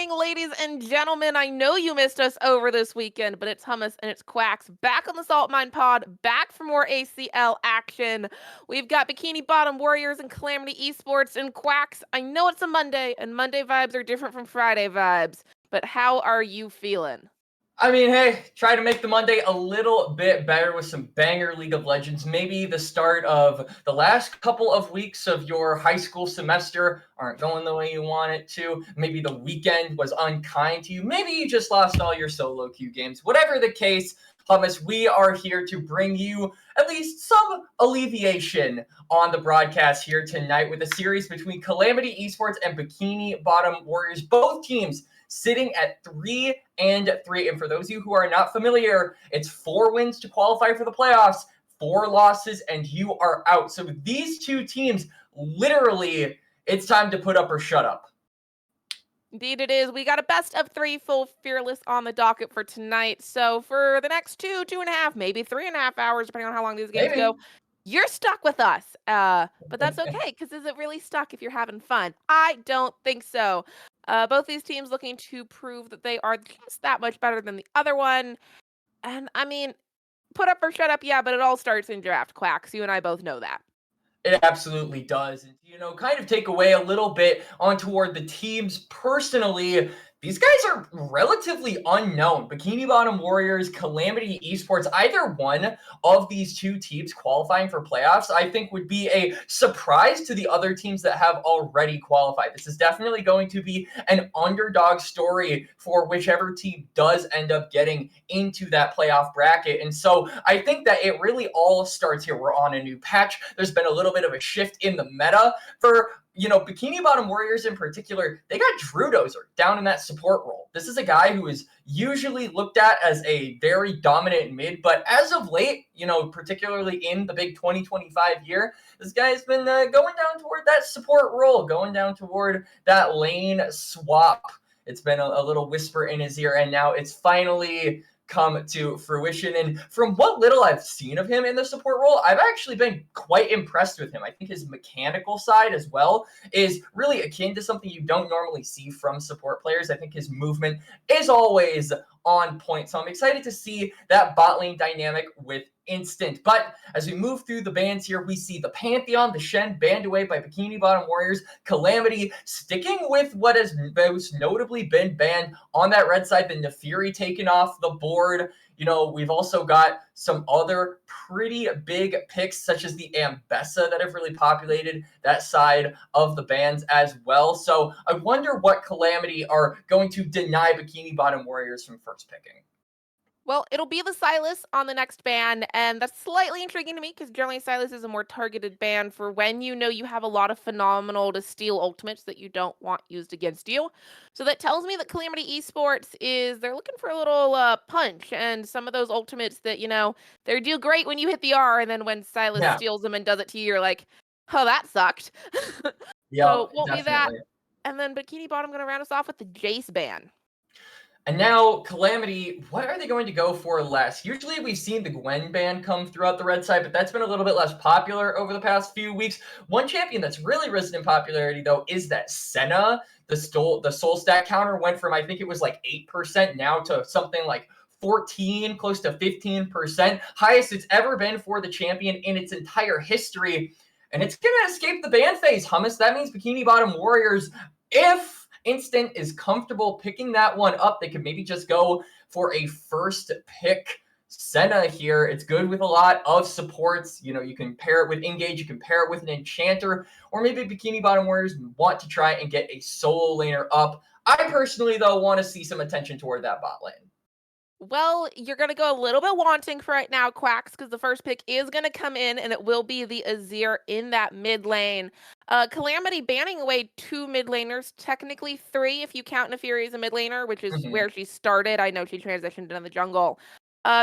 morning, ladies and gentlemen. I know you missed us over this weekend, but it's Hummus and it's Quacks back on the Salt Mine Pod, back for more ACL action. We've got Bikini Bottom Warriors and Calamity Esports and Quacks. I know it's a Monday, and Monday vibes are different from Friday vibes, but how are you feeling? I mean, hey, try to make the Monday a little bit better with some banger League of Legends. Maybe the start of the last couple of weeks of your high school semester aren't going the way you want it to. Maybe the weekend was unkind to you. Maybe you just lost all your solo queue games. Whatever the case, Hummus, we are here to bring you at least some alleviation on the broadcast here tonight with a series between Calamity Esports and Bikini Bottom Warriors. Both teams sitting at 3-3. And for those of you who are not familiar, it's 4 wins to qualify for the playoffs, 4 losses, and you are out. So these two teams, literally, it's time to put up or shut up. Indeed it is. We got a best of 3 full Fearless on the docket for tonight. So for the next 2.5, maybe 3.5 hours, depending on how long these games go, you're stuck with us. But that's okay, because is it really stuck if you're having fun? I don't think so. Both these teams looking to prove that they are just that much better than the other one. And I mean, put up or shut up, yeah, but it all starts in draft, Quacks. You and I both know that. It absolutely does. And, kind of take away a little bit on toward the teams personally. These guys are relatively unknown. Bikini Bottom Warriors, Calamity Esports, either one of these two teams qualifying for playoffs, I think would be a surprise to the other teams that have already qualified. This is definitely going to be an underdog story for whichever team does end up getting into that playoff bracket. And so I think that it really all starts here. We're on a new patch. There's been a little bit of a shift in the meta for Bikini Bottom Warriors in particular. They got Drudozer down in that support role. This is a guy who is usually looked at as a very dominant mid, but as of late, particularly in the big 2025 year, this guy's been going down toward that support role, going down toward that lane swap. It's been a little whisper in his ear, and now it's finally come to fruition. And from what little I've seen of him in the support role, I've actually been quite impressed with him. I think his mechanical side as well is really akin to something you don't normally see from support players. I think his movement is always on point. So I'm excited to see that bot lane dynamic with Instant. But as we move through the bans here, we see the Pantheon, the Shen banned away by Bikini Bottom Warriors, Calamity sticking with what has most notably been banned on that red side, the Nefiri taken off the board. We've also got some other pretty big picks, such as the Ambessa, that have really populated that side of the bans as well. So I wonder what Calamity are going to deny Bikini Bottom Warriors from first picking. Well, it'll be the Sylas on the next ban, and that's slightly intriguing to me because generally Sylas is a more targeted ban for when you have a lot of phenomenal to steal ultimates that you don't want used against you. So that tells me that Calamity Esports they're looking for a little punch, and some of those ultimates that, they do great when you hit the R, and then when Sylas steals them and does it to you, you're like, oh, that sucked. Yeah, so won't definitely. be that. And then Bikini Bottom going to round us off with the Jace ban. And now, Calamity, what are they going to go for less? Usually we've seen the Gwen ban come throughout the red side, but that's been a little bit less popular over the past few weeks. One champion that's really risen in popularity, though, is that Senna. The soul stat counter went from, I think it was like 8% now to something like 14, close to 15%. Highest it's ever been for the champion in its entire history. And it's going to escape the ban phase, Hummus. That means Bikini Bottom Warriors, if Instant is comfortable picking that one up, they could maybe just go for a first pick Senna here. It's good with a lot of supports. You can pair it with Engage, you can pair it with an Enchanter, or maybe Bikini Bottom Warriors want to try and get a solo laner up. I personally, though, want to see some attention toward that bot lane. Well, you're going to go a little bit wanting for right now, Quacks, because the first pick is going to come in, and it will be the Azir in that mid lane. Calamity banning away 2 mid laners, technically 3 if you count Nefiri as a mid laner, which is where she started. I know she transitioned into the jungle.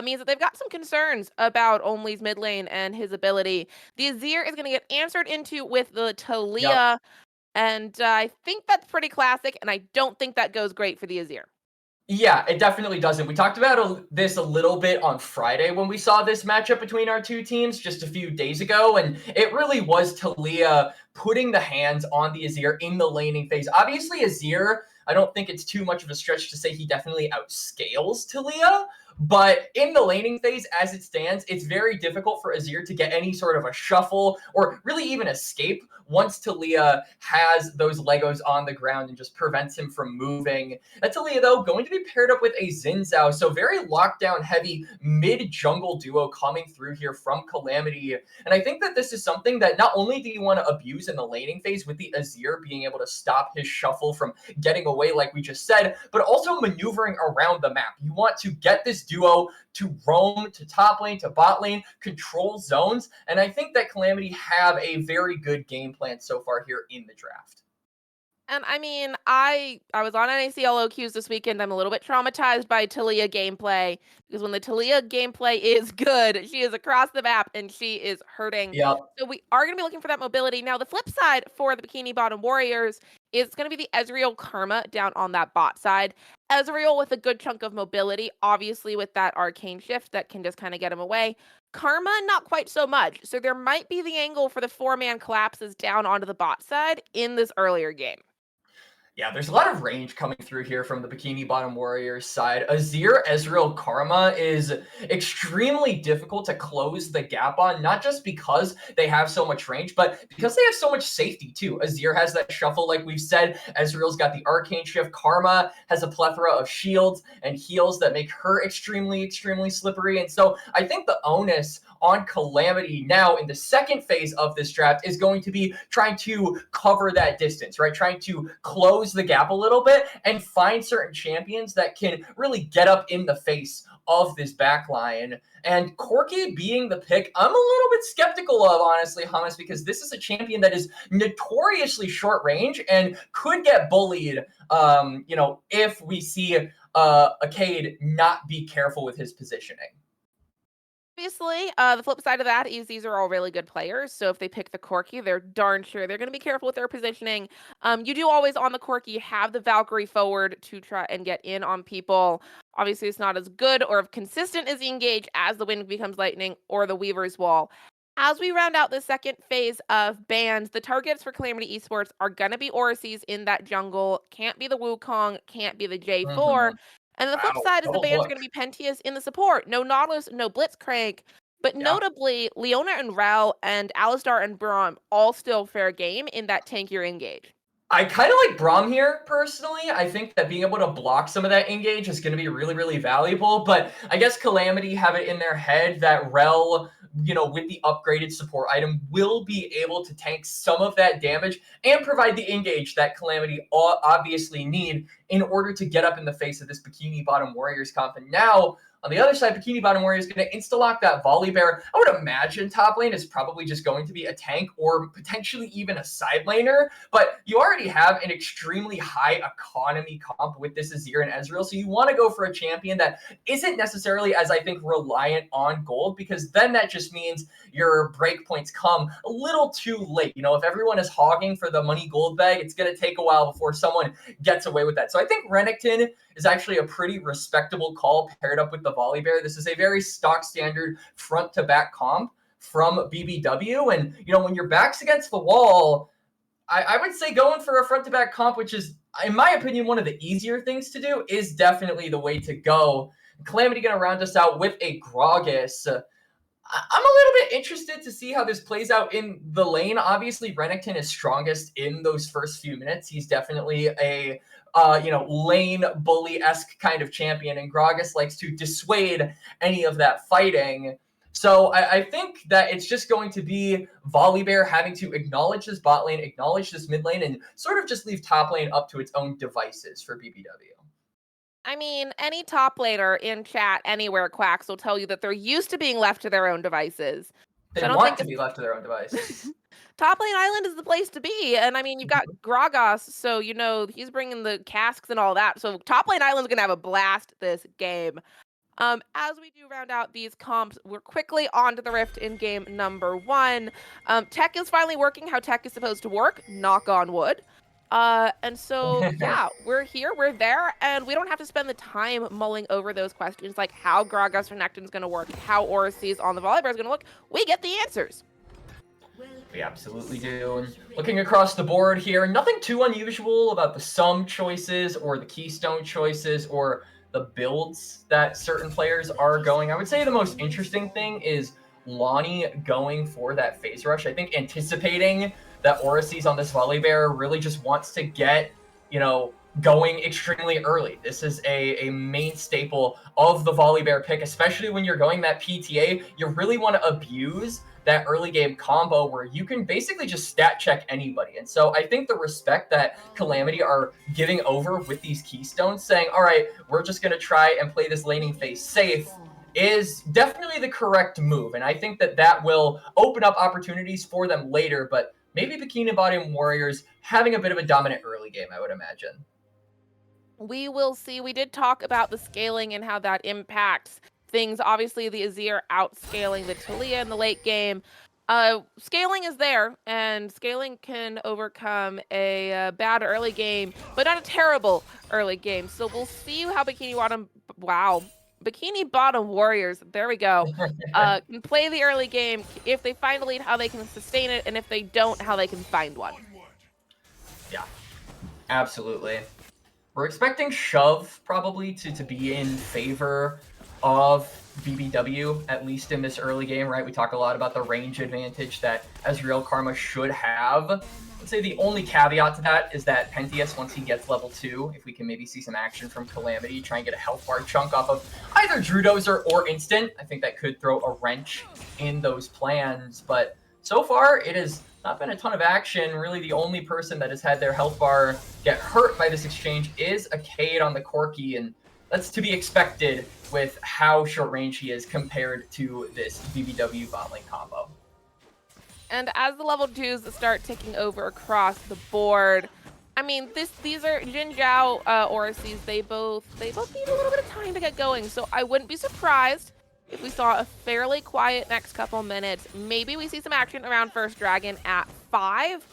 Means that they've got some concerns about Only's mid lane and his ability. The Azir is going to get answered into with the Talia, and I think that's pretty classic, and I don't think that goes great for the Azir. Yeah, it definitely doesn't. We talked about this a little bit on Friday when we saw this matchup between our two teams just a few days ago, and it really was Talia putting the hands on the Azir in the laning phase. Obviously, Azir I don't think it's too much of a stretch to say he definitely outscales Talia. But in the laning phase, as it stands, it's very difficult for Azir to get any sort of a shuffle or really even escape once Talia has those Legos on the ground and just prevents him from moving. That Talia, though, going to be paired up with a Xin Zhao, so very lockdown heavy mid-jungle duo coming through here from Calamity. And I think that this is something that not only do you want to abuse in the laning phase with the Azir being able to stop his shuffle from getting away like we just said, but also maneuvering around the map. You want to get this duo to roam to top lane, to bot lane, control zones, and I think that Calamity have a very good game plan so far here in the draft. And I mean, I was on NACL OQs this weekend. I'm a little bit traumatized by Talia gameplay because when the Talia gameplay is good, she is across the map and she is hurting. Yep. So we are going to be looking for that mobility. Now, the flip side for the Bikini Bottom Warriors is going to be the Ezreal Karma down on that bot side. Ezreal with a good chunk of mobility, obviously with that arcane shift that can just kind of get him away. Karma, not quite so much. So there might be the angle for the 4-man collapses down onto the bot side in this earlier game. Yeah, there's a lot of range coming through here from the Bikini Bottom Warriors side. Azir Ezreal Karma is extremely difficult to close the gap on, not just because they have so much range, but because they have so much safety too. Azir has that shuffle, like we've said. Ezreal's got the arcane shift. Karma has a plethora of shields and heals that make her extremely, extremely slippery. And so I think the onus on Calamity now in the second phase of this draft is going to be trying to cover that distance, right? Trying to close the gap a little bit and find certain champions that can really get up in the face of this back line. And Corki being the pick, I'm a little bit skeptical of, honestly, Hummus, because this is a champion that is notoriously short range and could get bullied, if we see Cade not be careful with his positioning. Obviously, the flip side of that is these are all really good players. So if they pick the Corki, they're darn sure they're going to be careful with their positioning. You do always on the Corki have the Valkyrie forward to try and get in on people. Obviously, it's not as good or consistent as the engage as the Wind Becomes Lightning or the Weaver's Wall. As we round out the second phase of bans, the targets for Calamity Esports are going to be Orises in that jungle. Can't be the Wukong, can't be the J4. Mm-hmm. And the flip Wow, side is the double bans are hook. going to be Pentius in the support. No Nautilus, no Blitzcrank. But Yeah. notably, Leona and Rel and Alistar and Braum all still fair game in that tankier engage. I kind of like Braum here, personally. I think that being able to block some of that engage is going to be really, really valuable. But I guess Calamity have it in their head that Rel, with the upgraded support item, will be able to tank some of that damage and provide the engage that Calamity obviously need in order to get up in the face of this Bikini Bottom Warriors comp. And now, on the other side, Bikini Bottom Warriors is going to insta-lock that Volley Bear. I would imagine top lane is probably just going to be a tank or potentially even a side laner. But you already have an extremely high economy comp with this Azir and Ezreal. So you want to go for a champion that isn't necessarily, as I think, reliant on gold, because then that just means your breakpoints come a little too late. If everyone is hogging for the money gold bag, it's going to take a while before someone gets away with that. So I think Renekton is actually a pretty respectable call paired up with the Volley Bear. This is a very stock standard front to back comp from BBW. And, when your back's against the wall, I would say going for a front to back comp, which is, in my opinion, one of the easier things to do, is definitely the way to go. Calamity going to round us out with a Gragas. I'm a little bit interested to see how this plays out in the lane. Obviously, Renekton is strongest in those first few minutes. He's definitely a lane bully-esque kind of champion, and Gragas likes to dissuade any of that fighting. So I think that it's just going to be Volley Bear having to acknowledge this bot lane, acknowledge this mid lane, and sort of just leave top lane up to its own devices for BBW. I mean, any top laner in chat anywhere, Quacks, will tell you that they're used to being left to their own devices. They So I don't want think to be left to their own devices. Top Lane Island is the place to be. And I mean, you've got Gragas, so he's bringing the casks and all that. So Top Lane Island's gonna have a blast this game. As we do round out these comps, we're quickly on to the Rift in game number 1. Tech is finally working how tech is supposed to work. Knock on wood. And so, yeah, we're here, we're there, and we don't have to spend the time mulling over those questions like how Gragas Renekton's going to work, how Orises on the Volley Bear is going to look. We get the answers. We absolutely do. And looking across the board here, nothing too unusual about the sum choices or the keystone choices or the builds that certain players are going. I would say the most interesting thing is Lonnie going for that phase rush. I think anticipating that Orisi's on this Volibear really just wants to get, going extremely early. This is a main staple of the Volibear pick, especially when you're going that PTA. You really want to abuse that early game combo where you can basically just stat check anybody. And so I think the respect that Calamity are giving over with these keystones, saying, all right, we're just going to try and play this laning phase safe, is definitely the correct move. And I think that that will open up opportunities for them later, but maybe Bikini Bottom Warriors having a bit of a dominant early game, I would imagine. We will see. We did talk about the scaling and how that impacts things. Obviously, the Azir outscaling the Talia in the late game. Scaling is there, and scaling can overcome a bad early game, but not a terrible early game. So we'll see how Bikini Bottom Warriors, there we go, can play the early game. If they find a lead, how they can sustain it, and if they don't, how they can find one. Yeah, absolutely. We're expecting Shove probably to be in favor of BBW, at least in this early game, right? We talk a lot about the range advantage that Ezreal Karma should have. I'd say the only caveat to that is that Pentius, once he gets level 2, if we can maybe see some action from Calamity, try and get a health bar chunk off of either Drudozer or Instant, I think that could throw a wrench in those plans. But so far, it has not been a ton of action. Really, the only person that has had their health bar get hurt by this exchange is a Cade on the Corki, and that's to be expected with how short range he is compared to this BBW bot lane combo. And as the level 2s start ticking over across the board, I mean, these are Jin Zhao, Orisi's. They both need a little bit of time to get going. So I wouldn't be surprised if we saw a fairly quiet next couple minutes. Maybe we see some action around First Dragon at 5.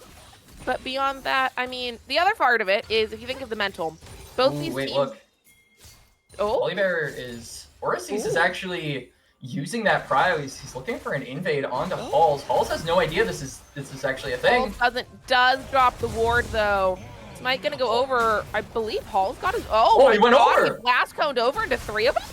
But beyond that, I mean, the other part of it is if you think of the mental, both these teams. Look. Oh, Volibear is Orisi's is actually using that prio. He's looking for an invade onto Halls. Halls has no idea this is actually a thing. Halls does drop the ward though. Is Mike gonna go over? I believe Halls got his. Oh my he went God, over. He blast coned over into 3 of them.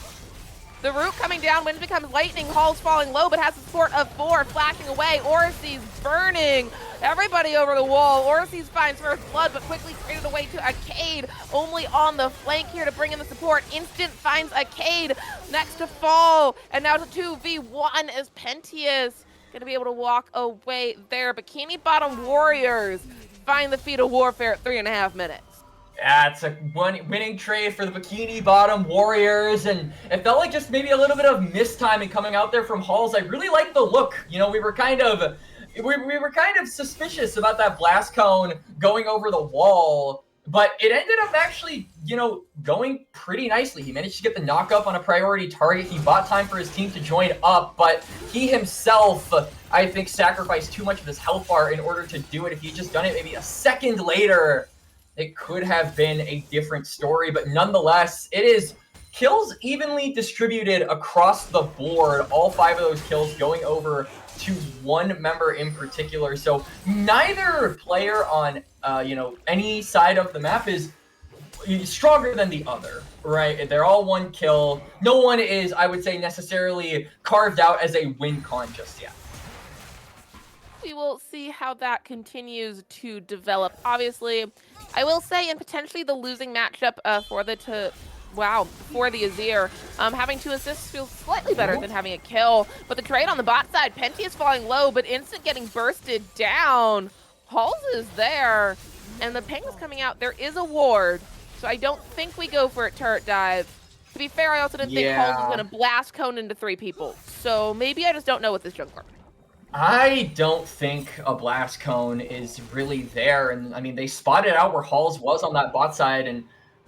The root coming down, wind becomes lightning. Halls falling low, but has the support of 4, flashing away. Orisi's burning everybody over the wall. Orisi's finds first blood, but quickly traded away to a Cade. Only on the flank here to bring in the support. Instant finds a Cade next to fall, and now it's a 2v1 as Pentius gonna be able to walk away there. Bikini Bottom Warriors find the feat of warfare at 3.5 minutes. Yeah, it's a winning trade for the Bikini Bottom Warriors, and it felt like just maybe a little bit of mistiming coming out there from Halls. I really like the look. We were kind of suspicious about that blast cone going over the wall, but it ended up actually, going pretty nicely. He managed to get the knock up on a priority target. He bought time for his team to join up, but he himself, I think, sacrificed too much of his health bar in order to do it. If he'd just done it maybe a second later, it could have been a different story, but nonetheless, it is kills evenly distributed across the board. All 5 of those kills going over to one member in particular. So neither player on any side of the map is stronger than the other, right? They're all 1 kill. No one is, I would say, necessarily carved out as a win con just yet. We will see how that continues to develop. Obviously, I will say, and potentially the losing matchup for the Azir, having 2 assists feels slightly better than having a kill. But the trade on the bot side, Penti is falling low, but Instant getting bursted down. Halls is there, and the ping is coming out. There is a ward, so I don't think we go for a turret dive. To be fair, I also didn't think Halls was going to blast cone into 3 people. So maybe I just don't know what this jungler. I don't think a blast cone is really there. And I mean, they spotted out where Halls was on that bot side, and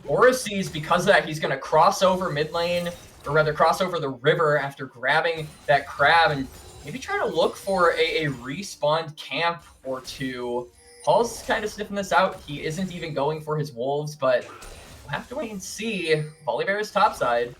Orisi's, because of that, he's going to cross over mid lane, or rather cross over the river after grabbing that crab and maybe try to look for a respawned camp or 2. Halls kind of sniffing this out. He isn't even going for his wolves, but we'll have to wait and see. Volibear's topside.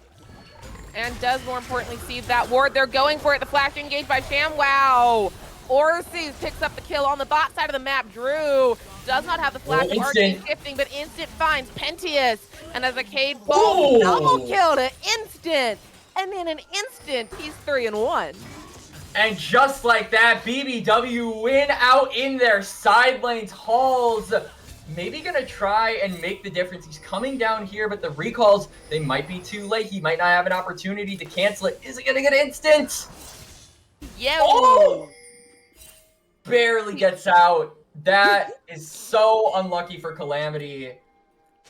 And does more importantly see that ward. They're going for it. The flash engaged by Sham. Wow. Orsies picks up the kill on the bot side of the map. Drew does not have the flash of Arcane shifting, but Instant finds Pentius. And as Arcade falls, double kill to Instant. And in an instant, he's 3-1. And just like that, BBW win out in their side lanes. Halls maybe gonna try and make the difference. He's coming down here, but the recalls, they might be too late. He might not have an opportunity to cancel it. Is it gonna get instant? Yeah. Oh! Barely gets out. That is so unlucky for Calamity.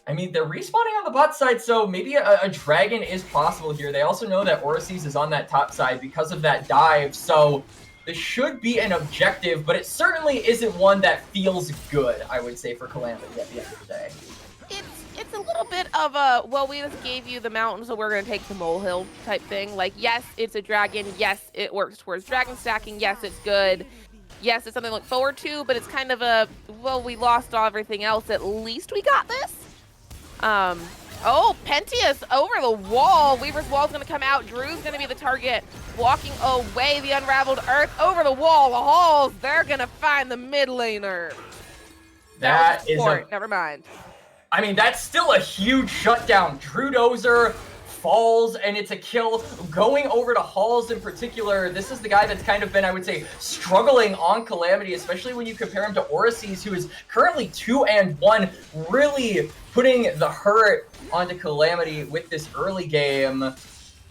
I mean, they're respawning on the bot side, so maybe a dragon is possible here. They also know that Orsies is on that top side because of that dive, so this should be an objective, but it certainly isn't one that feels good, I would say, for Calamity at the end of the day. It's a little bit of a, well, we just gave you the mountain, so we're going to take the molehill type thing. Like, yes, it's a dragon. Yes, it works towards dragon stacking. Yes, it's good. Yes, it's something to look forward to, but it's kind of a, well, we lost everything else. At least we got this. Oh, Pentius over the wall. Weaver's wall's going to come out. Drew's going to be the target. Walking away, the Unraveled Earth over the wall. The Halls, they're going to find the mid laner. That is never mind. I mean, that's still a huge shutdown. Drew Dozer falls, and it's a kill. Going over to Halls in particular, this is the guy that's kind of been, I would say, struggling on Calamity, especially when you compare him to Orsies, who is currently 2-1, really putting the hurt onto Calamity with this early game.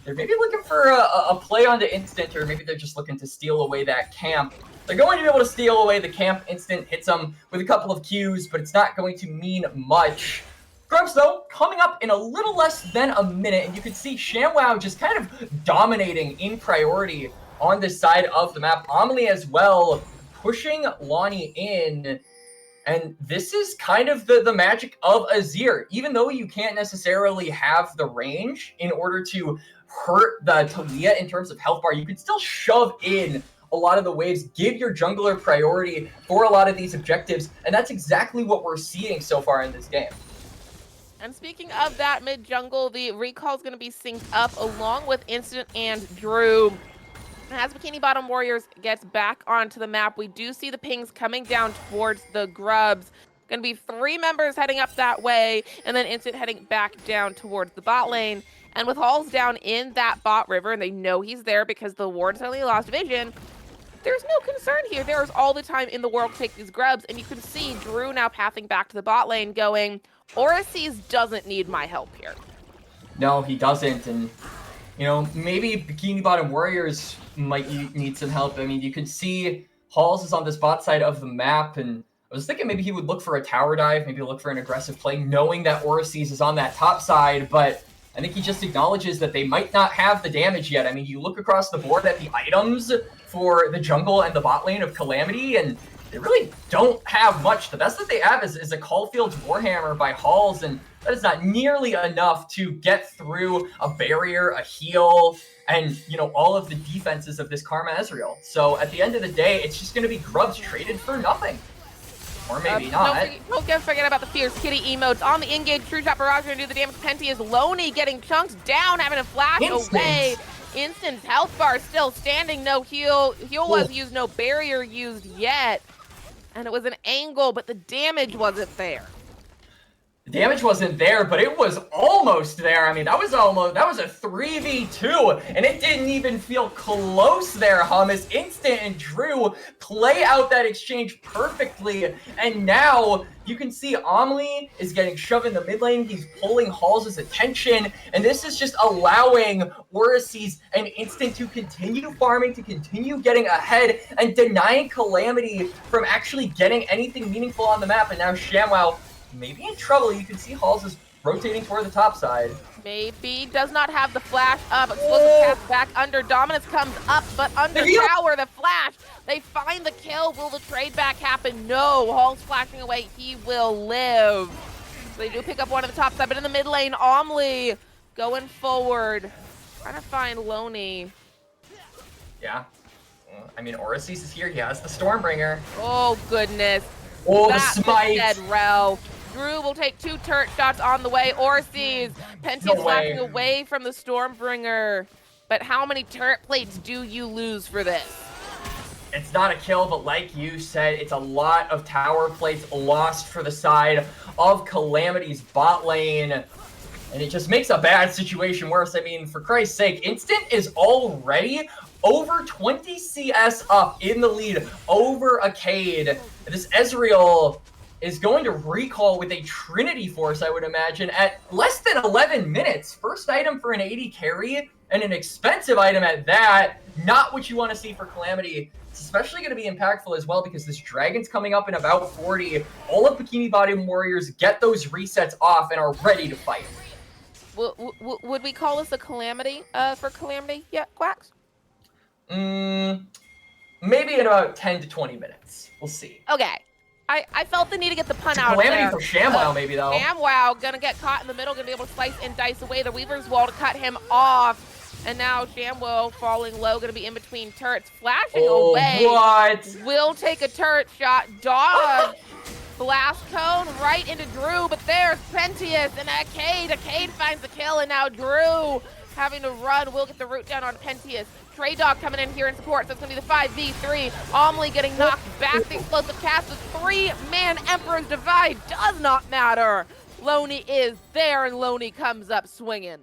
They're maybe looking for a play onto Instant, or maybe they're just looking to steal away that camp. They're going to be able to steal away the camp. Instant hits them with a couple of Qs, but it's not going to mean much. Grubs, though, coming up in a little less than a minute, and you can see ShamWow just kind of dominating in priority on this side of the map. Amelie as well, pushing Lonnie in. And this is kind of the magic of Azir. Even though you can't necessarily have the range in order to hurt the Talia in terms of health bar, you can still shove in a lot of the waves, give your jungler priority for a lot of these objectives, and that's exactly what we're seeing so far in this game. And speaking of that mid-jungle, the recall is going to be synced up along with Instant and Drew. As Bikini Bottom Warriors gets back onto the map, we do see the pings coming down towards the Grubs. Going to be 3 members heading up that way, and then Instant heading back down towards the bot lane. And with Halls down in that bot river, and they know he's there because the ward suddenly lost vision, there's no concern here. There's all the time in the world to take these Grubs, and you can see Drew now pathing back to the bot lane going, Orsies doesn't need my help here. No, he doesn't, and you know, maybe Bikini Bottom Warriors might need some help. I mean, you can see Halls is on this bot side of the map, and I was thinking maybe he would look for a tower dive, maybe look for an aggressive play, knowing that Orsies is on that top side, but I think he just acknowledges that they might not have the damage yet. I mean, you look across the board at the items for the jungle and the bot lane of Calamity, and they really don't have much. The best that they have is a Caulfield's Warhammer by Halls, and that is not nearly enough to get through a barrier, a heal, and, you know, all of the defenses of this Karma Ezreal. So at the end of the day, it's just going to be Grubs traded for nothing. Or maybe not. Don't forget about the Fierce Kitty emotes. On the in-game True Shot Barrage going to do the damage. Penti is Loney getting chunked down, having a flash away. Instant's health bar still standing. No heal. Heal was used, no barrier used yet. And it was an angle, but the damage wasn't there. The damage wasn't there, but it was almost there. I mean, that was a 3v2, and it didn't even feel close there, Hummus. Instant and Drew play out that exchange perfectly, and now you can see Amelie is getting shoved in the mid lane. He's pulling Halls' attention, and this is just allowing Orsies and Instant to continue farming, to continue getting ahead, and denying Calamity from actually getting anything meaningful on the map. And now ShamWow maybe in trouble. You can see Halls is rotating toward the top side. Maybe does not have the flash up. Explosive cast back under. Dominance comes up, but under tower, the flash. They find the kill. Will the trade back happen? No. Hall's flashing away. He will live. So they do pick up one on the top side, but in the mid lane, Amelie going forward. Trying to find Loney. Yeah. I mean, Orsies is here. He has the Stormbringer. Oh, goodness. Oh, the smite. Dead Rel. Drew will take 2 turret shots on the way. Orsies. Penti is flashing away from the Stormbringer. But how many turret plates do you lose for this? It's not a kill, but like you said, it's a lot of tower plates lost for the side of Calamity's bot lane. And it just makes a bad situation worse. I mean, for Christ's sake, Instant is already over 20 CS up in the lead over Arcade. This Ezreal is going to recall with a Trinity Force, I would imagine, at less than 11 minutes. First item for an 80 carry, and an expensive item at that. Not what you want to see for Calamity. It's especially going to be impactful as well because this Dragon's coming up in about 40. All of Bikini Bottom Warriors get those resets off and are ready to fight. Would we call this a Calamity for Calamity yet, Quacks? Maybe in about 10 to 20 minutes. We'll see. Okay. I felt the need to get the pun It's out Calamity there. for ShamWow, maybe, though. ShamWow gonna get caught in the middle, gonna be able to slice and dice away the Weaver's Wall to cut him off. And now ShamWow falling low, gonna be in between turrets, flashing away. What? Will take a turret shot, dodge. Blast cone right into Drew, but there's Pentious and Arcade. Arcade finds the kill, and now Drew having to run. Will get the root down on Pentious. Trey Dog coming in here in support, so it's going to be the 5v3. Omni getting knocked back. The explosive cast, the three-man Emperor's Divide does not matter. Loney is there, and Loney comes up swinging.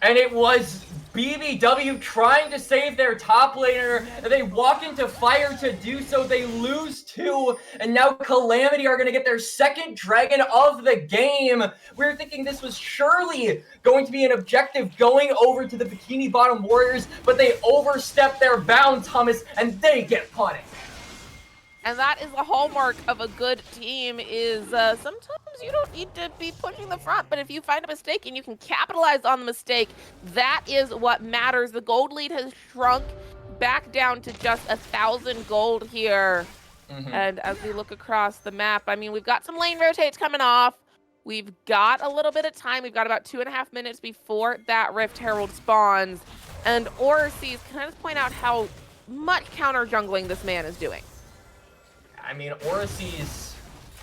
And it was BBW trying to save their top laner, and they walk into fire to do so. They lose 2, and now Calamity are going to get their second dragon of the game. We were thinking this was surely going to be an objective going over to the Bikini Bottom Warriors, but they overstepped their bound, Thomas, and they get punished. And that is the hallmark of a good team is sometimes you don't need to be pushing the front, but if you find a mistake and you can capitalize on the mistake, that is what matters. The gold lead has shrunk back down to just 1,000 gold here. And as we look across the map, I mean, we've got some lane rotates coming off. We've got a little bit of time. We've got about 2.5 minutes before that Rift Herald spawns. And Orsees, can I just point out how much counter jungling this man is doing? I mean, Orsees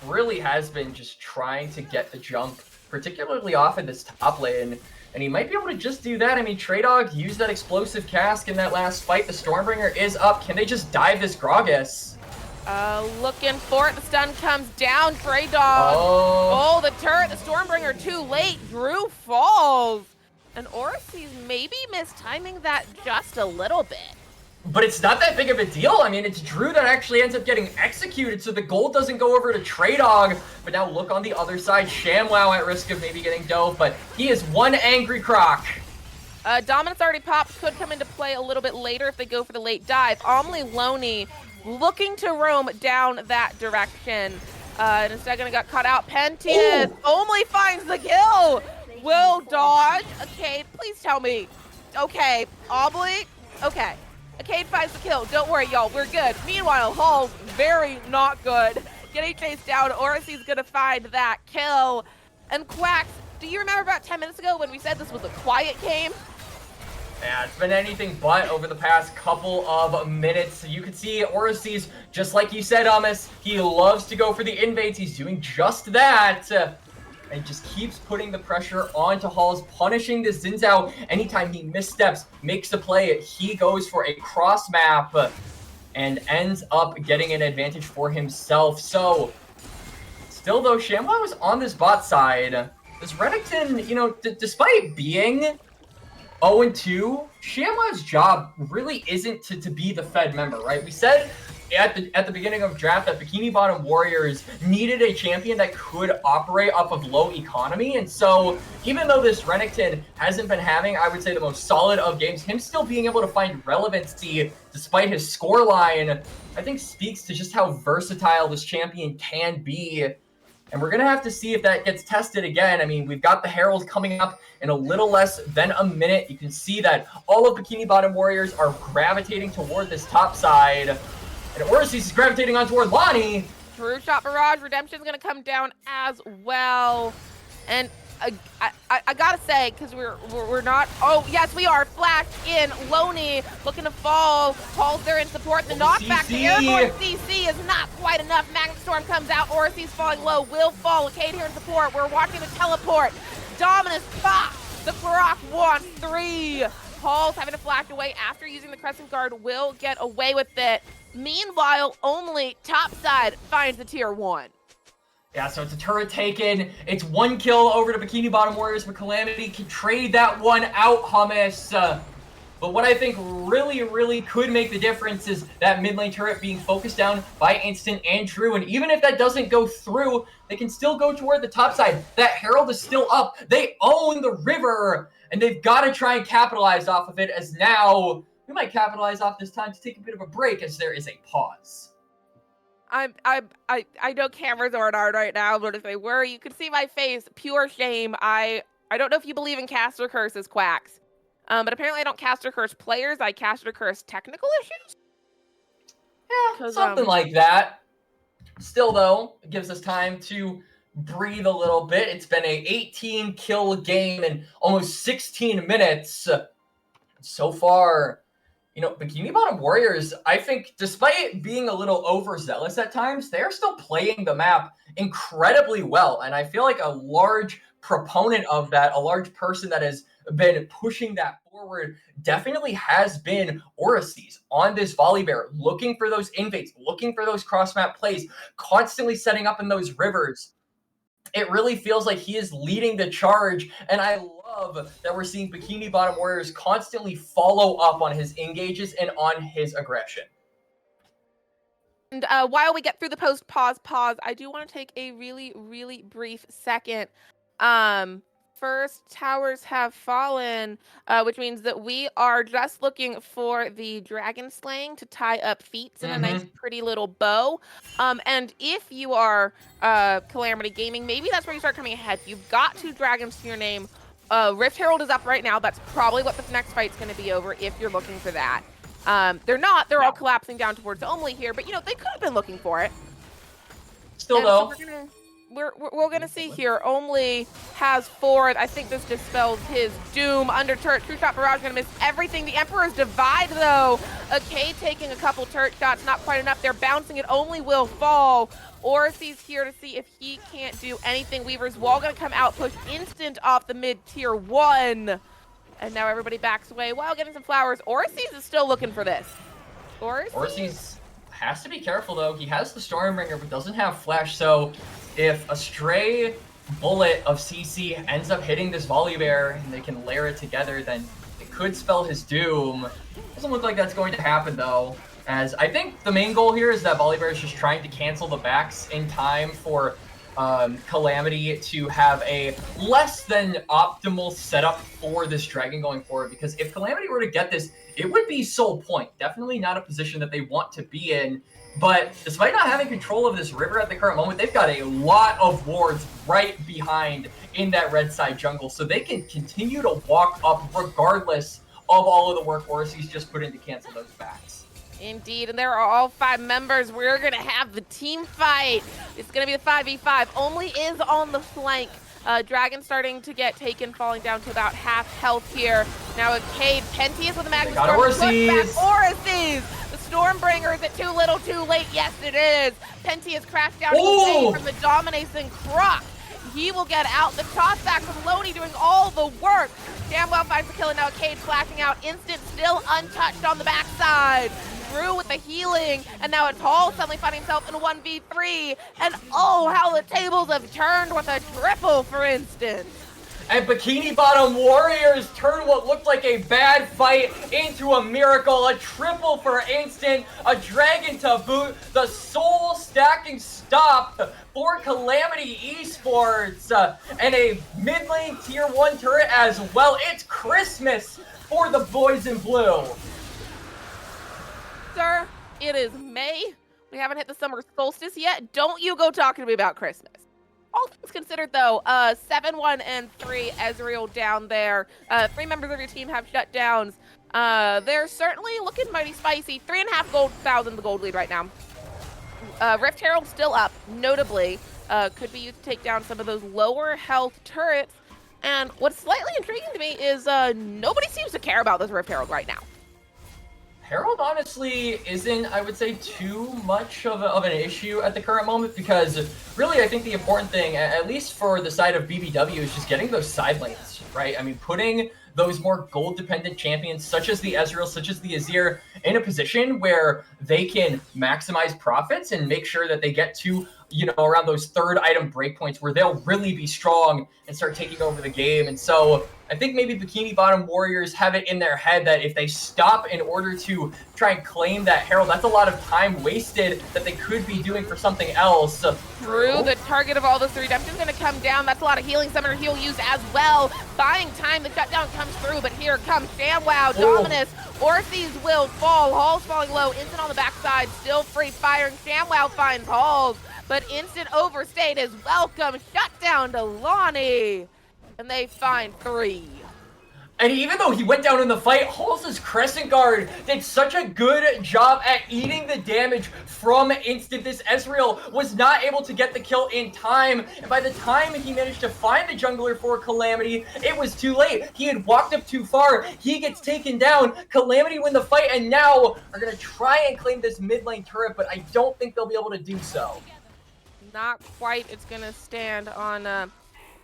really has been just trying to get the jump, particularly off in this top lane, and he might be able to just do that. I mean, Trey Dog used that explosive cask in that last fight. The Stormbringer is up. Can they just dive this Gragas? Looking for it. The stun comes down. Trey Dog. Oh, the turret. The Stormbringer too late. Drew falls. And Orsees maybe mistiming that just a little bit. But it's not that big of a deal. I mean, it's Drew that actually ends up getting executed, so the gold doesn't go over to Trey Dog. But now look on the other side. ShamWow at risk of maybe getting dove, but he is one angry croc. Dominance already popped. Could come into play a little bit later if they go for the late dive. Omni Loney looking to roam down that direction. And instead gonna get caught out. Pentious only finds the kill. Will dodge. Okay, please tell me. Okay, Omni. Okay. Arcade finds the kill. Don't worry, y'all. We're good. Meanwhile, Hall's very not good. Getting chased down. Orsee's gonna find that kill. And Quacks, do you remember about 10 minutes ago when we said this was a quiet game? Yeah, it's been anything but over the past couple of minutes. You can see Orsees, just like you said, Amos, he loves to go for the invades. He's doing just that. And just keeps putting the pressure onto Halls, punishing this Xin Zhao. Anytime he missteps, makes a play, he goes for a cross map and ends up getting an advantage for himself. So, still though, ShamWow is on this bot side. This Renekton, you know, despite being 0-2, ShamWow's job really isn't to be the Fed member, right? We said at the beginning of draft that Bikini Bottom Warriors needed a champion that could operate off of low economy, and so even though this Renekton hasn't been having, I would say, the most solid of games, him still being able to find relevancy despite his scoreline, I think speaks to just how versatile this champion can be. And we're going to have to see if that gets tested again. I mean, we've got the Herald coming up in a little less than a minute. You can see that all of Bikini Bottom Warriors are gravitating toward this top side. And Orsees is gravitating on toward Lonnie. True Shot Barrage Redemption's going to come down as well. And I gotta say, because we're not. Oh yes, we are. Flash in. Loney looking to fall. Paul's there in support. The knockback. The airborne CC is not quite enough. Magnet Storm comes out. Orsees falling low. Will fall. Cade here in support. We're watching the teleport. Dominus pop. The Croc wants 3. Paul's having to flash away after using the Crescent Guard. Will get away with it. Meanwhile, only topside finds the tier 1. Yeah, so it's a turret taken. It's 1 kill over to Bikini Bottom Warriors, but Calamity can trade that one out, Hummus. But what I think really could make the difference is that mid lane turret being focused down by Instant and Drew. And even if that doesn't go through, they can still go toward the top side. That Herald is still up. They own the river, and they've got to try and capitalize off of it, as now we might capitalize off this time to take a bit of a break as there is a pause. I know cameras aren't on right now, but if they were, you could see my face. Pure shame. I don't know if you believe in caster curses, Quacks. But apparently I don't caster curse players. I caster curse technical issues. Yeah, something like that. Still, though, it gives us time to breathe a little bit. It's been a 18 kill game in almost 16 minutes so far. You know, Bikini Bottom Warriors, I think, despite being a little overzealous at times, they're still playing the map incredibly well. And I feel like a large proponent of that, a large person that has been pushing that forward, definitely has been Orices on this Volibear, looking for those invades, looking for those cross-map plays, constantly setting up in those rivers. It really feels like he is leading the charge, and I love that we're seeing Bikini Bottom Warriors constantly follow up on his engages and on his aggression. And while we get through the pause, I do want to take a really brief second. First, towers have fallen, which means that we are just looking for the dragon slaying to tie up feet in a nice, pretty little bow. And if you are Calamity Gaming, maybe that's where you start coming ahead. You've got 2 dragons to your name. Rift Herald is up right now. That's probably what this next fight's going to be over if you're looking for that. They're not. They're all collapsing down towards Omli here, but, you know, they could have been looking for it. Still, though. So we're gonna see here. Omli has 4. I think this dispels his doom. Under turret, true shot barrage gonna miss everything. The Emperor's divide though. K taking a couple turret shots, not quite enough. They're bouncing it. Omli will fall. Orices here to see if he can't do anything. Weaver's wall gonna come out, push Instant off the mid tier 1, and now everybody backs away while getting some flowers. Orices is still looking for this. Orices has to be careful though. He has the Stormbringer but doesn't have flash, so if a stray bullet of CC ends up hitting this Volibear and they can layer it together, then it could spell his doom. Doesn't look like that's going to happen though, as I think the main goal here is that Volibear is just trying to cancel the backs in time for Calamity to have a less than optimal setup for this dragon going forward, because if Calamity were to get this, it would be sole point. Definitely not a position that they want to be in. But despite not having control of this river at the current moment, they've got a lot of wards right behind in that red side jungle, so they can continue to walk up regardless of all of the work Orices just put in to cancel those backs. Indeed, and there are all 5 members. We're going to have the team fight. It's going to be the 5v5. Omli is on the flank. Dragon starting to get taken, falling down to about half health here. Now a Cade. Pentius with a Magnus Storm. Orices! The Stormbringer, is it too little too late? Yes, it is. Pentius crashed down from the Domination Croc. He will get out. The toss back from Lodi doing all the work. Damn well finds the kill, and now Cade flashing out. Instant still untouched on the backside. Drew with the healing, and now it's Hall suddenly finding himself in a 1v3. And oh, how the tables have turned with a triple, for instance. And Bikini Bottom Warriors turn what looked like a bad fight into a miracle. A triple for Instant, a dragon to boot, the soul stacking stop for Calamity Esports, and a mid lane tier 1 turret as well. It's Christmas for the boys in blue. Sir, it is May. We haven't hit the summer solstice yet. Don't you go talking to me about Christmas. All things considered, though, 7-1 and 3 Ezreal down there. 3 members of your team have shutdowns. They're certainly looking mighty spicy. 3.5 thousand the gold lead right now. Rift Herald still up, notably. Could be used to take down some of those lower health turrets. And what's slightly intriguing to me is nobody seems to care about this Rift Herald right now. Herald honestly isn't, I would say, too much of an issue at the current moment, because really I think the important thing, at least for the side of BBW, is just getting those side lanes, right? I mean, putting those more gold-dependent champions, such as the Ezreal, such as the Azir, in a position where they can maximize profits and make sure that they get to, you know, around those third item breakpoints where they'll really be strong and start taking over the game. And so I think maybe Bikini Bottom Warriors have it in their head that if they stop in order to try and claim that Herald, that's a lot of time wasted that they could be doing for something else. Through the target of all those 3 redemptions going to come down. That's a lot of healing. Summoner heal used as well. Buying time, the shutdown comes through, but here comes ShamWow, Dominus. Orthys will fall. Hall's falling low. Instant on the backside, still free firing. ShamWow finds Halls, but instant overstayed is welcome. Shutdown to Lonnie. And they find 3. And even though he went down in the fight, Halls' Crescent Guard did such a good job at eating the damage from instant. This Ezreal was not able to get the kill in time, and by the time he managed to find the jungler for Calamity, it was too late. He had walked up too far. He gets taken down. Calamity win the fight, and now are going to try and claim this mid lane turret, but I don't think they'll be able to do so. Not quite. It's going to stand on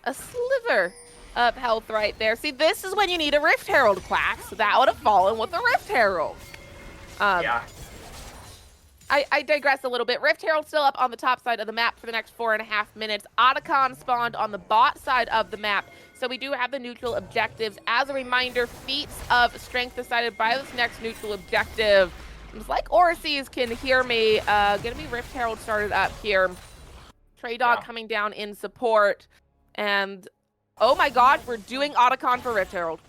a sliver of health right there. See, this is when you need a Rift Herald, Quacks. That would have fallen with a Rift Herald. Yeah. I digress a little bit. Rift Herald still up on the top side of the map for the next 4.5 minutes. Otacon spawned on the bot side of the map. So we do have the neutral objectives. As a reminder, feats of strength decided by this next neutral objective. It's like Oracys can hear me. Gonna be Rift Herald started up here. Trey Dog coming down in support. And oh my god, we're doing Otacon for Rift Herald.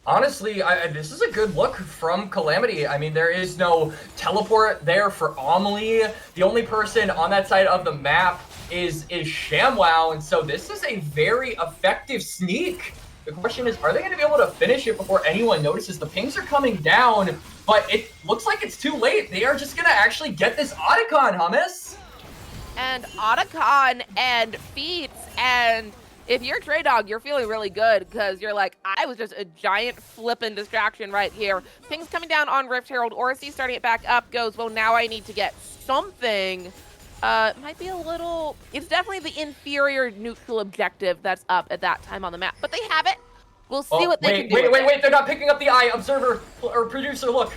Honestly, this is a good look from Calamity. I mean, there is no teleport there for Amelie. The only person on that side of the map is ShamWow, and so this is a very effective sneak. The question is, are they going to be able to finish it before anyone notices? The pings are coming down, but it looks like it's too late. They are just going to actually get this Otacon, Hummus. And Otacon and feats, and if you're Trey Dog, you're feeling really good because you're like, I was just a giant flippin' distraction right here. Pings coming down on Rift Herald. Oracy starting it back up goes, well, now I need to get something. Might be a little, it's definitely the inferior neutral objective that's up at that time on the map, but they have it. We'll see what they can do. Wait, they're not picking up the eye. Observer, or producer, look.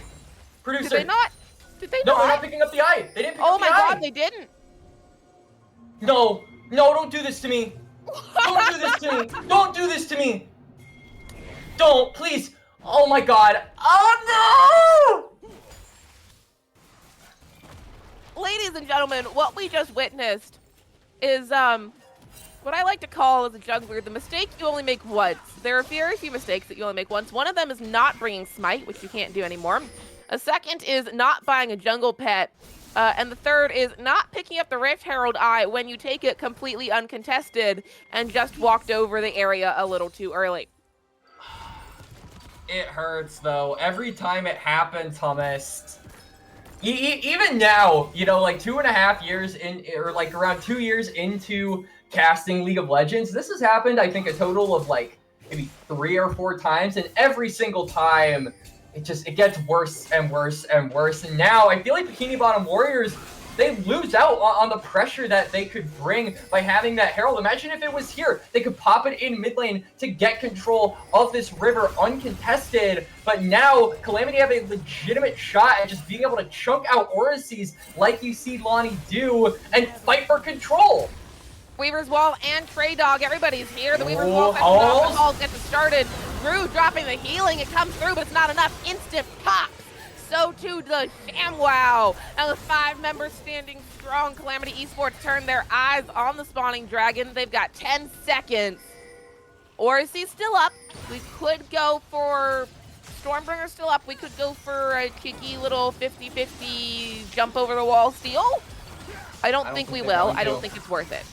Producer. Did they not? Did they No, not? they're not picking up the eye. They didn't pick oh up the eye. my god, they didn't. No, don't do this to me. Don't do this to me. Don't do this to me. Don't, please. Oh my god. Oh no! Ladies and gentlemen, what we just witnessed is what I like to call as a jungler the mistake you only make once. There are very few mistakes that you only make once. One of them is not bringing Smite, which you can't do anymore. A second is not buying a jungle pet. And the third is not picking up the Rift Herald Eye when you take it completely uncontested and just walked over the area a little too early. It hurts, though. Every time it happens, Hummus. Even now, you know, like 2.5 years in, or like around 2 years into casting League of Legends, this has happened, I think, a total of like maybe 3 or 4 times, and every single time it gets worse and worse and worse. And now I feel like Bikini Bottom Warriors, they lose out on the pressure that they could bring by having that Herald. Imagine if it was here. They could pop it in mid lane to get control of this river uncontested. But now Calamity have a legitimate shot at just being able to chunk out Oracys like you see Lonnie do and fight for control. Weaver's Wall and Trey Dog, everybody's here. The Weaver's Wall gets it started. Drew dropping the healing, it comes through, but it's not enough. Instant pops. So too does ShamWow. And with 5 members standing strong, Calamity Esports turn their eyes on the spawning dragon. They've got 10 seconds. Oracy's still up. We could go for Stormbringer's still up. We could go for a cheeky little 50-50 jump over the wall steal. I don't think we will. I don't think it's worth it.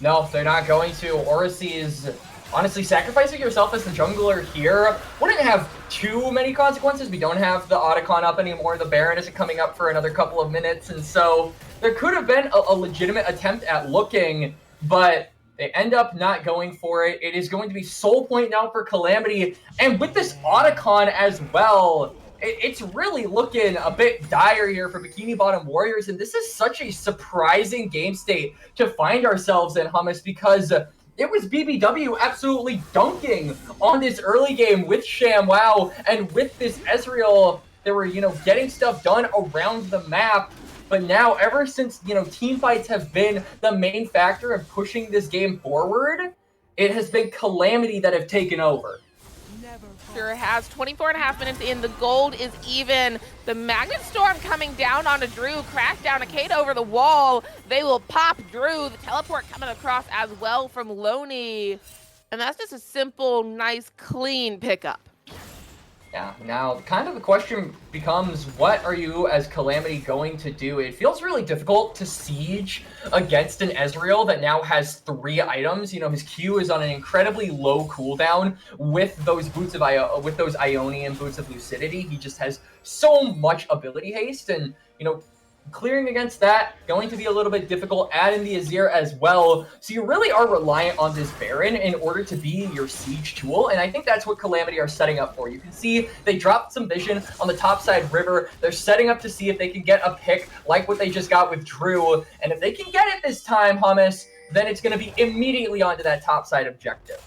No, they're not going to. Oracy is honestly sacrificing yourself as the jungler here wouldn't have too many consequences. We don't have the Otacon up anymore. The Baron isn't coming up for another couple of minutes, and so there could have been a legitimate attempt at looking, but they end up not going for it. It is going to be soul point now for Calamity, and with this Otacon as well, it's really looking a bit dire here for Bikini Bottom Warriors, and this is such a surprising game state to find ourselves in, Hummus, because it was BBW absolutely dunking on this early game with ShamWow and with this Ezreal. They were, getting stuff done around the map. But now, ever since, team fights have been the main factor in pushing this game forward, it has been Calamity that have taken over. Sure has. 24.5 minutes in. The gold is even. The Magnet Storm coming down onto Drew. Crash down Aegis over the wall. They will pop Drew. The teleport coming across as well from Loney. And that's just a simple, nice, clean pickup. Yeah, now kind of the question becomes, what are you as Calamity going to do? It feels really difficult to siege against an Ezreal that now has 3 items. His Q is on an incredibly low cooldown with those those Ionian boots of Lucidity. He just has so much ability haste, and clearing against that, going to be a little bit difficult. Add in the Azir as well. So you really are reliant on this Baron in order to be your siege tool. And I think that's what Calamity are setting up for. You can see they dropped some vision on the top side river. They're setting up to see if they can get a pick like what they just got with Drew. And if they can get it this time, Hummus, then it's going to be immediately onto that top side objective.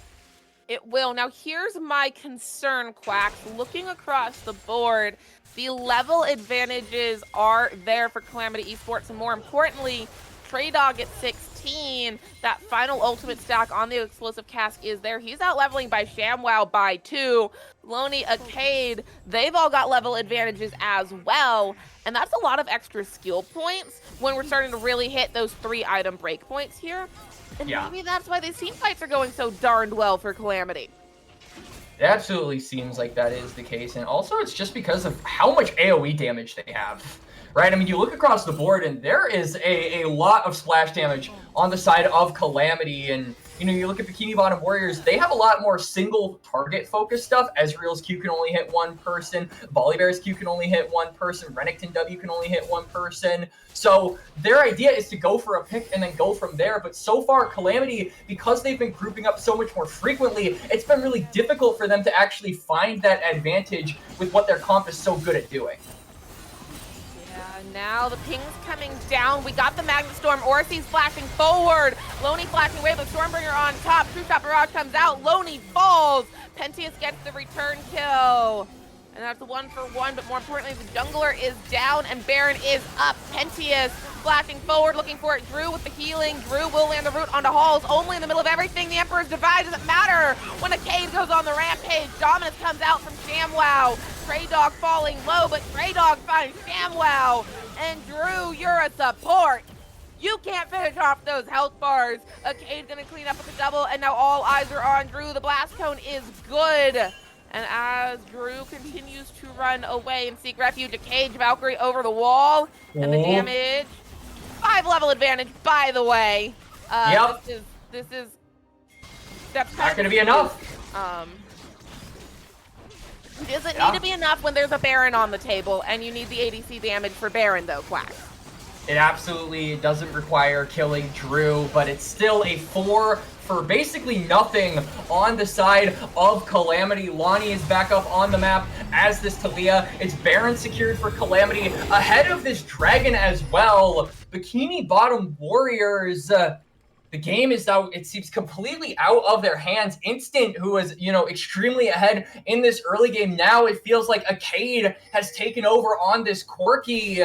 It will. Now, here's my concern, Quacks. Looking across the board, the level advantages are there for Calamity Esports, and more importantly, Traydog at 16, that final ultimate stack on the explosive cask is there. He's out leveling by ShamWow by 2. Loney, Aegis, they've all got level advantages as well, and that's a lot of extra skill points when we're starting to really hit those 3 item breakpoints here. And maybe that's why these team fights are going so darned well for Calamity. It absolutely seems like that is the case. And also, it's just because of how much AoE damage they have, right? I mean, you look across the board, and there is a lot of splash damage on the side of Calamity. And, you look at Bikini Bottom Warriors, they have a lot more single target focused stuff. Ezreal's Q can only hit 1 person. Volibear's Q can only hit 1 person. Renekton W can only hit 1 person. So their idea is to go for a pick and then go from there. But so far, Calamity, because they've been grouping up so much more frequently, it's been really difficult for them to actually find that advantage with what their comp is so good at doing. Now the ping's coming down. We got the Magnet Storm. Orsi's flashing forward. Loney flashing away, but Stormbringer on top. True Shot Barrage comes out. Loney falls. Pentious gets the return kill. And that's a 1-for-1, but more importantly, the jungler is down and Baron is up. Pentious flashing forward, looking for it. Drew with the healing. Drew will land the root onto Halls, only in the middle of everything. The Emperor's Divide doesn't matter when Aegis goes on the rampage. Dominance comes out from ShamWow. Traydog falling low, but Traydog finds ShamWow. And Drew, you're a support. You can't finish off those health bars. Aegis gonna clean up with the double, and now all eyes are on Drew. The blast cone is good. And as Drew continues to run away and seek refuge, Aegis Valkyrie over the wall, and the damage. 5 level advantage, by the way. Yep. This is not gonna be enough. Doesn't need to be enough when there's a Baron on the table, and you need the ADC damage for Baron, though, Quack. It absolutely doesn't require killing Drew, but it's still a 4 for basically nothing on the side of Calamity. Lonnie is back up on the map as this Talia. It's Baron secured for Calamity ahead of this Dragon as well. Bikini Bottom Warriors, the game is out, it seems completely out of their hands. Instant, who was, extremely ahead in this early game. Now it feels like Aegis has taken over on this Quirky,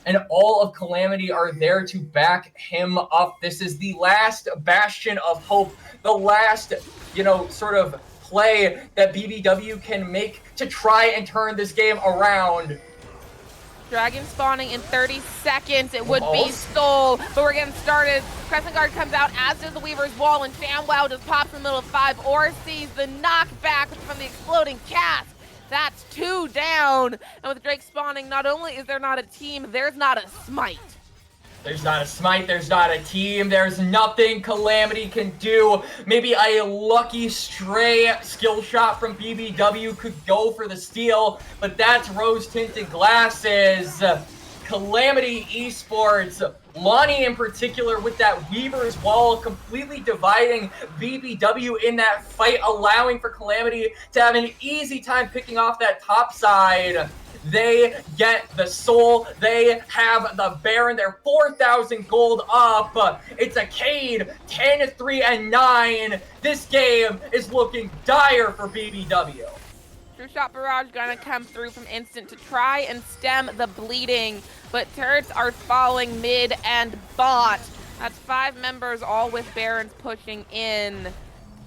and all of Calamity are there to back him up. This is the last bastion of hope, the last, sort of play that BBW can make to try and turn this game around. Dragon spawning in 30 seconds. It would be Soul, but we're getting started. Crescent Guard comes out, as does the Weaver's Wall, and ShamWow just pops in the middle of 5. Or sees the knockback from the exploding cask. That's 2 down. And with Drake spawning, not only is there not a team, there's not a smite. There's not a smite, there's not a team, there's nothing Calamity can do. Maybe a lucky stray skill shot from BBW could go for the steal, but that's rose-tinted glasses. Calamity Esports, Lonnie in particular with that Weaver's Wall completely dividing BBW in that fight, allowing for Calamity to have an easy time picking off that top side. They get the soul. They have the Baron. They're 4,000 gold up. It's a Cade, 10, 3, and 9. This game is looking dire for BBW. True Shot Barrage gonna come through from Instant to try and stem the bleeding, but turrets are falling mid and bot. That's 5 members, all with Barons pushing in.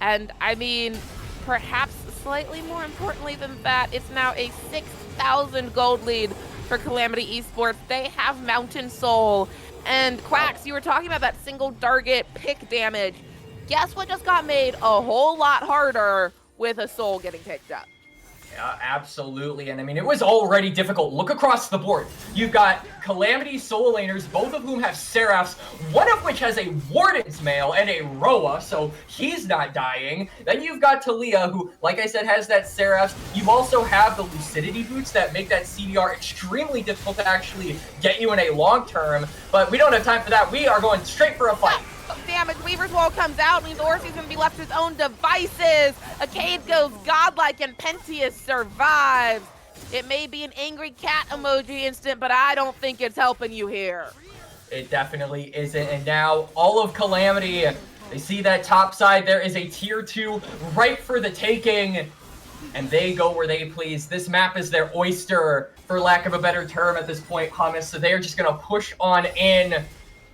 And I mean, perhaps slightly more importantly than that, it's now a 6,000 gold lead for Calamity Esports. They have Mountain Soul. And Quacks, you were talking about that single target pick damage. Guess what just got made a whole lot harder with a soul getting picked up? Yeah, absolutely. And I mean, it was already difficult. Look across the board. You've got Calamity solo laners, both of whom have Seraphs, one of which has a Warden's Mail and a Roa, so he's not dying. Then you've got Talia, who, like I said, has that Seraphs. You also have the Lucidity boots that make that CDR extremely difficult to actually get you in a long term. But we don't have time for that. We are going straight for a fight. Damage, Weaver's Wall comes out, means Orsi's gonna be left to his own devices. Cade goes godlike and Pentius survives. It may be an angry cat emoji instant, but I don't think it's helping you here. It definitely isn't. And now all of Calamity, they see that top side. There is a tier 2 right for the taking. And they go where they please. This map is their oyster, for lack of a better term at this point, Hummus. So they are just gonna push on in.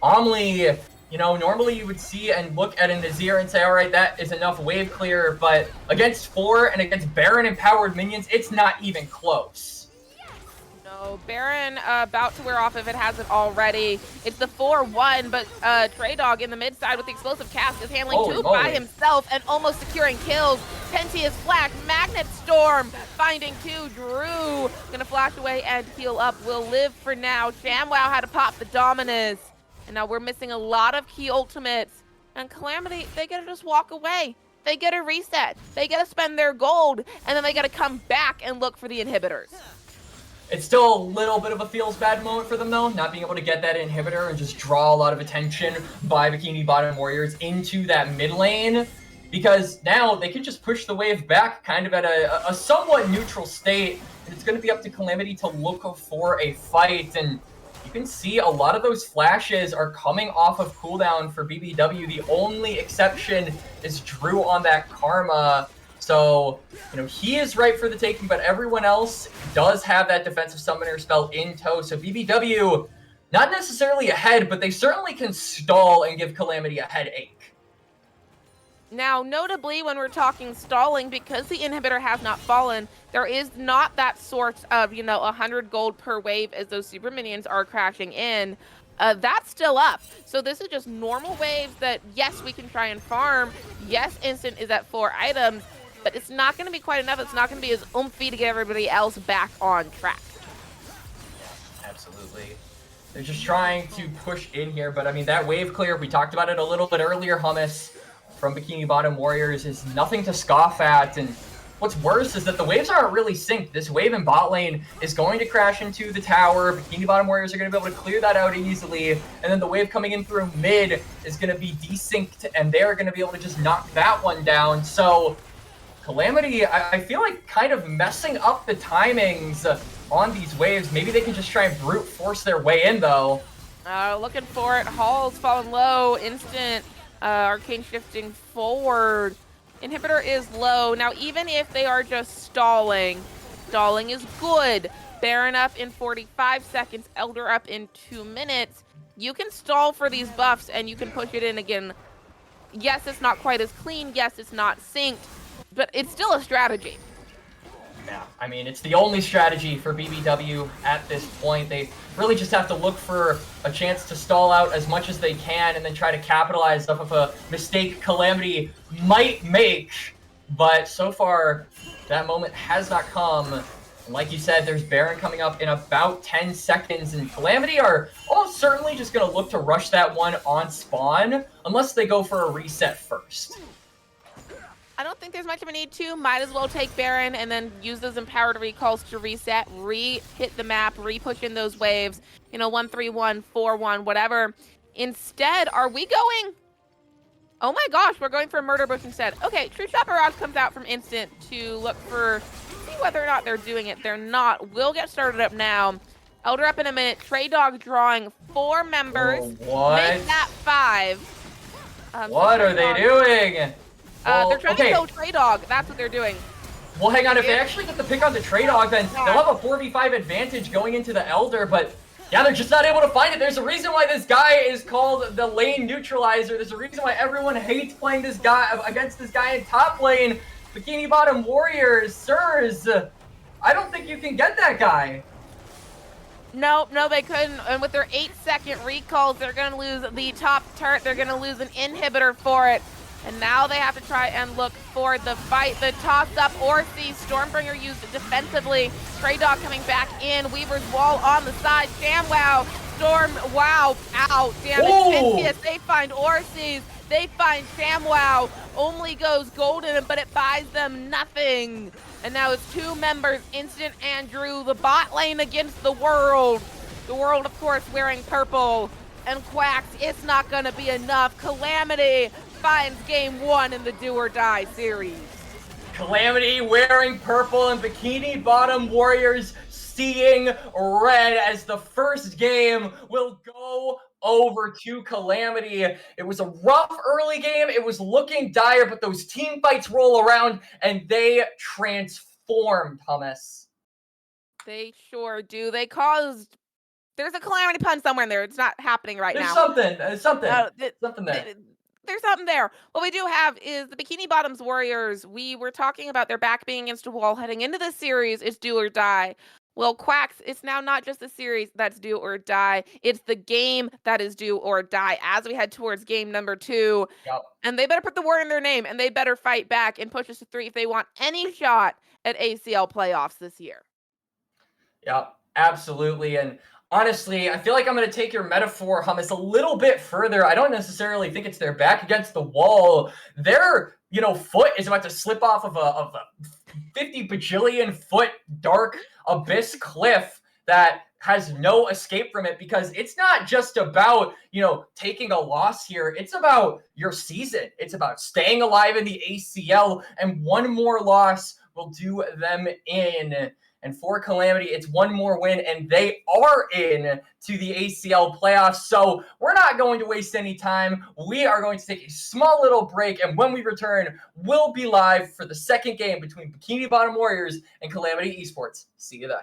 Omni, you know, normally you would see and look at a Nazir and say, all right, that is enough wave clear, but against 4 and against Baron empowered minions, it's not even close. No, Baron about to wear off if it hasn't already. It's the 4-1, but Trey Dog in the mid side with the explosive cast is handling 2 by himself and almost securing kills. Pentius Flash, Magnet Storm, finding 2. Drew gonna flash away and heal up. Will live for now. ShamWow had to pop the Dominus. And now we're missing a lot of key ultimates. And Calamity, they gotta just walk away. They gotta reset. They gotta spend their gold. And then they gotta come back and look for the inhibitors. It's still a little bit of a feels bad moment for them though, not being able to get that inhibitor and just draw a lot of attention by Bikini Bottom Warriors into that mid lane. Because now they can just push the wave back kind of at a somewhat neutral state. And it's gonna be up to Calamity to look for a fight. And you can see a lot of those flashes are coming off of cooldown for BBW. The only exception is Drew on that Karma. So, you know, he is right for the taking, but everyone else does have that defensive summoner spell in tow. So BBW, not necessarily ahead, but they certainly can stall and give Calamity a headache. Now, notably, when we're talking stalling, because the inhibitor has not fallen, there is not that sort of, 100 gold per wave as those super minions are crashing in. That's still up. So this is just normal waves that, yes, we can try and farm. Yes, Instant is at 4 items, but it's not going to be quite enough. It's not going to be as oomphy to get everybody else back on track. Absolutely. They're just trying to push in here, but I mean, that wave clear, we talked about it a little bit earlier, Hummus, from Bikini Bottom Warriors is nothing to scoff at. And what's worse is that the waves aren't really synced. This wave in bot lane is going to crash into the tower. Bikini Bottom Warriors are going to be able to clear that out easily. And then the wave coming in through mid is going to be desynced, and they're going to be able to just knock that one down. So Calamity, I feel like kind of messing up the timings on these waves. Maybe they can just try and brute force their way in, though. Looking for it. Hall's falling low. Instant. Arcane shifting forward. Inhibitor is low. Now, even if they are just stalling is good. Baron up in 45 seconds, Elder up in 2 minutes. You can stall for these buffs and you can push it in again. Yes, it's not quite as clean. Yes, it's not synced, but it's still a strategy. Yeah, I mean, it's the only strategy for BBW at this point. They really just have to look for a chance to stall out as much as they can and then try to capitalize off of a mistake Calamity might make. But so far, that moment has not come. And like you said, there's Baron coming up in about 10 seconds, and Calamity are almost certainly just going to look to rush that one on spawn, unless they go for a reset first. I don't think there's much of a need to. Might as well take Baron and then use those empowered recalls to reset, re-hit the map, re-push in those waves, 1-3-1, 4-1, whatever. Instead, are we going? Oh my gosh, we're going for a Murder Bush instead. Okay, True Shot Barrage comes out from Instant to look for whether or not they're doing it. They're not. We'll get started up now. Elder up in a minute. Trey Dog drawing 4 members. Oh, what? Make that 5. What are they doing? They're Well, trying to okay. kill Trey Dog. That's what they're doing. Well, hang on. If they actually get the pick on the Trey Dog, then they'll have a 4v5 advantage going into the Elder, but yeah, they're just not able to find it. There's a reason why this guy is called the lane neutralizer. There's a reason why everyone hates playing this guy against this guy in top lane. Bikini Bottom Warriors, sirs, I don't think you can get that guy. No, they couldn't. And with their 8-second recalls, they're going to lose the top turret. They're going to lose an inhibitor for it. And now they have to try and look for the fight. The toss-up or the Stormbringer used defensively. Trey Dog coming back in. Weaver's wall on the side. ShamWow. Storm. Wow. Ow. Damn it. NTS, they find Orsies. They find ShamWow. Only goes golden, but it buys them nothing. And now it's 2 members, Instant Andrew, the bot lane against the World. The World, of course, wearing purple. And Quacks, it's not going to be enough. Calamity finds game 1 in the Do or Die series. Calamity wearing purple and Bikini Bottom Warriors seeing red as the first game will go over to Calamity. It was a rough early game. It was looking dire, but those team fights roll around and they transformed, Hummus. They sure do. They caused... There's a Calamity pun somewhere in there. It's not happening right now. There's something there. There's something there. What we do have is the Bikini Bottoms Warriors. We were talking about their back being against a wall heading into this series. It's do or die. Well, Quacks, it's now not just the series that's do or die. It's the game that is do or die as we head towards game number 2. Yep. And they better put the word in their name, and they better fight back and push us to 3 if they want any shot at ACL playoffs this year. Yep, absolutely. And honestly, I feel like I'm going to take your metaphor, Hummus, a little bit further. I don't necessarily think it's their back against the wall. Their, foot is about to slip off of a 50 bajillion foot dark abyss cliff that has no escape from it, because it's not just about, taking a loss here. It's about your season. It's about staying alive in the ACL, and one more loss will do them in. And for Calamity, it's one more win, and they are in to the ACL playoffs. So we're not going to waste any time. We are going to take a small little break, and when we return, we'll be live for the second game between Bikini Bottom Warriors and Calamity Esports. See you then.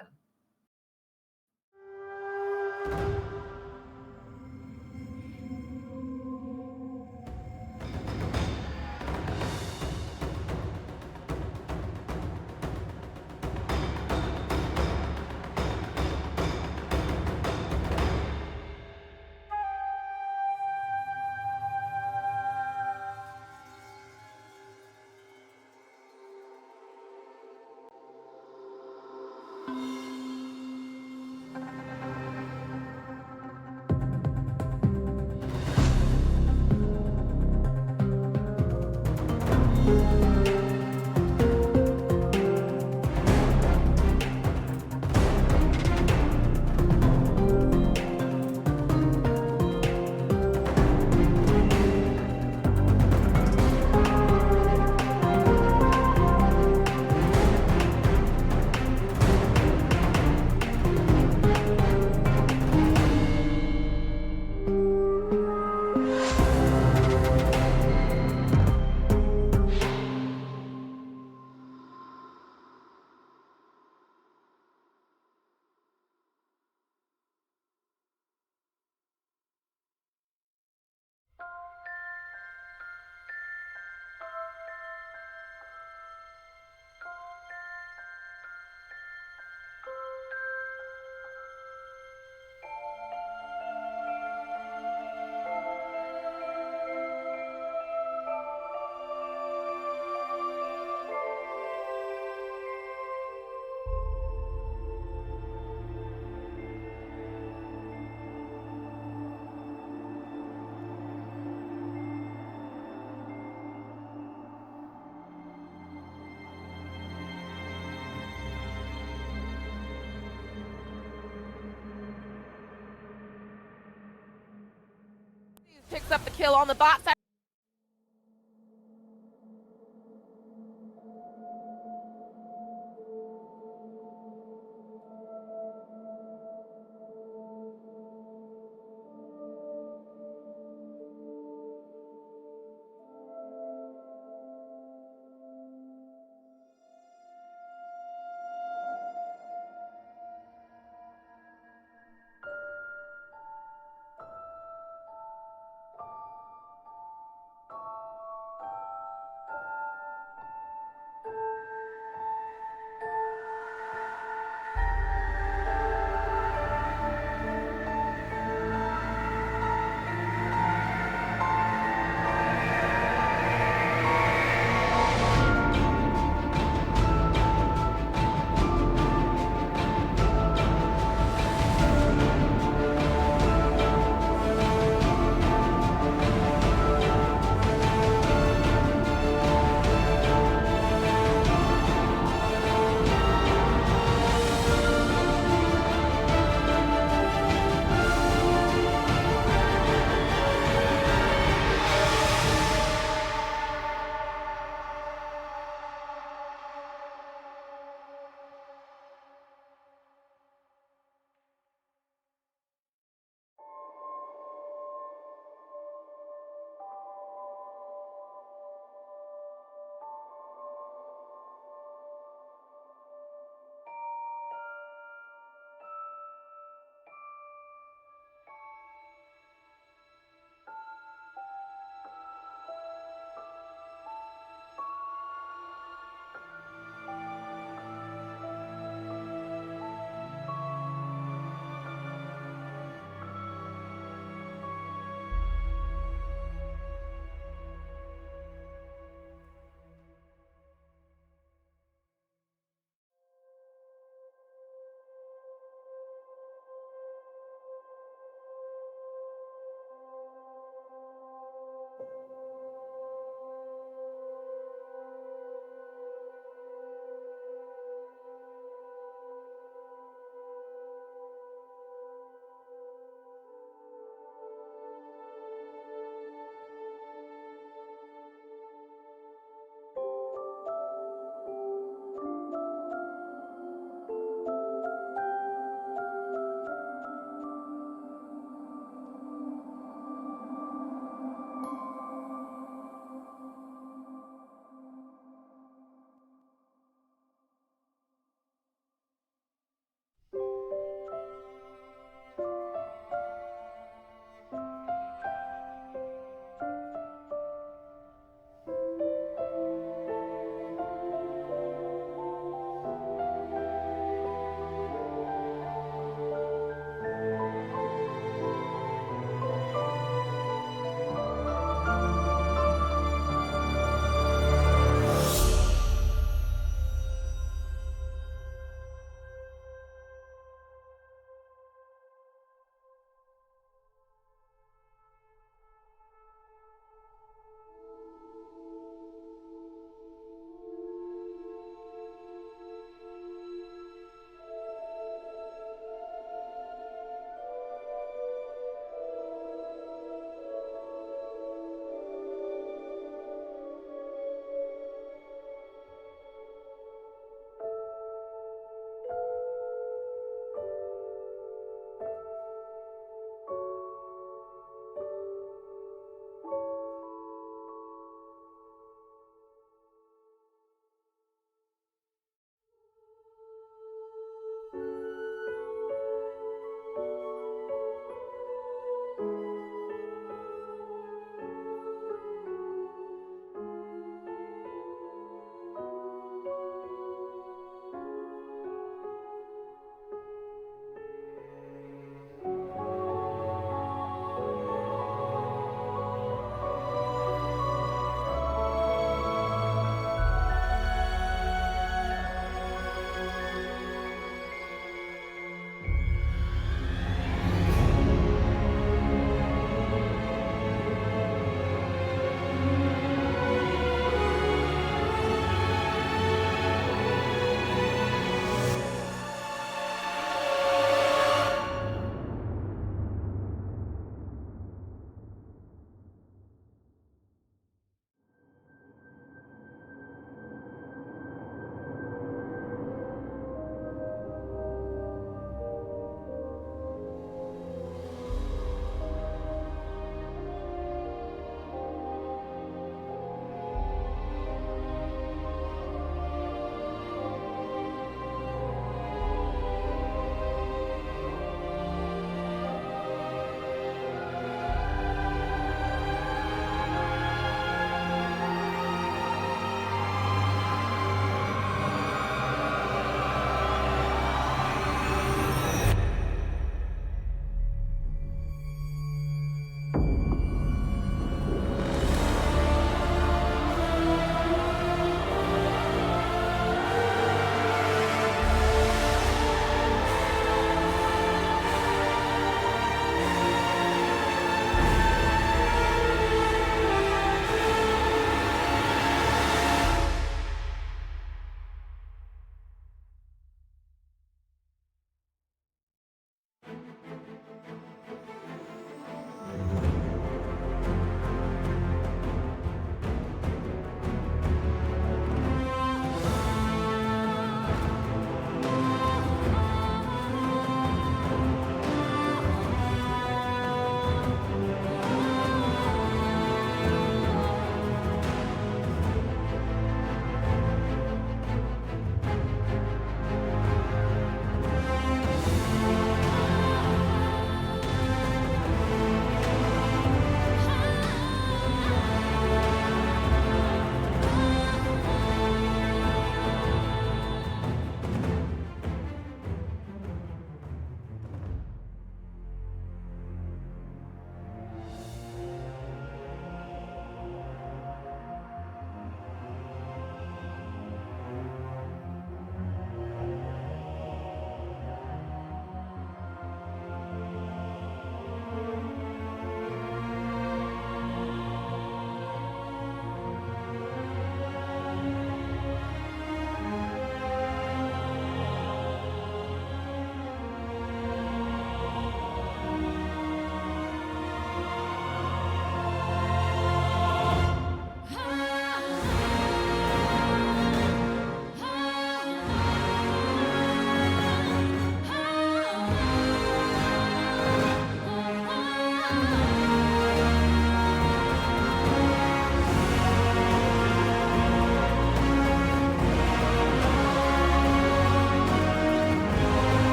Picks up the kill on the bot side.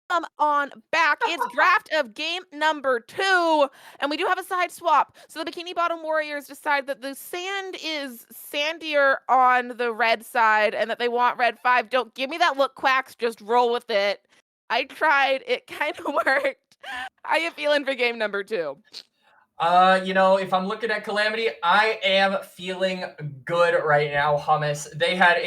Come on back. It's draft of game number 2, and we do have a side swap. So the Bikini Bottom Warriors decide that the sand is sandier on the red side and that they want red 5. Don't give me that look, Quacks. Just roll with it. I tried. It kind of worked. How you feeling for game number 2? If I'm looking at Calamity, I am feeling good right now, Hummus. They had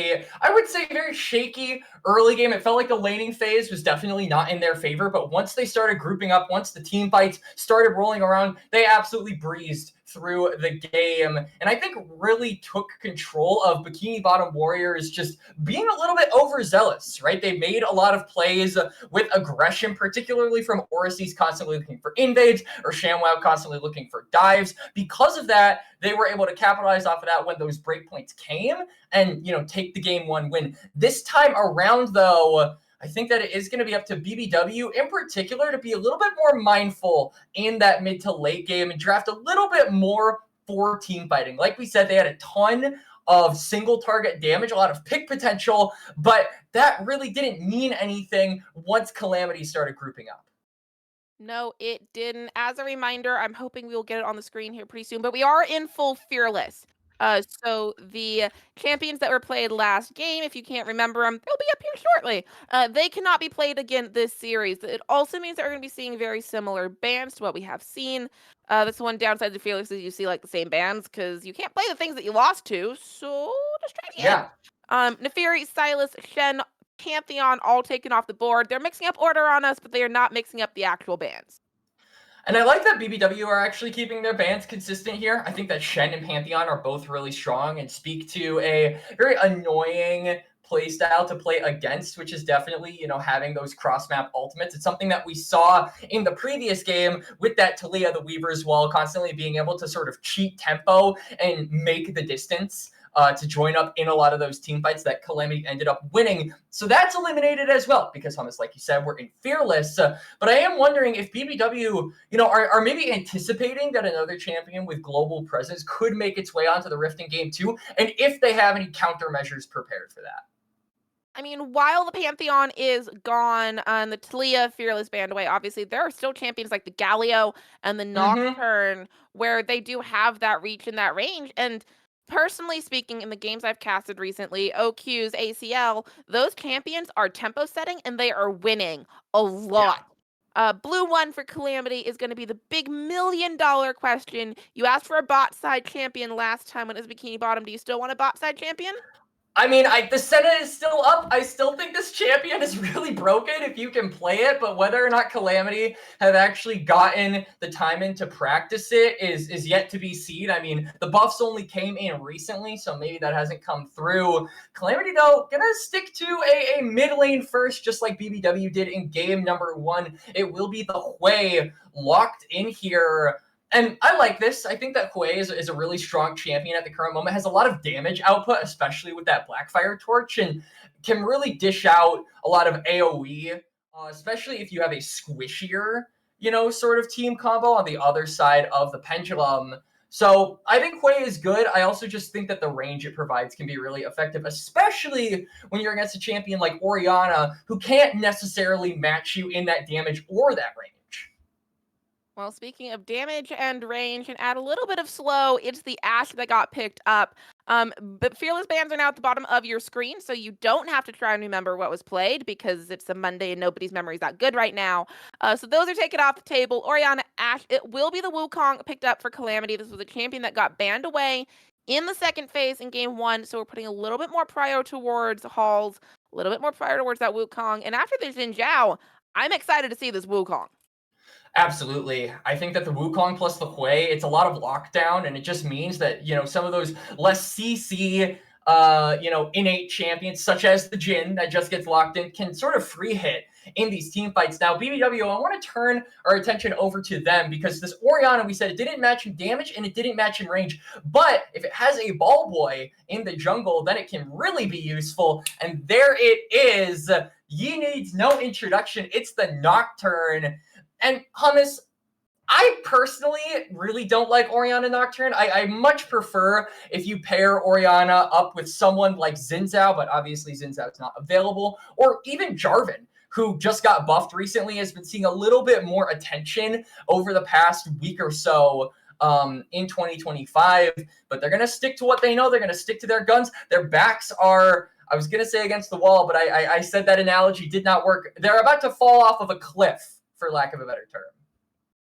I would say, very shaky early game. It felt like the laning phase was definitely not in their favor, but once they started grouping up, once the team fights started rolling around, they absolutely breezed through the game, and I think really took control of Bikini Bottom Warriors just being a little bit overzealous, right? They made a lot of plays with aggression, particularly from Orisi's constantly looking for invades or ShamWow constantly looking for dives. Because of that, they were able to capitalize off of that when those breakpoints came and, take the game 1 win. This time around, though, I think that it is going to be up to BBW in particular to be a little bit more mindful in that mid to late game and draft a little bit more for team fighting. Like we said, they had a ton of single target damage, a lot of pick potential, but that really didn't mean anything once Calamity started grouping up. No, it didn't. As a reminder, I'm hoping we will get it on the screen here pretty soon, but we are in full Fearless. So the champions that were played last game, if you can't remember them, they'll be up here shortly. They cannot be played again this series. It also means that we're going to be seeing very similar bans to what we have seen. That's one downside to Fearless is you see like the same bans because you can't play the things that you lost to. So just try again. Yeah. Neferi, Silas, Shen, Pantheon all taken off the board. They're mixing up order on us, but they are not mixing up the actual bans. And I like that BBW are actually keeping their bans consistent here. I think that Shen and Pantheon are both really strong and speak to a very annoying playstyle to play against, which is definitely, having those cross-map ultimates. It's something that we saw in the previous game with that Talia the Weaver's Wall constantly being able to sort of cheat tempo and make the distance. To join up in a lot of those team fights that Calamity ended up winning. So that's eliminated as well because, Hummus, like you said, we're in Fearless. But I am wondering if BBW, are maybe anticipating that another champion with global presence could make its way onto the Rift in Game 2, and if they have any countermeasures prepared for that. I mean, while the Pantheon is gone on the Talia Fearless band away, obviously there are still champions like the Galio and the Nocturne where they do have that reach and that range. And personally speaking, in the games I've casted recently, OQ's ACL, those champions are tempo setting and they are winning a lot. Blue 1 for Calamity is going to be the big $1 million question. You asked for a bot side champion last time when it was Bikini Bottom. Do you still want a bot side champion? I mean, the Senate is still up. I still think this champion is really broken if you can play it, but whether or not Calamity have actually gotten the time in to practice it is yet to be seen. I mean, the buffs only came in recently, so maybe that hasn't come through. Calamity, though, gonna stick to a mid lane first, just like BBW did in game number 1. It will be the Hui locked in here. And I like this. I think that Hui is a really strong champion at the current moment, has a lot of damage output, especially with that Blackfire Torch, and can really dish out a lot of AoE, especially if you have a squishier, sort of team combo on the other side of the pendulum. So I think Hui is good. I also just think that the range it provides can be really effective, especially when you're against a champion like Orianna, who can't necessarily match you in that damage or that range. Well, speaking of damage and range, and add a little bit of slow, it's the Ashe that got picked up. But Fearless bans are now at the bottom of your screen, so you don't have to try and remember what was played because it's a Monday and nobody's memory is that good right now. So those are taken off the table. Orianna, Ashe, it will be the Wukong picked up for Calamity. This was a champion that got banned away in the second phase in game 1, so we're putting a little bit more prio towards Halls, a little bit more prio towards that Wukong. And after the Xin Zhao, I'm excited to see this Wukong. Absolutely. I think that the Wukong plus the Hui, it's a lot of lockdown, and it just means that, some of those less CC, innate champions, such as the Jhin that just gets locked in, can sort of free hit in these team fights. Now, BBW, I want to turn our attention over to them because this Orianna, we said it didn't match in damage and it didn't match in range. But if it has a ball boy in the jungle, then it can really be useful. And there it is. Ye needs no introduction. It's the Nocturne. And Hummus, I personally really don't like Orianna Nocturne. I much prefer if you pair Orianna up with someone like Xin Zhao, but obviously Xin Zhao is not available, or even Jarvan, who just got buffed recently, has been seeing a little bit more attention over the past week or so in 2025. But they're going to stick to what they know. They're going to stick to their guns. Their backs are, I was going to say against the wall, but I said that analogy did not work. They're about to fall off of a cliff, for lack of a better term.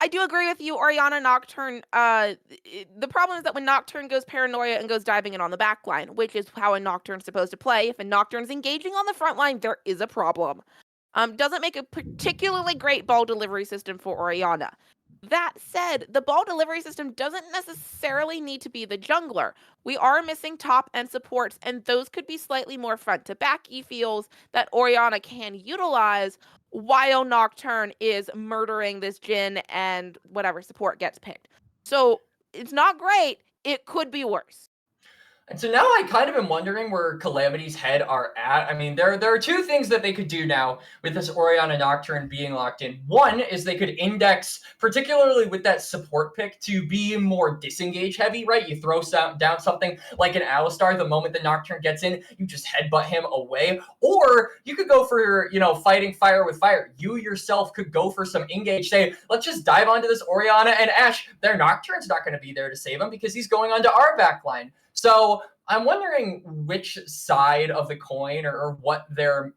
I do agree with you, Orianna Nocturne. The problem is that when Nocturne goes paranoia and goes diving in on the back line, which is how a Nocturne's supposed to play, if a Nocturne's engaging on the front line, there is a problem. Doesn't make a particularly great ball delivery system for Orianna. That said, the ball delivery system doesn't necessarily need to be the jungler. We are missing top and supports, and those could be slightly more front-to-back feels that Orianna can utilize while Nocturne is murdering this Jhin and whatever support gets picked. So it's not great. It could be worse. And so now I kind of am wondering where Calamity's head are at. I mean, there are two things that they could do now with this Orianna Nocturne being locked in. One is they could index, particularly with that support pick, to be more disengage heavy, right? You throw down something like an Alistar, the moment the Nocturne gets in, you just headbutt him away. Or you could go for, fighting fire with fire. You yourself could go for some engage, say, let's just dive onto this Orianna and Ashe. Their Nocturne's not going to be there to save him because he's going onto our backline. So I'm wondering which side of the coin or what their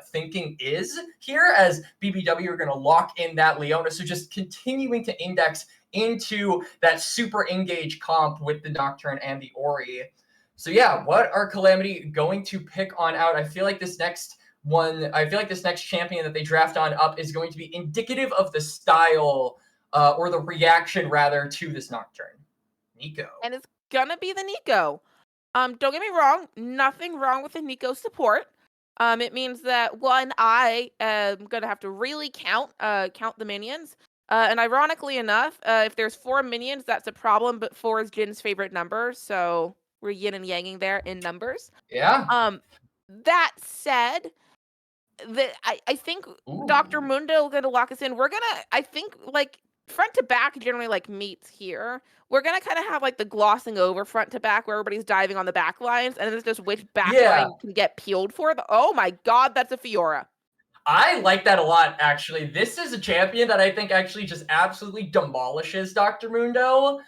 thinking is here, as BBW are going to lock in that Leona. So just continuing to index into that super engage comp with the Nocturne and the Ori. So yeah, what are Calamity going to pick on out? I feel like this next champion that they draft on up is going to be indicative of the style or the reaction rather to this Nocturne. Nico. And it's gonna be the Nico. Don't get me wrong, nothing wrong with the Nico support. It means that one, I am gonna have to really count the minions. And ironically enough, if there's 4 minions, that's a problem, but 4 is Jin's favorite number, so we're yin and yanging there in numbers. Yeah. That said, I think Dr. Mundo gonna lock us in. I think front to back generally meets here. We're gonna kind of have the glossing over front to back where everybody's diving on the back lines, and then it's just which back line can get peeled for. Oh my god, that's a Fiora. I like that a lot, actually. This is a champion that I think actually just absolutely demolishes Dr. Mundo.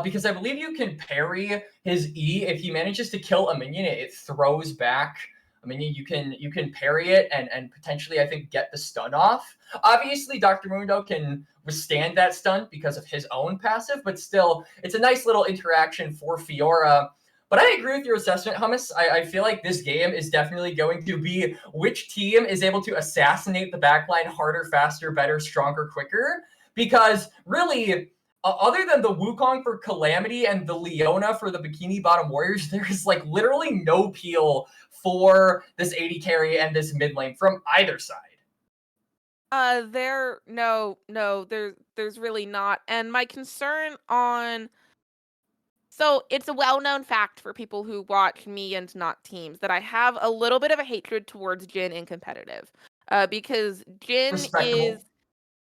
Because I believe you can parry his E. If he manages to kill a minion, it throws back a minion. You can parry it and potentially, I think, get the stun off. Obviously, Dr. Mundo can withstand that stun because of his own passive, but still, it's a nice little interaction for Fiora. But I agree with your assessment, Hummus. I feel like this game is definitely going to be which team is able to assassinate the backline harder, faster, better, stronger, quicker. Because really, other than the Wukong for Calamity and the Leona for the Bikini Bottom Warriors, there's literally no peel for this AD carry and this mid lane from either side. There's really not. And my concern on so it's a well-known fact for people who watch me and not teams that I have a little bit of a hatred towards Jhin in competitive. Because Jhin is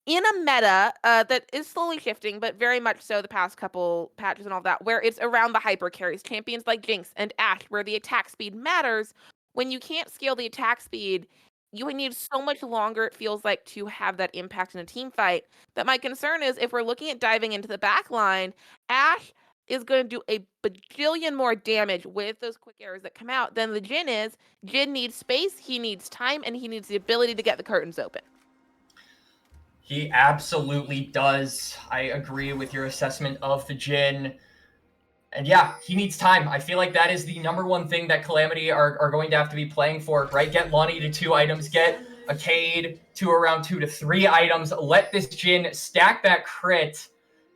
in a meta that is slowly shifting, but very much so the past couple patches and all that, where it's around the hyper carries, champions like Jinx and Ashe, where the attack speed matters. When you can't scale the attack speed, you would need so much longer, it feels like, to have that impact in a team fight. That my concern is if we're looking at diving into the back line, Ashe is going to do a bajillion more damage with those quick arrows that come out than the Jhin is. Jhin needs space, he needs time, and he needs the ability to get the curtains open. He absolutely does. I agree with your assessment of the Jhin. And yeah, he needs time. I feel like that is the number one thing that Calamity are going to have to be playing for, right? Get Lonnie to 2 items, get a Cade to around 2 to 3 items, let this Jhin stack that crit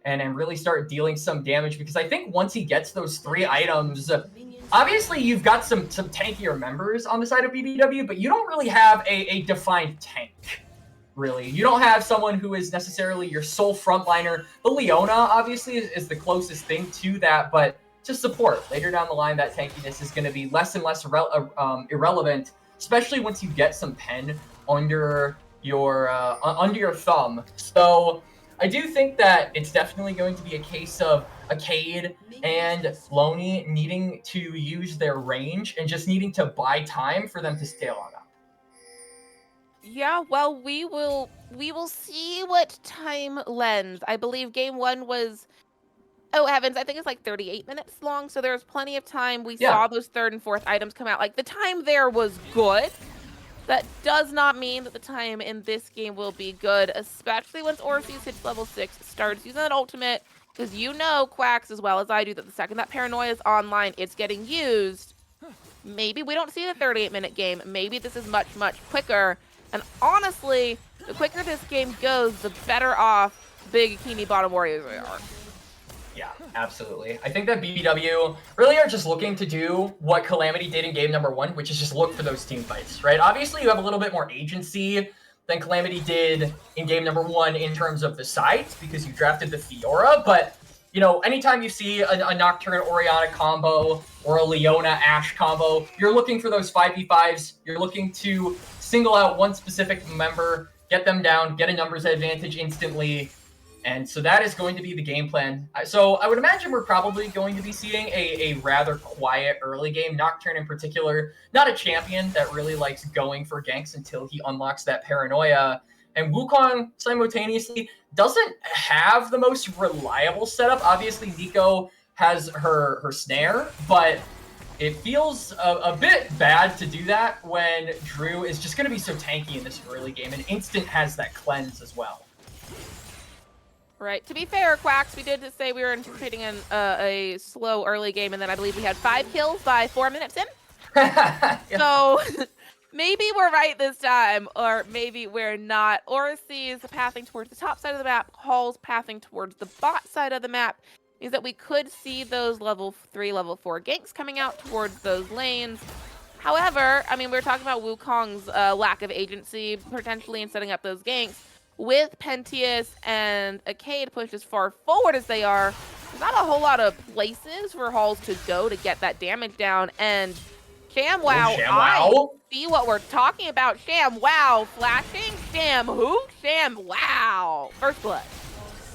and really start dealing some damage, because I think once he gets those 3 items, obviously you've got some tankier members on the side of BBW, but you don't really have a defined tank. Really, you don't have someone who is necessarily your sole frontliner. The Leona obviously is the closest thing to that, but to support later down the line, that tankiness is going to be less and less irrelevant, especially once you get some pen under your thumb. So I do think that it's definitely going to be a case of Arcade and Loney needing to use their range and just needing to buy time for them to scale on up. Yeah, well, we will see what time lends. I believe game 1 was, oh heavens, I think it's like 38 minutes long, so there's plenty of time. We Yeah. saw those 3rd and 4th items come out. Like, the time there was good. That does not mean that the time in this game will be good, especially once Orsees hits level 6, starts using that ultimate, because you know, Quacks, as well as I do, that the second that Paranoia is online, it's getting used. Maybe we don't see the 38-minute game. Maybe this is much, much quicker. And honestly, the quicker this game goes, the better off Bikini bottom warriors are. Yeah, absolutely. I think that BBW really are just looking to do what Calamity did in game number 1, which is just look for those team fights, right? Obviously, you have a little bit more agency than Calamity did in game number 1 in terms of the sides, because you drafted the Fiora, but, you know, anytime you see a Nocturne Oriana combo or a Leona Ashe combo, you're looking for those 5v5s. You're looking to single out one specific member, get them down, get a numbers advantage instantly. And so that is going to be the game plan. So I would imagine we're probably going to be seeing a rather quiet early game. Nocturne in particular, not a champion that really likes going for ganks until he unlocks that Paranoia. And Wukong simultaneously doesn't have the most reliable setup. Obviously, Nico has her snare, but it feels a bit bad to do that when Drew is just going to be so tanky in this early game. And Instant has that cleanse as well. Right. To be fair, Quacks, we did just say we were anticipating a slow early game, and then I believe we had 5 kills by 4 minutes in. Yeah. So maybe we're right this time, or maybe we're not. Orsees pathing towards the top side of the map, Hall's pathing towards the bot side of the map, means that we could see those level 3, level 4 ganks coming out towards those lanes. However, I mean, we were talking about Wukong's lack of agency potentially in setting up those ganks. With Pentious and Arcade pushed as far forward as they are, there's not a whole lot of places for Halls to go to get that damage down. And ShamWow, I see what we're talking about. ShamWow flashing. Sham who? ShamWow. First blood.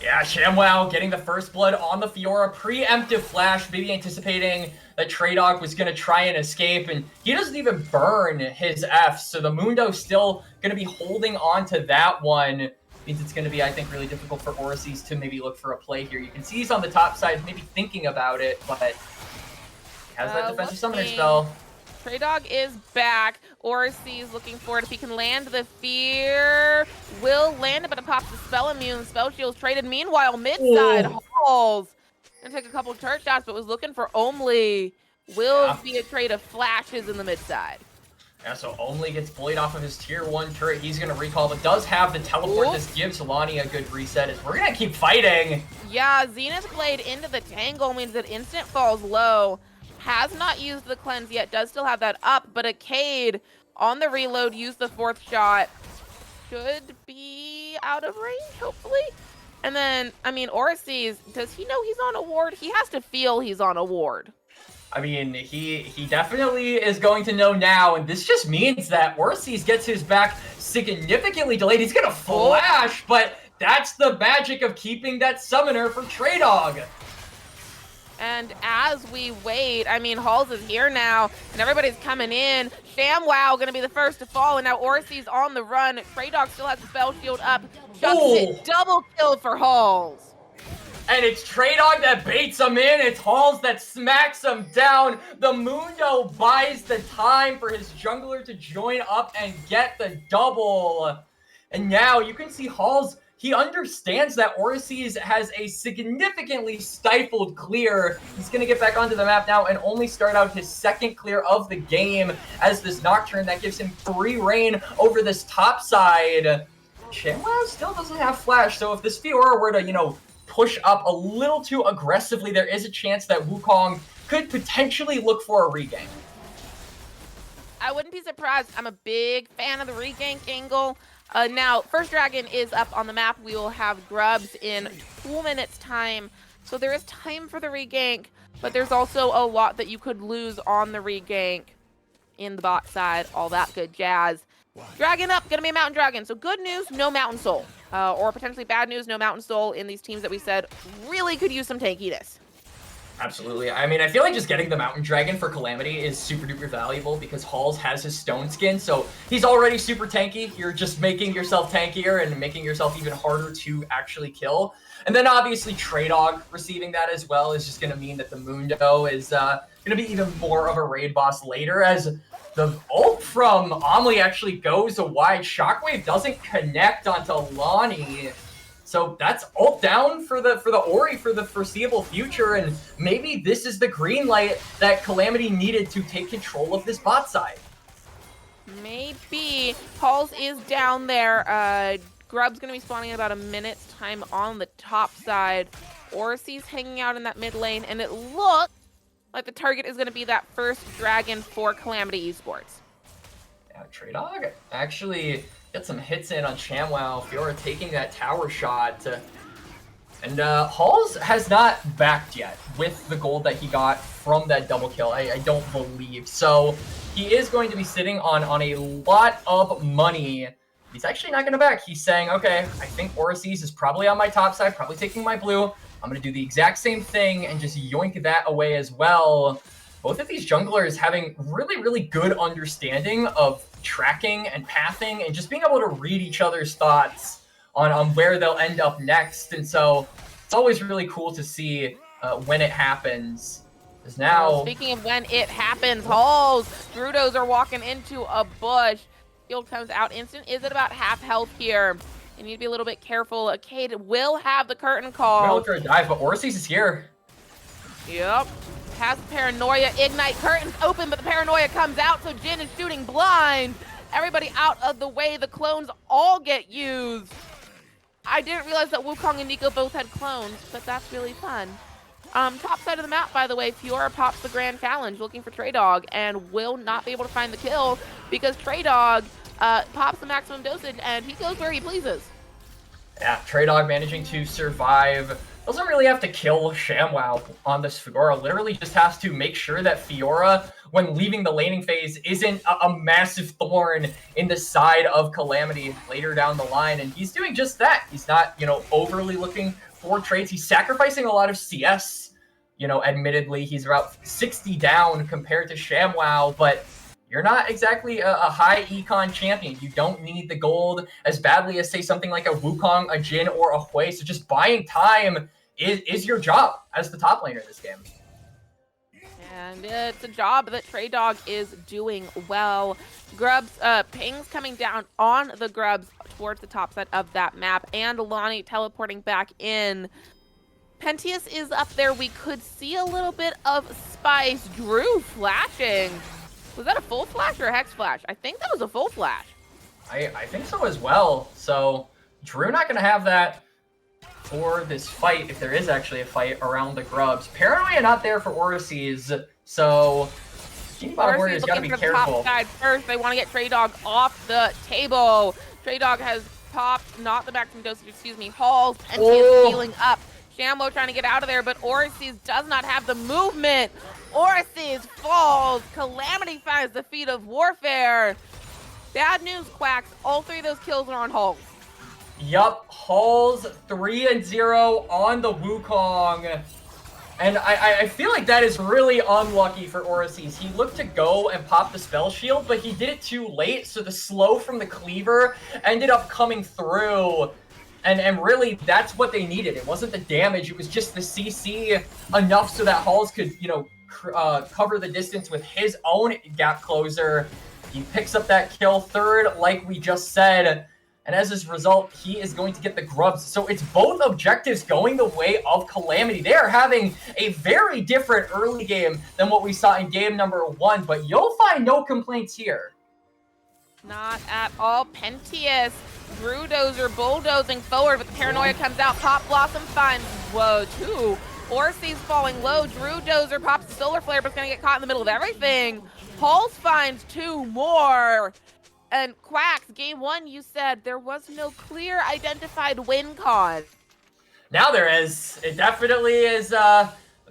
Yeah, ShamWow getting the first blood on the Fiora. Preemptive flash, maybe anticipating that Traydog was going to try and escape, and he doesn't even burn his F, so the Mundo's still going to be holding on to that one. Means it's going to be, I think, really difficult for Orsees to maybe look for a play here. You can see he's on the top side, maybe thinking about it, but he has that defensive summoner spell. Traydog is back. Orsees looking forward. If he can land the Fear, will land it, but it pops the spell immune. Spell shield's traded. Meanwhile, mid-side, Halls gonna take a couple of turret shots, but was looking for Only. Will be a trade of flashes in the mid-side. Yeah, so Only gets bullied off of his tier 1 turret. He's gonna recall, but does have the teleport. This gives Lonnie a good reset. As we're gonna keep fighting. Yeah, Zenith played into the tangle, means that Instant falls low. Has not used the cleanse yet, does still have that up, but Arcade on the reload, used the 4th shot. Should be out of range, hopefully. And then, I mean, Orsees, does he know he's on a ward? He has to feel he's on a ward. I mean, he definitely is going to know now, and this just means that Orsees gets his back significantly delayed. He's gonna flash, but that's the magic of keeping that summoner for Traydog. And as we wait, I mean, Halls is here now, and everybody's coming in. ShamWow gonna be the first to fall, and now Orsees on the run. Traydog still has the spell shield up. Chucks it, double kill for Halls. And it's Traydog that baits him in. It's Halls that smacks him down. The Mundo buys the time for his jungler to join up and get the double. And now you can see Halls, he understands that Orsees has a significantly stifled clear. He's going to get back onto the map now and only start out his 2nd clear of the game as this Nocturne that gives him free reign over this top side. ShamWow still doesn't have flash, so if this Fiora were to, you know, push up a little too aggressively, there is a chance that Wukong could potentially look for a regain. I wouldn't be surprised. I'm a big fan of the regank angle. Now, first dragon is up on the map. We will have grubs in 2 minutes time. So there is time for the regank, but there's also a lot that you could lose on the regank in the bot side, all that good jazz. Dragon up, gonna be a mountain dragon. So good news, no mountain soul. Or potentially bad news, no mountain soul in these teams that we said really could use some tankiness. Absolutely. I mean, I feel like just getting the Mountain Dragon for Calamity is super duper valuable because Halls has his Stone Skin, so he's already super tanky. You're just making yourself tankier and making yourself even harder to actually kill. And then obviously Trey Dog receiving that as well is just going to mean that the Mundo is going to be even more of a raid boss later, as the ult from Omli actually goes wide. Shockwave doesn't connect onto Lonnie. So that's ult down for the Ori for the foreseeable future, and maybe this is the green light that Calamity needed to take control of this bot side. Maybe. Halls is down there. Grub's going to be spawning in about a minute's time on the top side. Orsi's hanging out in that mid lane, and it looks like the target is going to be that first dragon for Calamity Esports. Yeah, Trey Dog actually get some hits in on ShamWow. Fiora taking that tower shot. And Halls has not backed yet with the gold that he got from that double kill, I don't believe. So he is going to be sitting on a lot of money. He's actually not going to back. He's saying, okay, I think Orsi's is probably on my top side, probably taking my blue. I'm going to do the exact same thing and just yoink that away as well. Both of these junglers having really, really good understanding of tracking and pathing and just being able to read each other's thoughts on where they'll end up next. And so it's always really cool to see when it happens. Because now... Speaking of when it happens, Halls, Druidos are walking into a bush. Shield comes out instant. Is it about half health here? You need to be a little bit careful. Cade will have the curtain call. I'll look for a dive, but Orsi's is here. Yep. Has Paranoia. Ignite. Curtain's open, but the Paranoia comes out, so Jin is shooting blind. Everybody out of the way. The clones all get used. I didn't realize that Wukong and Nico both had clones, but that's really fun. Top side of the map, by the way, Fiora pops the Grand Challenge looking for Trey Dog and will not be able to find the kill because Trey Dog pops the maximum dosage and he goes where he pleases. Yeah, Trey Dog managing to survive. Doesn't really have to kill ShamWow on this Fiora. Literally just has to make sure that Fiora, when leaving the laning phase, isn't a massive thorn in the side of Calamity later down the line. And he's doing just that. He's not, overly looking for trades. He's sacrificing a lot of CS. Admittedly, he's about 60 down compared to ShamWow, but you're not exactly a high econ champion. You don't need the gold as badly as, say, something like a Wukong, a Jin, or a Hui. So just buying time is your job as the top laner in this game. And it's a job that Trey Dog is doing well. Grubs, pings coming down on the Grubs towards the top side of that map, and Lonnie teleporting back in. Pentius is up there. We could see a little bit of spice. Drew flashing. Was that a full flash or a hex flash? I think that was a full flash. I think so as well. So Drew not going to have that for this fight, if there is actually a fight around the Grubs. Paranoia not there for Orsi's, so Bikini Bottom Warriors got to be careful. Top side first. They want to get Trey Dog off the table. Trey Dog has popped, not the maximum dosage, excuse me, Halls, and he is healing up. Shambo trying to get out of there, but Orsi's does not have the movement. Orsi's falls. Calamity finds the feat of warfare. Bad news, Quacks. All three of those kills are on Halls. Yup, Halls 3-0 on the Wukong. And I feel like that is really unlucky for Orsi's. He looked to go and pop the spell shield, but he did it too late, so the slow from the cleaver ended up coming through. And really, that's what they needed. It wasn't the damage, it was just the CC enough so that Halls could, cover the distance with his own gap closer. He picks up that kill third, like we just said. And as a result, he is going to get the Grubs. So it's both objectives going the way of Calamity. They are having a very different early game than what we saw in game number 1, but you'll find no complaints here. Not at all. Pentius, Brudozer bulldozing forward, but the Paranoia comes out. Pop Blossom finds, 2 Orsi's falling low. Drew Dozer pops the solar flare, but it's gonna get caught in the middle of everything. Pulse finds 2 more. And Quacks, game 1, you said there was no clear identified win con. Now there is. It definitely is.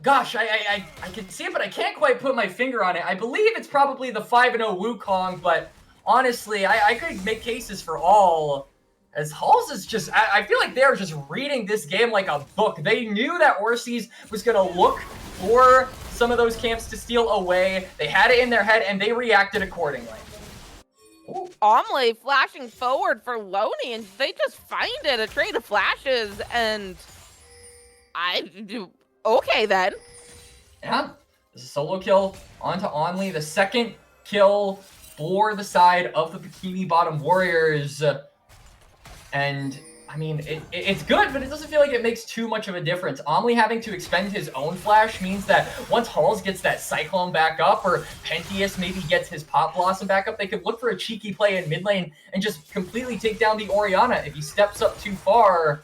Gosh, I can see it, but I can't quite put my finger on it. I believe it's probably the 5-0 Wukong, but honestly, I could make cases for all. As Halls is just, I feel like they're just reading this game like a book. They knew that Orsi's was going to look for some of those camps to steal away. They had it in their head, and they reacted accordingly. Omle flashing forward for Loney, and they just find it. A trade of flashes, and okay then. Yeah, this is a solo kill onto Only, the second kill for the side of the Bikini Bottom Warriors. And, I mean, it's good, but it doesn't feel like it makes too much of a difference. Omli having to expend his own flash means that once Halls gets that Cyclone back up, or Pentius maybe gets his Pop Blossom back up, they could look for a cheeky play in mid lane and just completely take down the Orianna if he steps up too far.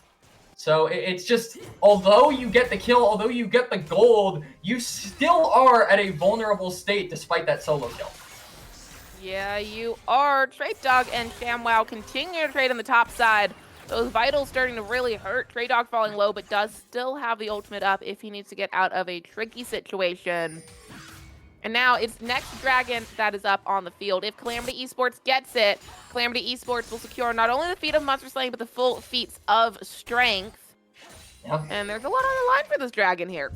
So it's just, although you get the kill, although you get the gold, you still are at a vulnerable state despite that solo kill. Yeah, you are. Trade Dog and ShamWow continue to trade on the top side. Those vitals starting to really hurt. Trade Dog falling low, but does still have the ultimate up if he needs to get out of a tricky situation. And now it's next Dragon that is up on the field. If Calamity Esports gets it, Calamity Esports will secure not only the feat of Monster Slaying, but the full feats of Strength. Yep. And there's a lot on the line for this Dragon here.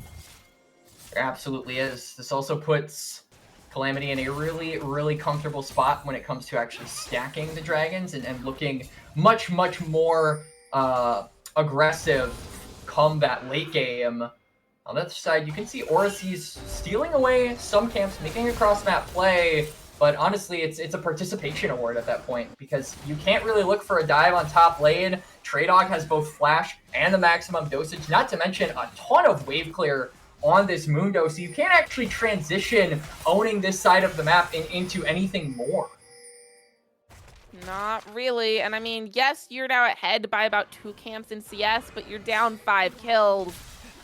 There absolutely is. This also puts Calamity in a really, really comfortable spot when it comes to actually stacking the dragons and looking much, much more aggressive come that late game. On the other side, you can see Orsi's stealing away some camps, making a cross-map play, but honestly, it's a participation award at that point, because you can't really look for a dive on top lane. Traydog has both flash and the maximum dosage, not to mention a ton of wave clear on this Mundo, so you can't actually transition owning this side of the map into anything more. Not really, and I mean, yes, you're now ahead by about 2 camps in CS, but you're down 5 kills.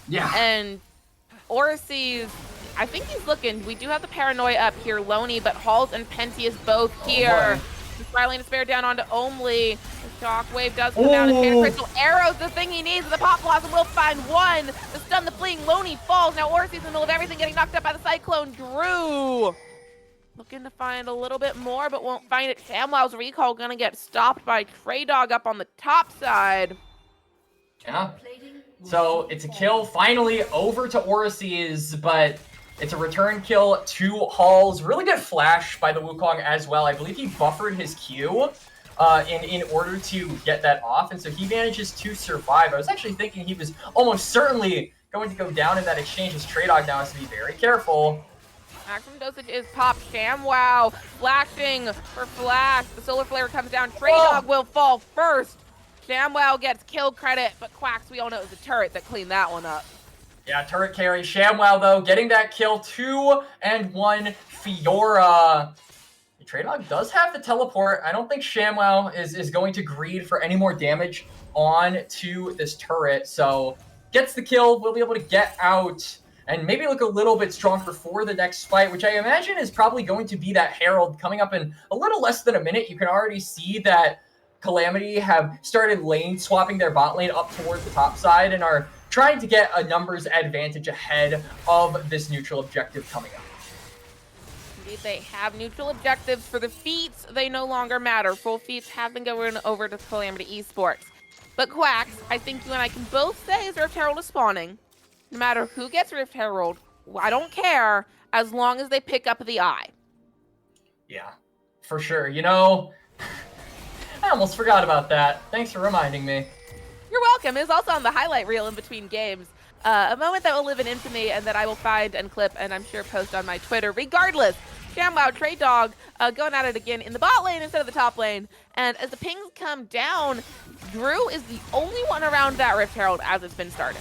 Yeah. And Orsi's, I think he's looking. We do have the Paranoia up here, Loney, but Halls and Pentius both here. Spiraling Despair down onto Omli. The Shockwave does come down, and Chain Crystal Arrow's the thing he needs. The Pop Blossom will find one. The stun the fleeing Loney falls. Now Orsi's in the middle of everything, getting knocked out by the Cyclone. Drew looking to find a little bit more, but won't find it. ShamWow's recall gonna get stopped by Traydog up on the top side. Yeah. So it's a kill finally over to Orsi's, but it's a return kill to Halls. Really good flash by the Wukong as well. I believe he buffered his Q in order to get that off, and so he manages to survive. I was actually thinking he was almost certainly going to go down in that exchange. His Traydog now has to be very careful. Maximum dosage is popped. ShamWow flashing for flash. The solar flare comes down. Traydog will fall first. ShamWow gets kill credit, but Quacks, we all know it was a turret that cleaned that one up. Yeah, turret carry. ShamWow, though, getting that kill. 2 and 1 Fiora. Traydog does have the teleport. I don't think ShamWow is going to greed for any more damage on to this turret. So gets the kill. We'll be able to get out and maybe look a little bit stronger for the next fight, which I imagine is probably going to be that Herald coming up in a little less than a minute. You can already see that Calamity have started lane swapping their bot lane up towards the top side and are trying to get a numbers advantage ahead of this neutral objective coming up. Indeed, they have neutral objectives. For the feats, they no longer matter. Full feats have been going over to Calamity Esports. But Quacks, I think you and I can both say as Rift Herald is spawning, no matter who gets Rift Herald, I don't care as long as they pick up the eye. Yeah, for sure. You know, I almost forgot about that. Thanks for reminding me. You're welcome. It's also on the highlight reel in between games. A moment that will live in infamy and that I will find and clip and I'm sure post on my Twitter. Regardless, ShamWow, Traydog going at it again in the bot lane instead of the top lane. And as the pings come down, Drew is the only one around that Rift Herald as it's been started.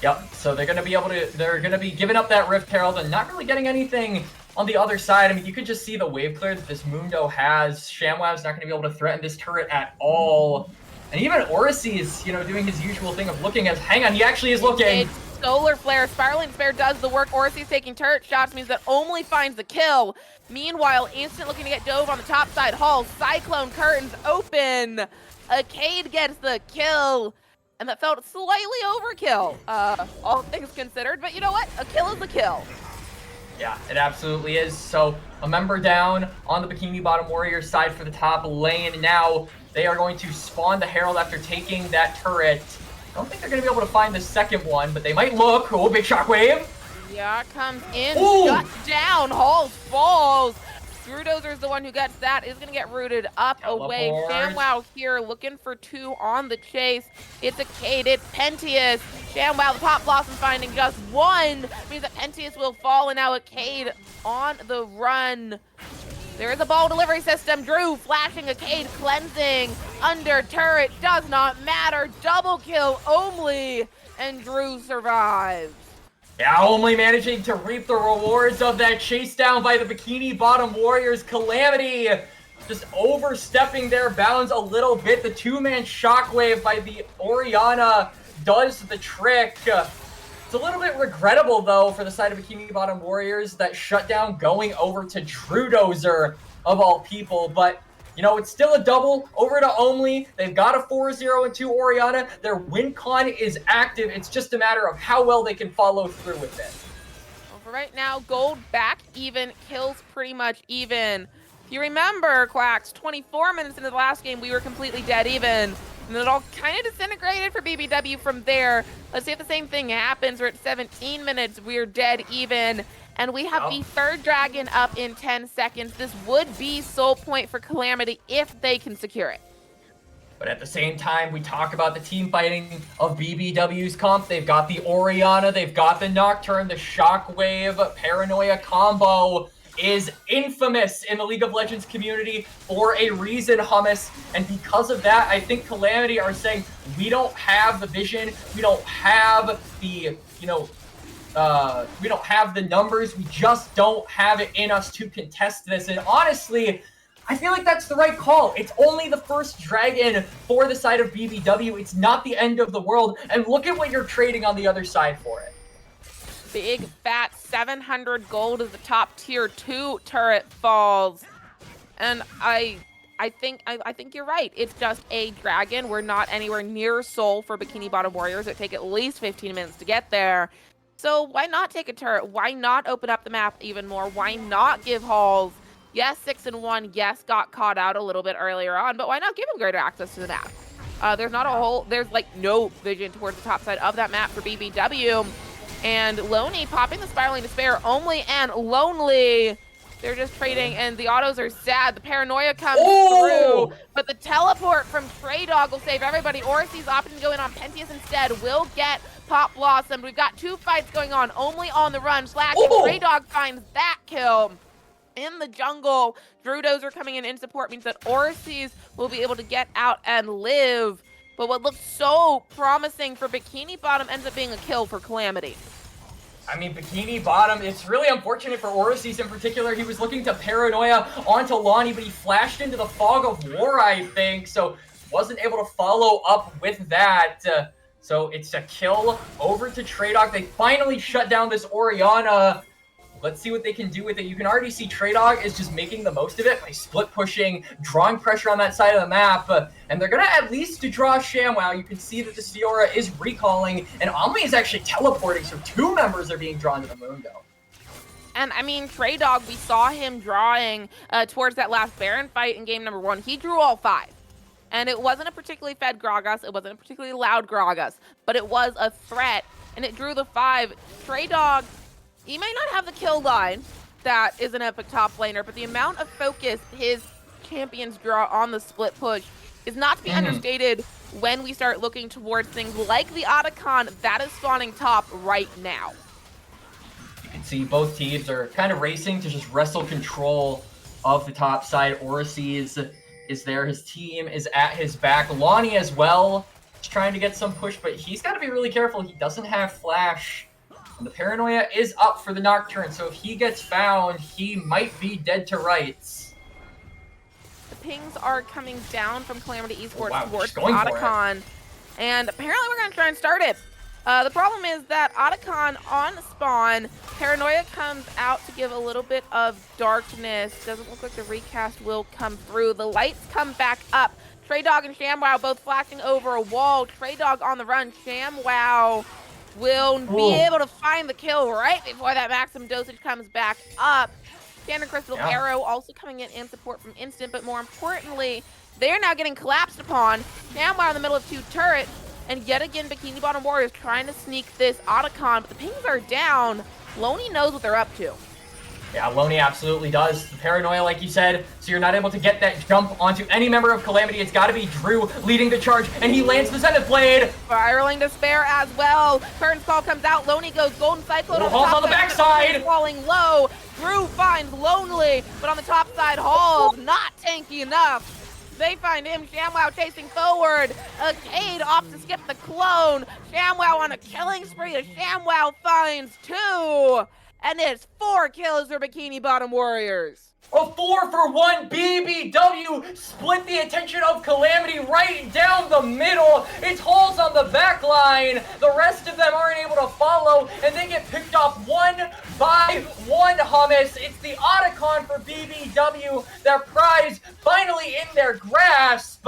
Yep, so they're going to be giving up that Rift Herald and not really getting anything on the other side. I mean, you could just see the wave clear that this Mundo has. ShamWow's not going to be able to threaten this turret at all. And even Orsi is, you know, doing his usual thing of looking as, hang on, he actually is looking. It's Solar Flare. Spiraling Despair does the work. Orsi's taking turret shots, means that only finds the kill. Meanwhile, Instant looking to get dove on the top side. Hall, Cyclone curtains open. Arcade gets the kill. And that felt slightly overkill, all things considered. But you know what? A kill is a kill. Yeah, it absolutely is. So a member down on the Bikini Bottom Warriors side for the top lane. Now they are going to spawn the Herald after taking that turret. I don't think they're going to be able to find the second one, but they might look. Oh, big shockwave. Yeah, comes in, Ooh. shut down. Hall falls. Screwdozer's the one who gets that. Is going to get rooted up away. ShamWow here looking for 2 on the chase. It's Arcade, it's Pentious. ShamWow, the Pop Blossom finding just 1. Means that Pentious will fall, and now Arcade on the run. There is a ball delivery system. Drew flashing, Arcade cleansing. Under turret, does not matter. Double kill only, and Drew survives. Yeah, only managing to reap the rewards of that chase down by the Bikini Bottom Warriors. Calamity just overstepping their bounds a little bit. The 2-man shockwave by the Orianna does the trick. It's a little bit regrettable, though, for the side of Bikini Bottom Warriors, that shutdown going over to Trudozer, of all people. But, you know, it's still a double over to Only. They've got a 4-0 into Orianna. Their win con is active. It's just a matter of how well they can follow through with it. Well, for right now, gold back even, kills pretty much even. If you remember, Quacks, 24 minutes into the last game, we were completely dead even. And it all kind of disintegrated for BBW from there. Let's see if the same thing happens. We're at 17 minutes. We're dead even. And we have the 3rd dragon up in 10 seconds. This would be soul point for Calamity if they can secure it. But at the same time, we talk about the team fighting of BBW's comp. They've got the Orianna, they've got the Nocturne, the Shockwave, Paranoia combo is infamous in the League of Legends community for a reason, Hummus. And because of that, I think Calamity are saying, we don't have the vision, we don't have the, we don't have the numbers, we just don't have it in us to contest this. And honestly, I feel like that's the right call. It's only the first dragon for the side of BBW. It's not the end of the world. And look at what you're trading on the other side for it. Big fat 700 gold as the top tier 2 turret falls. And I think you're right. It's just a dragon. We're not anywhere near soul for Bikini Bottom Warriors. It take at least 15 minutes to get there. So why not take a turret? Why not open up the map even more? Why not give Halls? Yes, 6-1. Yes, got caught out a little bit earlier on, but why not give him greater access to the map? There's like no vision towards the top side of that map for BBW. And Loney popping the Spiraling Despair only and Lonely. They're just trading, and the autos are sad. The Paranoia comes through, but the teleport from Trey Dog will save everybody. Orsi's opting to go in on Pentious instead. Will get Pop Blossomed. We've got 2 fights going on, only on the run. Slashing, Trey Dog finds that kill. In the jungle, Drudozer coming in support means that Orsi's will be able to get out and live. But what looked so promising for Bikini Bottom ends up being a kill for Calamity. I mean, Bikini Bottom, it's really unfortunate for Orsi's in particular. He was looking to Paranoia onto Lonnie, but he flashed into the Fog of War, I think, so wasn't able to follow up with that. So it's a kill over to Traydog. They finally shut down this Orianna. Let's see what they can do with it. You can already see Traydog is just making the most of it by split pushing, drawing pressure on that side of the map. And they're going to at least draw ShamWow. You can see that the Fiora is recalling, and Omni is actually teleporting, so 2 members are being drawn to the Mundo. And I mean, Traydog, we saw him drawing towards that last Baron fight in game number 1. He drew all 5. And it wasn't a particularly fed Gragas, it wasn't a particularly loud Gragas, but it was a threat, and it drew the 5. Traydog, he may not have the kill line that is an epic top laner, but the amount of focus his champions draw on the split push is not to be understated when we start looking towards things like the Otacon that is spawning top right now. You can see both teams are kind of racing to just wrestle control of the top side. Orsi's is there. His team is at his back. Lonnie as well is trying to get some push, but he's got to be really careful. He doesn't have flash. And the Paranoia is up for the Nocturne, so if he gets found, he might be dead to rights. The pings are coming down from Calamity Esports wow, towards Otacon, and apparently we're going to try and start it. The problem is that Otacon on spawn, Paranoia comes out to give a little bit of darkness. Doesn't look like the recast will come through. The lights come back up. Trey Dog and ShamWow both flashing over a wall. Trey Dog on the run. ShamWow will be able to find the kill right before that maximum dosage comes back up. Standard Crystal Arrow also coming in support from Instant, but more importantly, they're now getting collapsed upon. ShamWow in the middle of 2 turrets. And yet again, Bikini Bottom Warriors trying to sneak this Otacon, but the pings are down. Loney knows what they're up to. Yeah, Loney absolutely does. The Paranoia, like you said, so you're not able to get that jump onto any member of Calamity. It's got to be Drew leading the charge, and he lands the Zenith Blade. Spiraling Despair as well. Curtain's Call comes out. Loney goes Golden Cyclone on the top on the backside. Falling low. Drew finds Lonely, but on the top side, Hall's not tanky enough. They find him, ShamWow chasing forward. Cade opts to skip the clone. ShamWow on a killing spree as ShamWow finds 2. And it's 4 kills for Bikini Bottom Warriors. A 4-for-1 BBW split the attention of Calamity right down the middle. It's Halls on the back line. The rest of them aren't able to follow, and they get picked off 1 by 1, Hummus. It's the Otacon for BBW. Their prize finally in their grasp.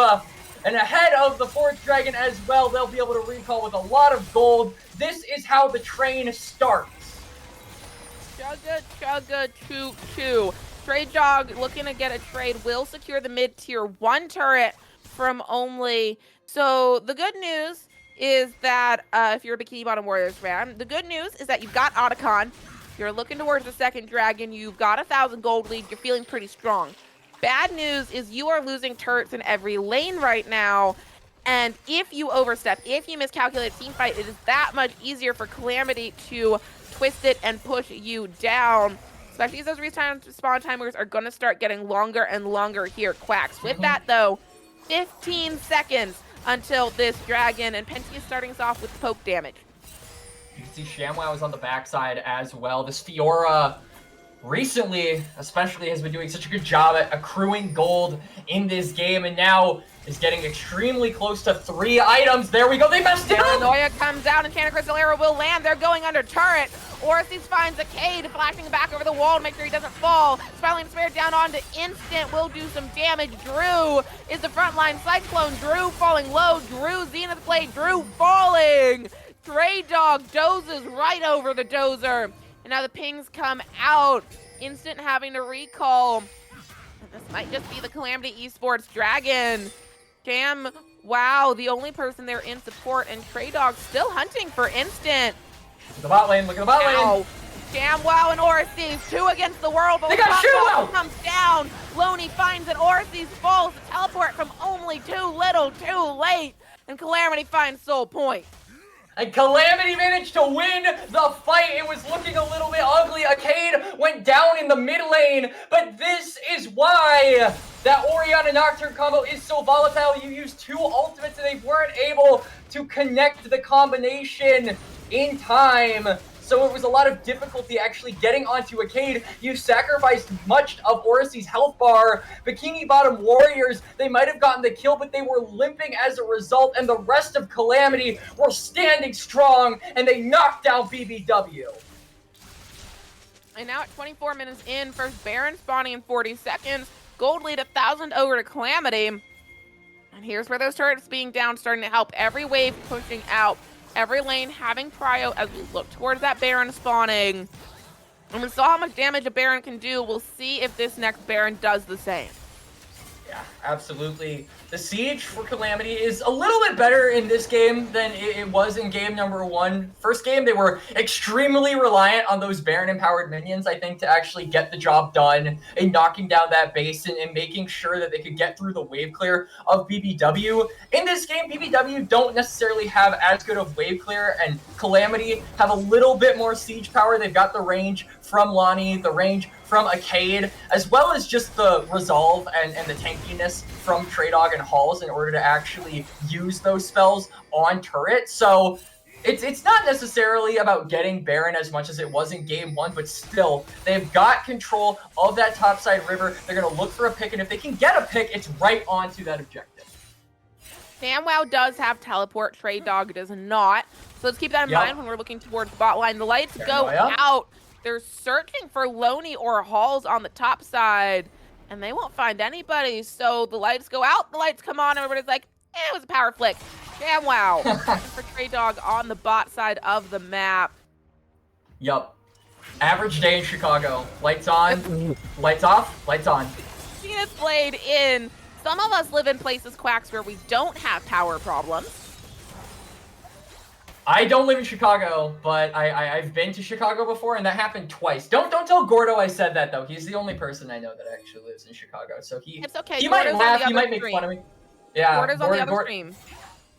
And ahead of the 4th Dragon as well, they'll be able to recall with a lot of gold. This is how the train starts. Chugga, chugga, choo, choo. Trade Dog looking to get a trade will secure the mid-tier 1 turret from Only. So the good news is that if you're a Bikini Bottom Warriors fan, the good news is that you've got Otacon. You're looking towards the 2nd Dragon. You've got 1,000 gold lead. You're feeling pretty strong. Bad news is you are losing turrets in every lane right now. And if you overstep, if you miscalculate team fight, it is that much easier for Calamity to twist it and push you down. Especially as those respawn timers are going to start getting longer and longer here, Quacks. With that, though, 15 seconds until this dragon, and Penty is starting us off with poke damage. You can see ShamWow is on the backside as well. This Fiora recently, especially, has been doing such a good job at accruing gold in this game, and now is getting extremely close to 3 items. There we go, they messed it up! Paranoia comes out, and Standard Crystal Arrow will land. They're going under turret. Orsis finds a Cade, flashing back over the wall to make sure he doesn't fall. Spiraling Despair down onto Instant, will do some damage. Drew is the frontline Cyclone. Drew falling low. Drew Zenith Blade. Drew falling. Trey Dog dozes right over the dozer. And now the pings come out. Instant having to recall. This might just be the Calamity Esports Dragon. Cam, wow, the only person there in support, and Trey Dog still hunting for Instant. Look at the bot lane, look at the bot lane. ShamWow and Orsies, 2 against the world, but they got ShamWow comes down. Loney finds it, Orsies falls. The teleport from Only too little, too late. And Calamity finds Soul Point. And Calamity managed to win the fight. It was looking a little bit ugly. Cade went down in the mid lane, but this is why that Orianna Nocturne combo is so volatile. You use 2 ultimates and they weren't able to connect the combination in time. So it was a lot of difficulty actually getting onto Cade. You sacrificed much of Orisi's health bar. Bikini Bottom Warriors, they might have gotten the kill, but they were limping as a result, and the rest of Calamity were standing strong, and they knocked down BBW. And now at 24 minutes in, first Baron spawning in 40 seconds. Gold lead 1,000 over to Calamity. And here's where those turrets being down, starting to help. Every wave pushing out. Every lane having prio as we look towards that Baron spawning. And we saw how much damage a Baron can do. We'll see if this next Baron does the same. Yeah, absolutely. The siege for Calamity is a little bit better in this game than it was in game number 1. First game, they were extremely reliant on those Baron-empowered minions, I think, to actually get the job done in knocking down that base and making sure that they could get through the wave clear of BBW. In this game, BBW don't necessarily have as good of wave clear, and Calamity have a little bit more siege power. They've got the range from Lonnie, the range from Cade, as well as just the resolve and the tankiness from Trey Dog and Halls in order to actually use those spells on turrets. So it's not necessarily about getting Baron as much as it was in game 1, but still, they've got control of that topside river. They're going to look for a pick, and if they can get a pick, it's right onto that objective. ShamWow does have teleport, Trey Dog does not. So let's keep that in mind when we're looking towards the bot line. The lights go out. They're searching for Loney or Halls on the top side, and they won't find anybody. So the lights go out, the lights come on, everybody's like, it was a power flick. Damn wow. For Trey Dog on the bot side of the map. Yup. Average day in Chicago. Lights on, lights off, lights on. Venus Blade in. Some of us live in places, Quacks, where we don't have power problems. I don't live in Chicago, but I've been to Chicago before, and that happened twice. Don't tell Gordo I said that, though. He's the only person I know that actually lives in Chicago, so it's okay. He might laugh, he might make fun of me. Yeah, Gordo's on the other stream.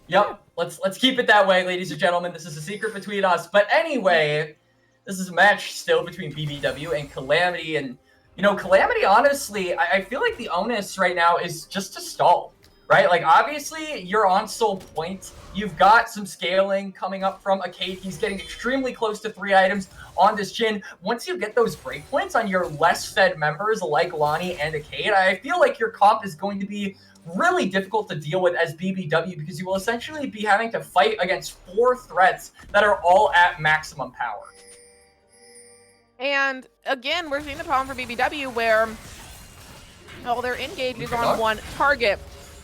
Yep, let's keep it that way, ladies and gentlemen. This is a secret between us. But anyway, this is a match still between BBW and Calamity, and you know, Calamity, honestly, I feel like the onus right now is just to stall. Right? Like, obviously, you're on Soul Point. You've got some scaling coming up from Aegis. He's getting extremely close to 3 items on this Jhin. Once you get those breakpoints on your less fed members like Lonnie and Aegis, I feel like your comp is going to be really difficult to deal with as BBW because you will essentially be having to fight against 4 threats that are all at maximum power. And, again, we're seeing the problem for BBW where all their engage is on one target.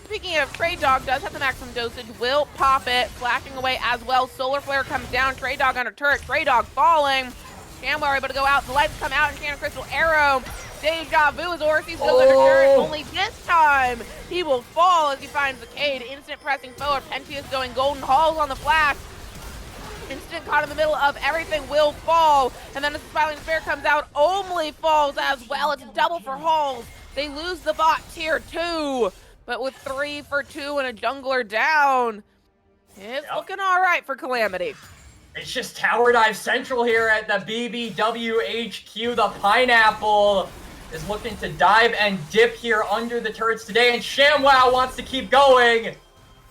Speaking of, Trey Dog does have the maximum dosage, will pop it, flashing away as well. Solar Flare comes down, Trey Dog under turret, Trey Dog falling. Shamwell able to go out, the lights come out, and Shannon Crystal Arrow. Deja Vu as Orsies goes under turret, only this time he will fall as he finds the Cade. Instant pressing forward, Pentius going golden, Halls on the flash. Instant caught in the middle of everything, will fall. And then as the Smiling Spare comes out, only falls as well. It's a double for Halls. They lose the bot tier 2. But with 3 for 2 and a jungler down, it's looking all right for Calamity. It's just Tower Dive Central here at the BBW HQ. The Pineapple is looking to dive and dip here under the turrets today, and ShamWow wants to keep going.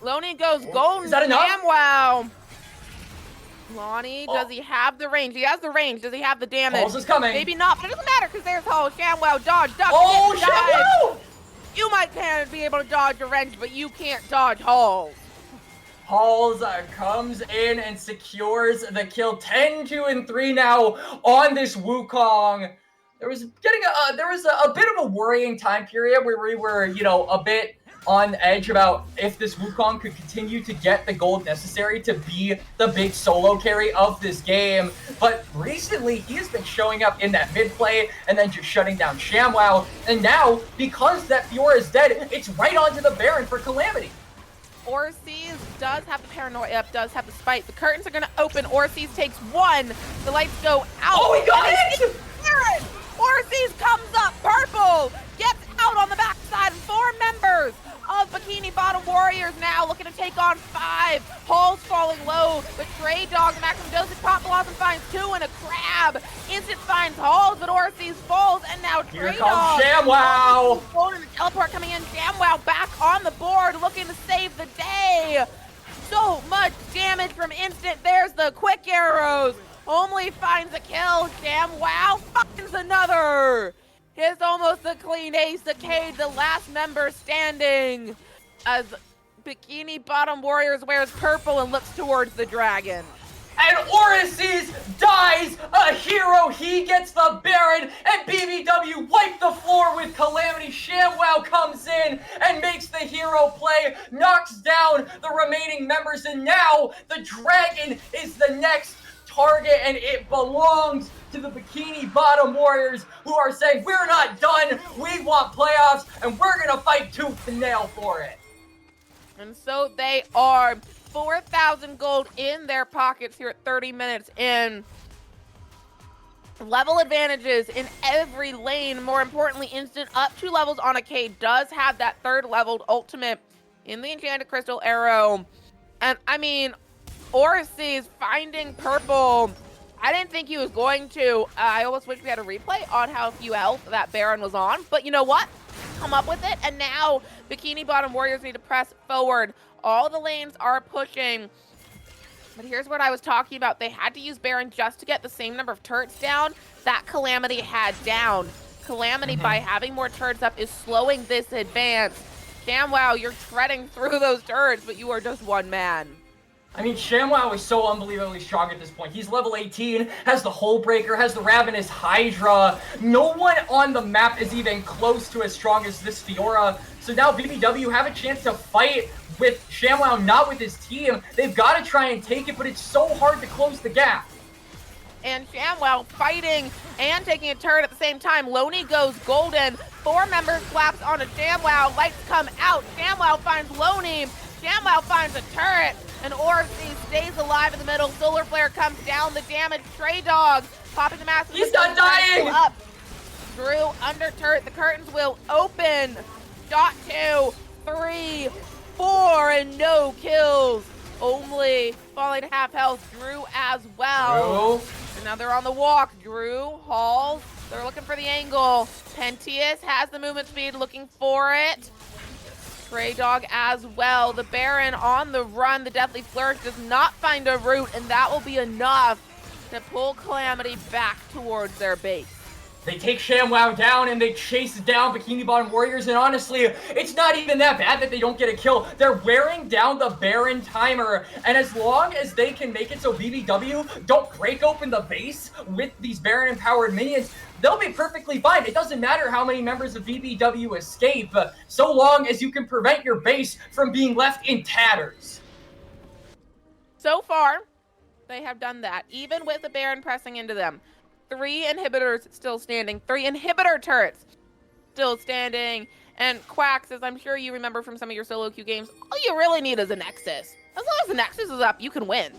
Loney goes golden. Is that enough? ShamWow. Lonnie, does he have the range? He has the range. Does he have the damage? Halls is coming. Maybe not, but it doesn't matter because there's Halls. ShamWow, dodge, duck, ShamWow! You might be able to dodge a wrench, but you can't dodge Halls. Halls comes in and secures the kill. 10, 2, and 3 now on this Wukong. There was a bit of a worrying time period where we were, you know, a bit on edge about if this Wukong could continue to get the gold necessary to be the big solo carry of this game. But recently, he has been showing up in that mid play and then just shutting down ShamWow. And now, because that Fiora is dead, it's right onto the Baron for Calamity. Orsies does have the paranoia, does have the spite. The curtains are going to open. Orsies takes 1. The lights go out. Oh, he got it! Baron! Orsies comes up. Purple gets out on the backside. 4 members of Bikini Bottom Warriors now looking to take on 5. Halls falling low, but Trey Dog, the maximum dosage, Pop Blossom finds 2 and a crab. Instant finds Halls, but Orsies falls, and now Trey Dog. ShamWow! And the teleport coming in. ShamWow back on the board, looking to save the day. So much damage from Instant. There's the quick arrows. Only finds a kill. ShamWow finds another. It's almost a clean ace. The Cade, the last member standing, as Bikini Bottom Warriors wears purple and looks towards the dragon. And Orsies dies a hero. He gets the Baron, and BBW wipe the floor with Calamity. ShamWow comes in and makes the hero play, knocks down the remaining members, and now the dragon is the next target, and it belongs to the Bikini Bottom Warriors, who are saying, we're not done, we want playoffs, and we're gonna fight tooth and nail for it. And so they are. 4,000 gold in their pockets here at 30 minutes in. Level advantages in every lane. More importantly, Instant up 2 levels on Aegis does have that 3rd leveled ultimate in the Enchanted Crystal Arrow. And I mean, Orsies finding purple. I didn't think he was going to. I almost wish we had a replay on how few health that Baron was on. But you know what? Come up with it. And now Bikini Bottom Warriors need to press forward. All the lanes are pushing. But here's what I was talking about. They had to use Baron just to get the same number of turrets down that Calamity had down. Calamity, by having more turrets up, is slowing this advance. ShamWow, you're treading through those turrets, but you are just 1 man. I mean, ShamWow is so unbelievably strong at this point. He's level 18, has the Hull Breaker, has the Ravenous Hydra. No one on the map is even close to as strong as this Fiora. So now BBW have a chance to fight with ShamWow, not with his team. They've got to try and take it, but it's so hard to close the gap. And ShamWow fighting and taking a turret at the same time. Loney goes golden. 4 members collapse onto ShamWow. Lights come out. ShamWow finds Loney. ShamWow finds a turret. And Orsi stays alive in the middle. Solar Flare comes down. The damage. Stray Dog popping the mask. He's not dying! Up. Drew under turret. The curtains will open. Shot 2, 3, 4, and no kills. Only falling to half health. Drew as well. Drew. So now they're on the walk. Drew, Halls, they're looking for the angle. Pentius has the movement speed, looking for it. Stray Dog as well. The Baron on the run. The Deathly Flourish does not find a route, and that will be enough to pull Calamity back towards their base. They take ShamWow down and they chase down Bikini Bottom Warriors, and honestly, it's not even that bad that they don't get a kill. They're wearing down the Baron timer, and as long as they can make it so BBW don't break open the base with these Baron-empowered minions, they'll be perfectly fine. It doesn't matter how many members of BBW escape, so long as you can prevent your base from being left in tatters. So far, they have done that, even with the Baron pressing into them. 3 inhibitors still standing. 3 inhibitor turrets still standing. And Quacks, as I'm sure you remember from some of your solo queue games, all you really need is a Nexus. As long as the Nexus is up, you can win.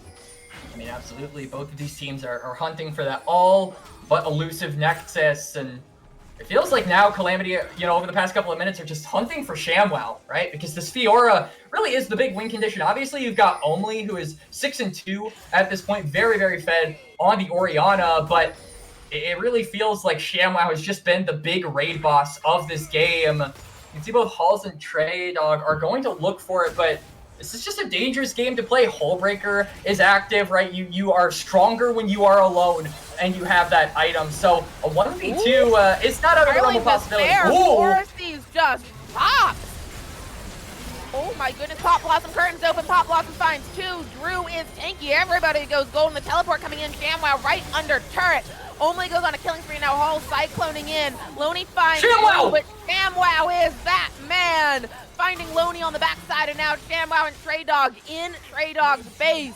I mean, absolutely. Both of these teams are hunting for that all but elusive Nexus, and it feels like now Calamity, over the past couple of minutes are just hunting for ShamWow, right? Because this Fiora really is the big win condition. Obviously, you've got Omli, who is 6-2 at this point, very, very fed on the Orianna, but it really feels like ShamWow has just been the big raid boss of this game. You can see both Halls and Stray Dog are going to look for it, but this is just a dangerous game to play. Hullbreaker is active, right? You are stronger when you are alone and you have that item. So a 1v2 is not out of the realm of possibility. Orsi's just pops. Oh my goodness, Pop Blossom curtains open. Pop Blossom finds 2. Drew is tanky. Everybody goes golden. The teleport coming in. ShamWow right under turret. Only goes on a killing spree now. Hall cycloning in. Loney finds ShamWow! But ShamWow is that man. Finding Loney on the backside, and now ShamWow and Stray Dog in Stray Dog's base.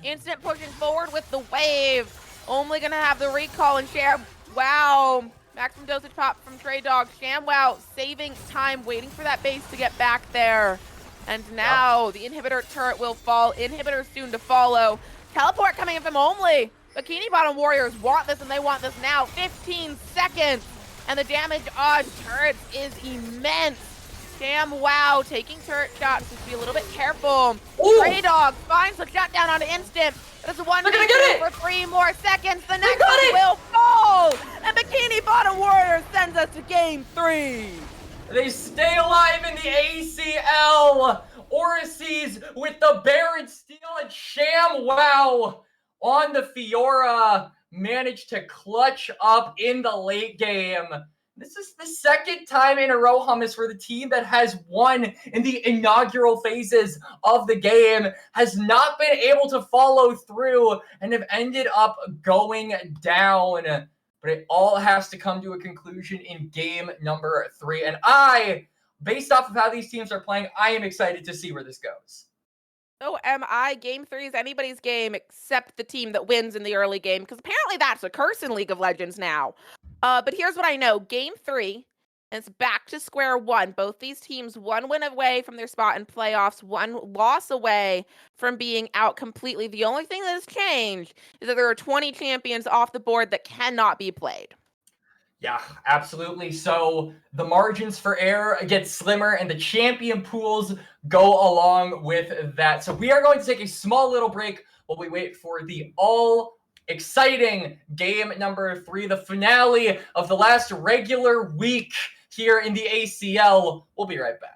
Instant pushing forward with the wave. Only gonna have the recall and ShamWow. Maximum dosage pop from Stray Dog. ShamWow saving time, waiting for that base to get back there. And now the inhibitor turret will fall. Inhibitor soon to follow. Teleport coming in from Omli. Bikini Bottom Warriors want this, and they want this now. 15 seconds, and the damage on turrets is immense. ShamWow taking turret shots, just be a little bit careful. Stray Dog finds the shutdown on instant. There's one for 3 more seconds. The next one will fall, and Bikini Bottom Warriors sends us to game 3. They stay alive in the ACL. Orsi's with the Baron Steel, and ShamWow on the Fiora managed to clutch up in the late game. This is the second time in a row, Hummus, where the team that has won in the inaugural phases of the game has not been able to follow through and have ended up going down. But it all has to come to a conclusion in game number 3. And based off of how these teams are playing, I am excited to see where this goes. So am I. Game 3 is anybody's game except the team that wins in the early game, because apparently that's a curse in League of Legends now. But here's what I know. Game 3, it's back to square one. Both these teams 1 win away from their spot in playoffs, 1 loss away from being out completely. The only thing that has changed is that there are 20 champions off the board that cannot be played. Yeah, absolutely. So the margins for error get slimmer and the champion pools go along with that. So we are going to take a small little break while we wait for the all-exciting game number 3, the finale of the last regular week here in the ACL. We'll be right back.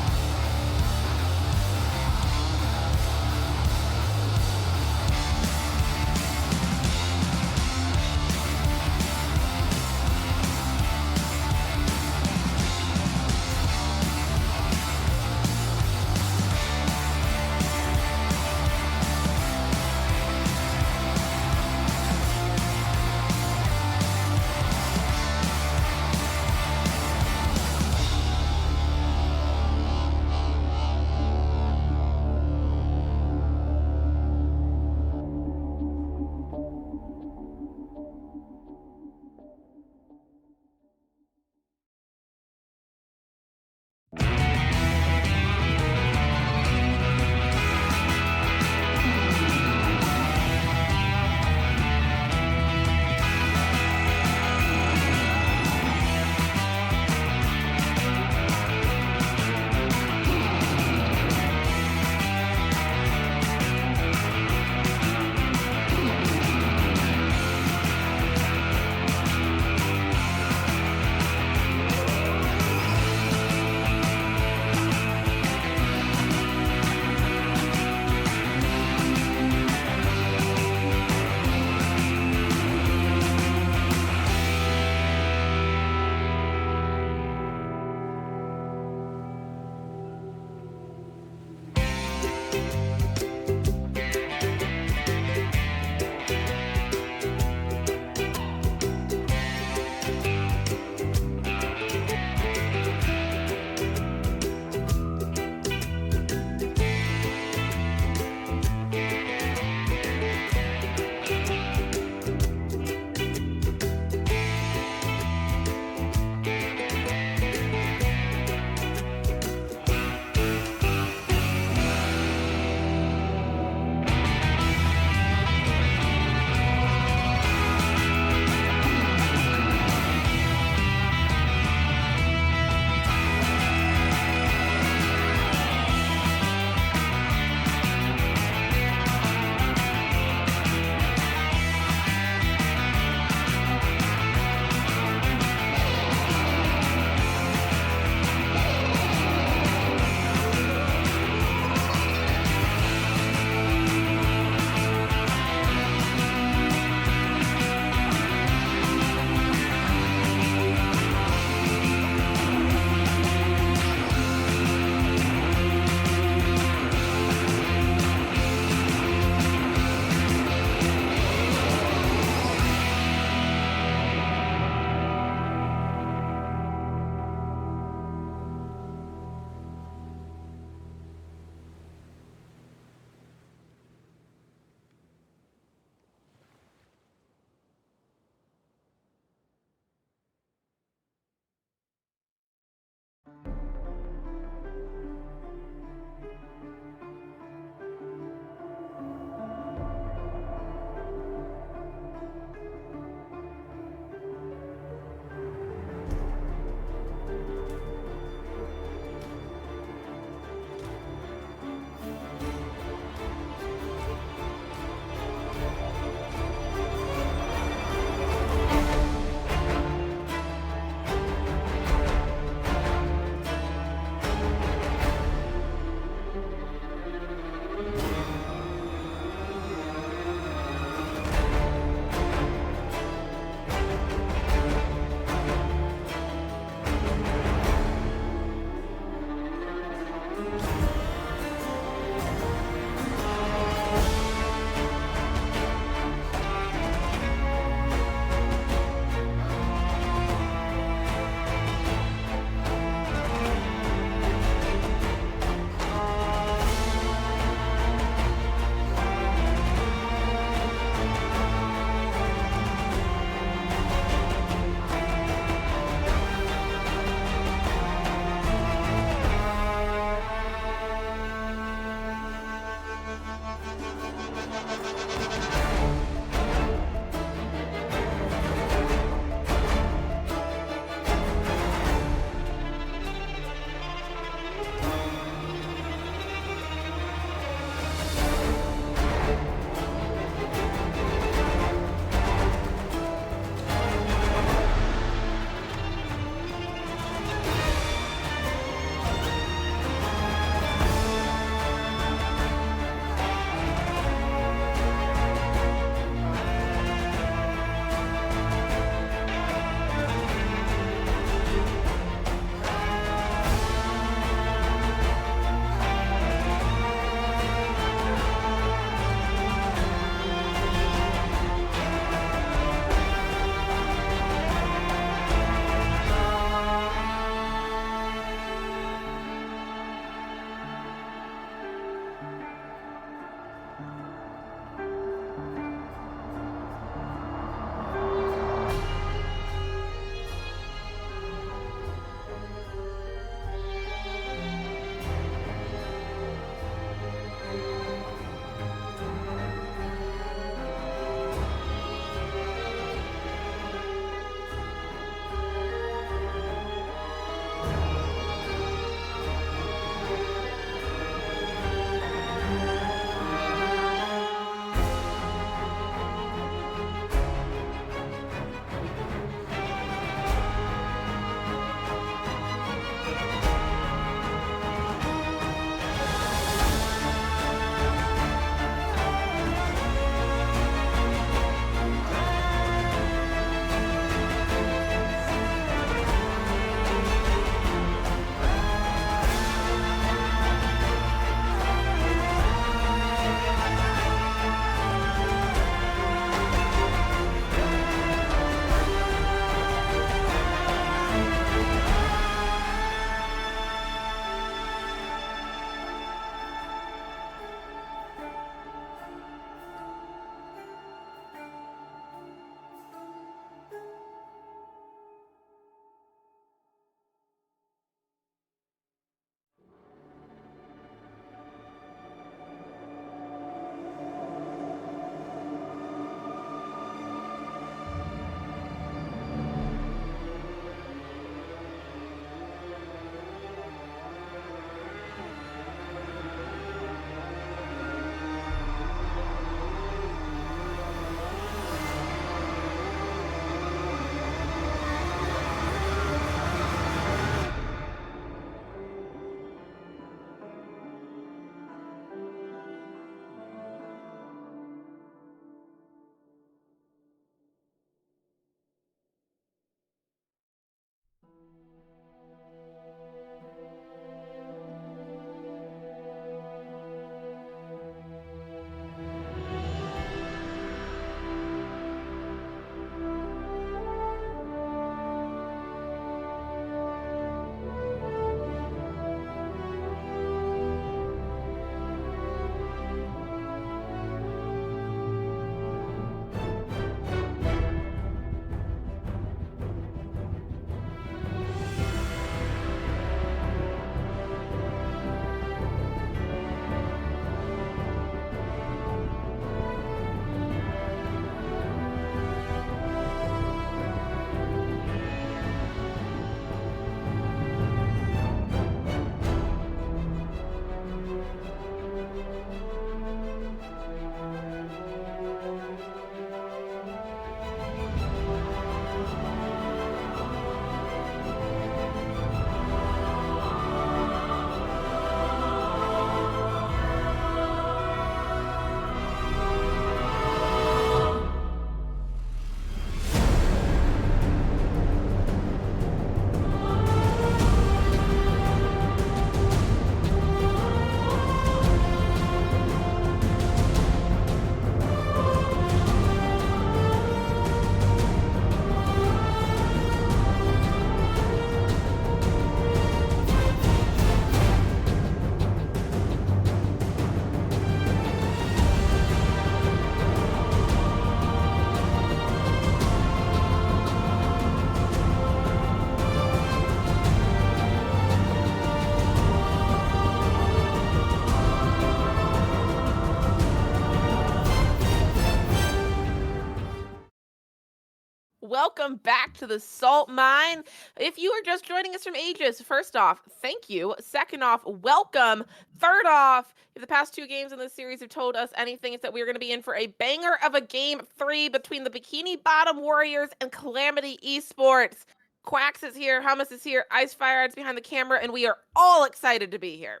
Welcome back to the Salt Mine. If you are just joining us from Aegis, first off, thank you. Second off, welcome. Third off, if the past two games in this series have told us anything, it's that we are going to be in for a banger of a game 3 between the Bikini Bottom Warriors and Calamity Esports. Quacks is here, Hummus is here, Ice Firehead's behind the camera, and we are all excited to be here.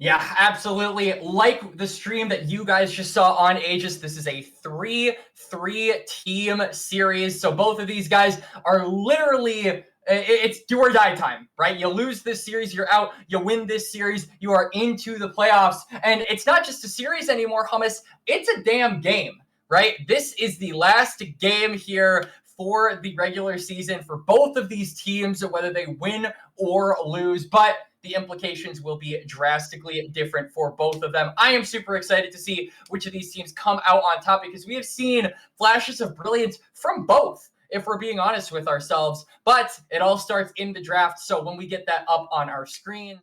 Yeah, absolutely. Like the stream that you guys just saw on Aegis, this is a 3-3 team series. So both of these guys are literally, it's do or die time, right? You lose this series, you're out. You win this series, you are into the playoffs. And it's not just a series anymore, Hummus. It's a damn game, right? This is the last game here for the regular season for both of these teams, whether they win or lose. But the implications will be drastically different for both of them. I am super excited to see which of these teams come out on top because we have seen flashes of brilliance from both, if we're being honest with ourselves. But it all starts in the draft. So when we get that up on our screens,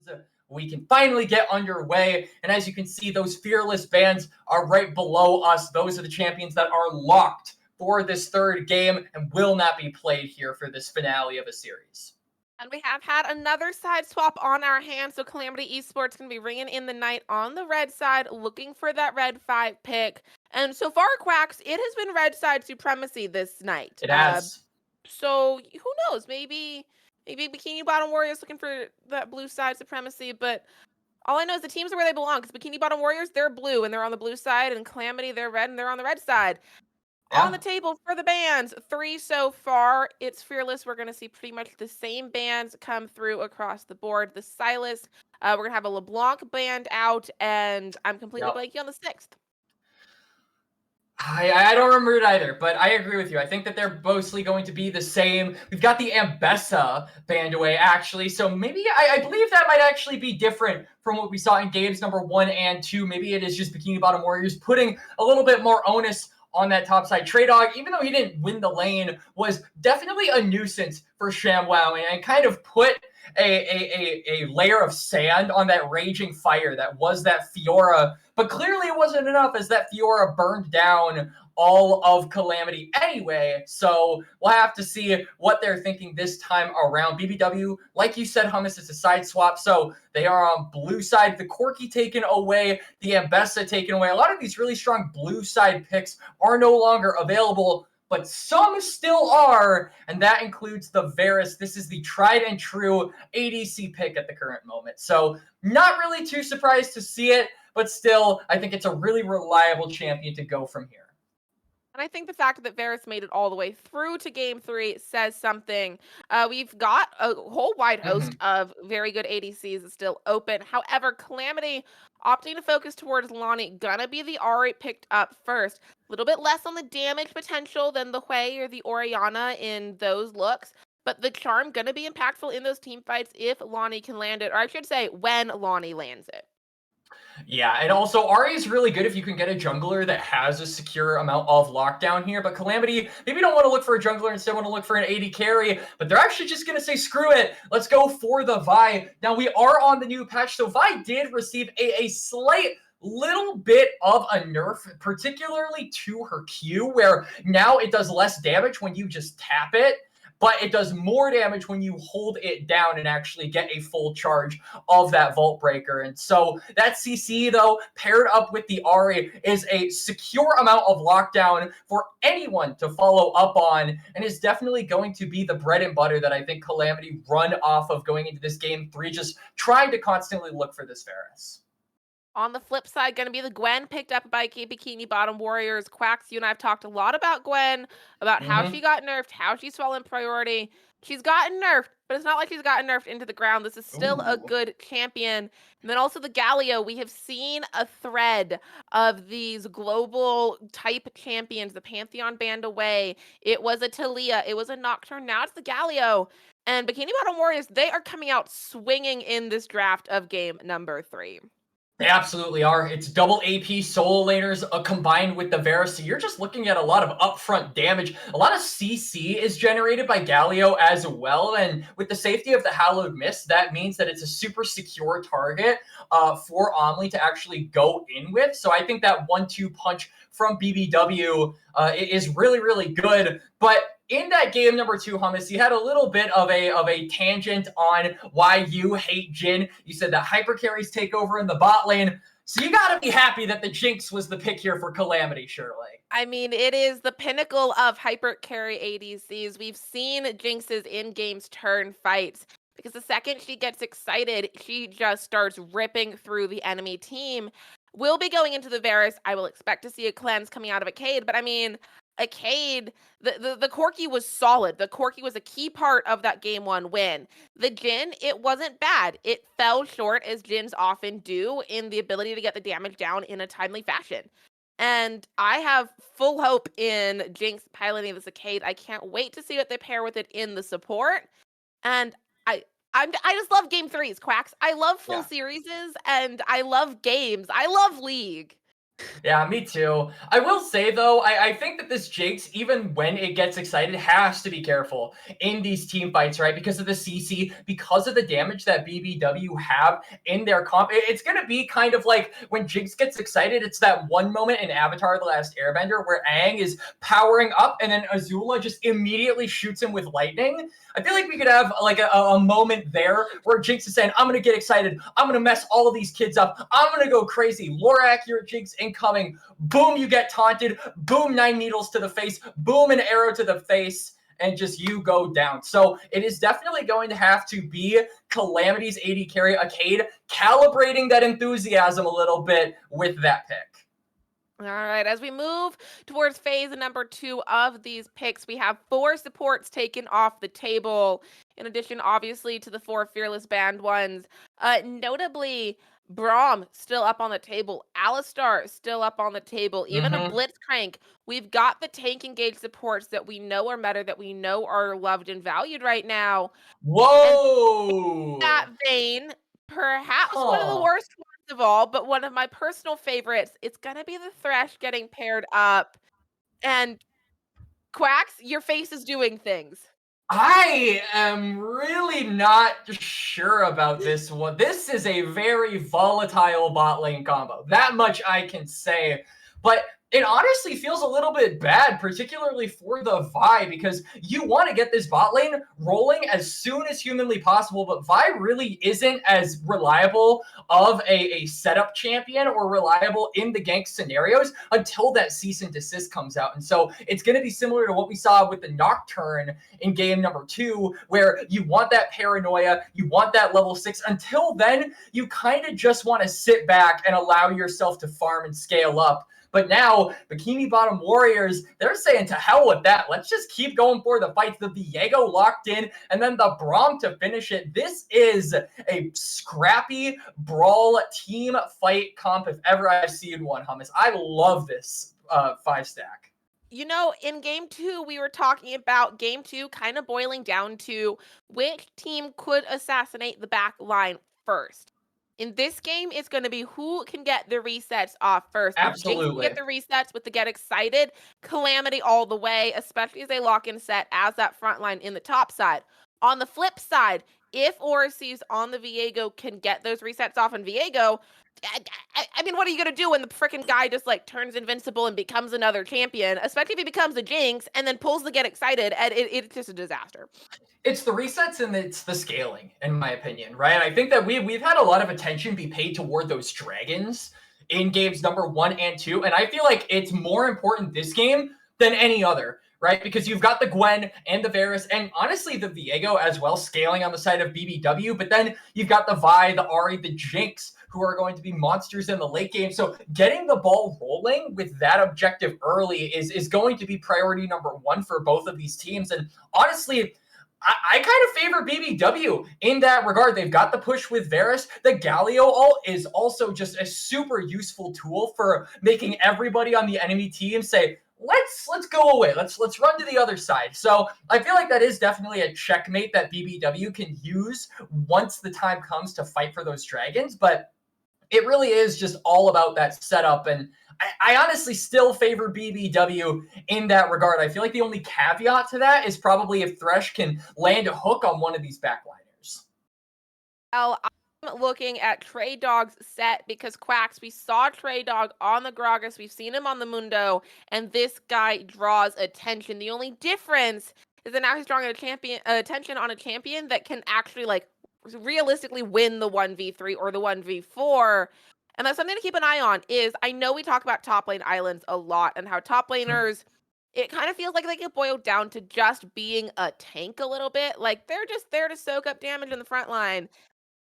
we can finally get underway. And as you can see, those fearless bands are right below us. Those are the champions that are locked for this third game and will not be played here for this finale of a series. And we have had another side swap on our hands, so Calamity Esports can be ringing in the night on the red side, looking for that red 5 pick. And so far, Quacks, it has been red side supremacy this night. It has. So who knows? Maybe Bikini Bottom Warriors looking for that blue side supremacy, but all I know is the teams are where they belong, because Bikini Bottom Warriors, they're blue, and they're on the blue side, and Calamity, they're red, and they're on the red side. Yeah. On the table for the bands, 3 so far. It's Fearless. We're going to see pretty much the same bands come through across the board. The Silas, we're going to have a LeBlanc band out, and I'm completely blanking on the 6th. I don't remember it either, but I agree with you. I think that they're mostly going to be the same. We've got the Ambessa band away, actually, so maybe I believe that might actually be different from what we saw in games number 1 and 2. Maybe it is just Bikini Bottom Warriors putting a little bit more onus on that top side. Trey Dog, even though he didn't win the lane, was definitely a nuisance for ShamWow and kind of put a layer of sand on that raging fire that was that Fiora. But clearly it wasn't enough, as that Fiora burned down all of Calamity anyway. So we'll have to see what they're thinking this time around. BBW, like you said, Hummus, it's a side swap. So they are on blue side. The Corky taken away, the Ambessa taken away. A lot of these really strong blue side picks are no longer available, but some still are, and that includes the Varus. This is the tried and true ADC pick at the current moment. So not really too surprised to see it, but still, I think it's a really reliable champion to go from here. And I think the fact that Varus made it all the way through to game 3 says something. We've got a whole wide host of very good ADCs still open. However, Calamity opting to focus towards Lonnie, gonna be the Ahri picked up first. A little bit less on the damage potential than the Hui or the Orianna in those looks. But the charm gonna be impactful in those team fights if Lonnie can land it. Or I should say, when Lonnie lands it. Yeah, and also Ahri is really good if you can get a jungler that has a secure amount of lockdown here. But Calamity maybe don't want to look for a jungler, instead want to look for an AD carry. But they're actually just going to say, screw it. Let's go for the Vi. Now, we are on the new patch, so Vi did receive a slight little bit of a nerf, particularly to her Q, where now it does less damage when you just tap it, but it does more damage when you hold it down and actually get a full charge of that Vault Breaker. And so that CC, though, paired up with the Ahri, is a secure amount of lockdown for anyone to follow up on, and is definitely going to be the bread and butter that I think Calamity run off of going into this game 3, just trying to constantly look for this Varus. On the flip side, going to be the Gwen picked up by Bikini Bottom Warriors. Quacks, you and I have talked a lot about Gwen, about how she got nerfed, how she's fallen priority. She's gotten nerfed, but it's not like she's gotten nerfed into the ground. This is still a good champion. And then also the Galio. We have seen a thread of these global type champions, the Pantheon band away. It was a Talia. It was a Nocturne. Now it's the Galio. And Bikini Bottom Warriors, they are coming out swinging in this draft of game number 3. They absolutely are. It's double AP solo laners combined with the Varus. So you're just looking at a lot of upfront damage. A lot of CC is generated by Galio as well. And with the safety of the Hallowed Mist, that means that it's a super secure target for Omni to actually go in with. So I think that 1-2 punch from BBW is really, really good. But in that game number 2, Hummus, you had a little bit of a tangent on why you hate Jhin. You said that hyper carries take over in the bot lane. So you got to be happy that the Jinx was the pick here for Calamity, surely. I mean, it is the pinnacle of hyper carry ADCs. We've seen Jinx's in-games turn fights because the second she gets excited, she just starts ripping through the enemy team. We'll be going into the Varus. I will expect to see a cleanse coming out of Aegis, but I mean, Aegis, the Corki was solid. The Corki was a key part of that game 1 win. The Jhin, it wasn't bad. It fell short, as Jhins often do, in the ability to get the damage down in a timely fashion. And I have full hope in Jinx piloting this Aegis. I can't wait to see what they pair with it in the support. And I just love game 3s, Quacks. I love full series, and I love games. I love League. Yeah, me too. I will say, though, I think that this Jinx, even when it gets excited, has to be careful in these team fights, right? Because of the CC, because of the damage that BBW have in their comp. It's going to be kind of like when Jinx gets excited, it's that one moment in Avatar: The Last Airbender where Aang is powering up and then Azula just immediately shoots him with lightning. I feel like we could have like a moment there where Jinx is saying, I'm going to get excited. I'm going to mess all of these kids up. I'm going to go crazy. Lore accurate Jinx incoming. Boom, you get taunted. Boom, 9 needles to the face. Boom, an arrow to the face. And just you go down. So it is definitely going to have to be Calamity's AD carry, Aegis, calibrating that enthusiasm a little bit with that pick. All right, as we move towards phase number 2 of these picks, we have 4 supports taken off the table, in addition, obviously, to the 4 Fearless Band ones. Notably, Braum still up on the table, Alistar still up on the table, even a Blitzcrank. We've got the tank engaged supports that we know are meta, that we know are loved and valued right now. Whoa! In that vein, perhaps one of the worst ones of all, but one of my personal favorites, it's gonna be the Thresh getting paired up. And Quacks, your face is doing things. I am really not sure about this one. This is a very volatile bot lane combo. That much I can say. But it honestly feels a little bit bad, particularly for the Vi, because you want to get this bot lane rolling as soon as humanly possible, but Vi really isn't as reliable of a setup champion or reliable in the gank scenarios until that cease and desist comes out. And so it's going to be similar to what we saw with the Nocturne in game number 2, where you want that paranoia, you want that level 6. Until then, you kind of just want to sit back and allow yourself to farm and scale up. But now, Bikini Bottom Warriors, they're saying to hell with that. Let's just keep going for the fights. The Viego locked in, and then the Braum to finish it. This is a scrappy brawl team fight comp if ever I've seen one, Hummus. I love this 5-stack. You know, in game 2, we were talking about game 2 kind of boiling down to which team could assassinate the back line first. In this game, it's going to be who can get the resets off first. If Jinx can Absolutely. get the resets with the get excited, Calamity all the way, especially as they lock in set as that front line in the top side. On the flip side, if Oracles on the Viego can get those resets off in Viego, I mean, what are you going to do when the freaking guy just like turns invincible and becomes another champion, especially if he becomes a Jinx and then pulls the get excited, and it's just a disaster. It's the resets and it's the scaling, in my opinion, right? I think that we've had a lot of attention be paid toward those dragons in games number 1 and 2, and I feel like it's more important this game than any other, right? Because you've got the Gwen and the Varus, and honestly the Viego as well, scaling on the side of BBW, but then you've got the Vi, the Ahri, the Jinx, who are going to be monsters in the late game. So getting the ball rolling with that objective early is going to be priority number 1 for both of these teams. And honestly, I kind of favor BBW in that regard. They've got the push with Varus. The Galio ult is also just a super useful tool for making everybody on the enemy team say, let's go away. Let's run to the other side. So I feel like that is definitely a checkmate that BBW can use once the time comes to fight for those dragons. But it really is just all about that setup. And I honestly still favor BBW in that regard. I feel like the only caveat to that is probably if Thresh can land a hook on one of these backliners. Well, looking at Trey Dog's set because Quacks, we saw Trey Dog on the Gragas, we've seen him on the Mundo, and this guy draws attention. The only difference is that now he's drawing attention on a champion that can actually like realistically win the 1v3 or the 1v4. And that's something to keep an eye on. Is I know we talk about top lane islands a lot and how top laners, it kind of feels like they get boiled down to just being a tank a little bit. Like they're just there to soak up damage in the front line.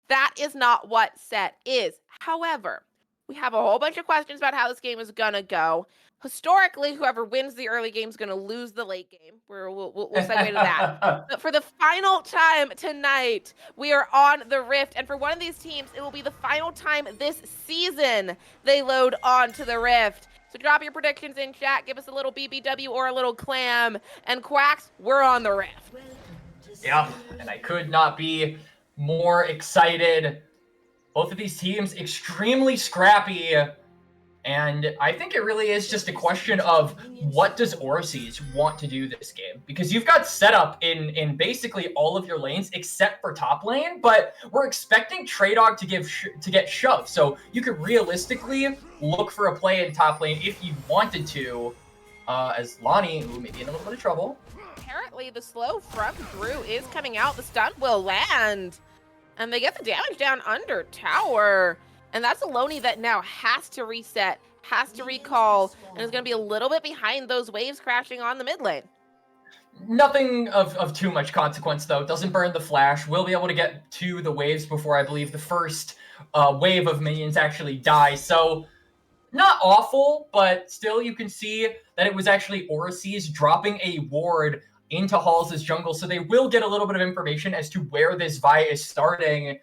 That is not what set is. However, we have a whole bunch of questions about how this game is going to go. Historically, whoever wins the early game is going to lose the late game. We'll segue to that. But for the final time tonight, we are on the Rift. And for one of these teams, it will be the final time this season they load onto the Rift. So drop your predictions in chat. Give us a little BBW or a little clam. And Quacks, we're on the Rift. Yeah, and I could not be more excited. Both of these teams extremely scrappy, and I think it really is just a question of what does Orsees want to do this game, because you've got setup in basically all of your lanes except for top lane, but we're expecting Trey Dog to get shoved, so you could realistically look for a play in top lane if you wanted to, as Lonnie, who may be in a little bit of trouble. Apparently the slow from Drew is coming out. The stun will land. And they get the damage down under tower. And that's a Loney that now has to reset, has to recall, and is going to be a little bit behind those waves crashing on the mid lane. Nothing of too much consequence, though. Doesn't burn the flash. We'll be able to get to the waves before, I believe, the first wave of minions actually die. So, not awful, but still you can see that it was actually Orsees dropping a ward into Halls' jungle, so they will get a little bit of information as to where this Vi is starting. And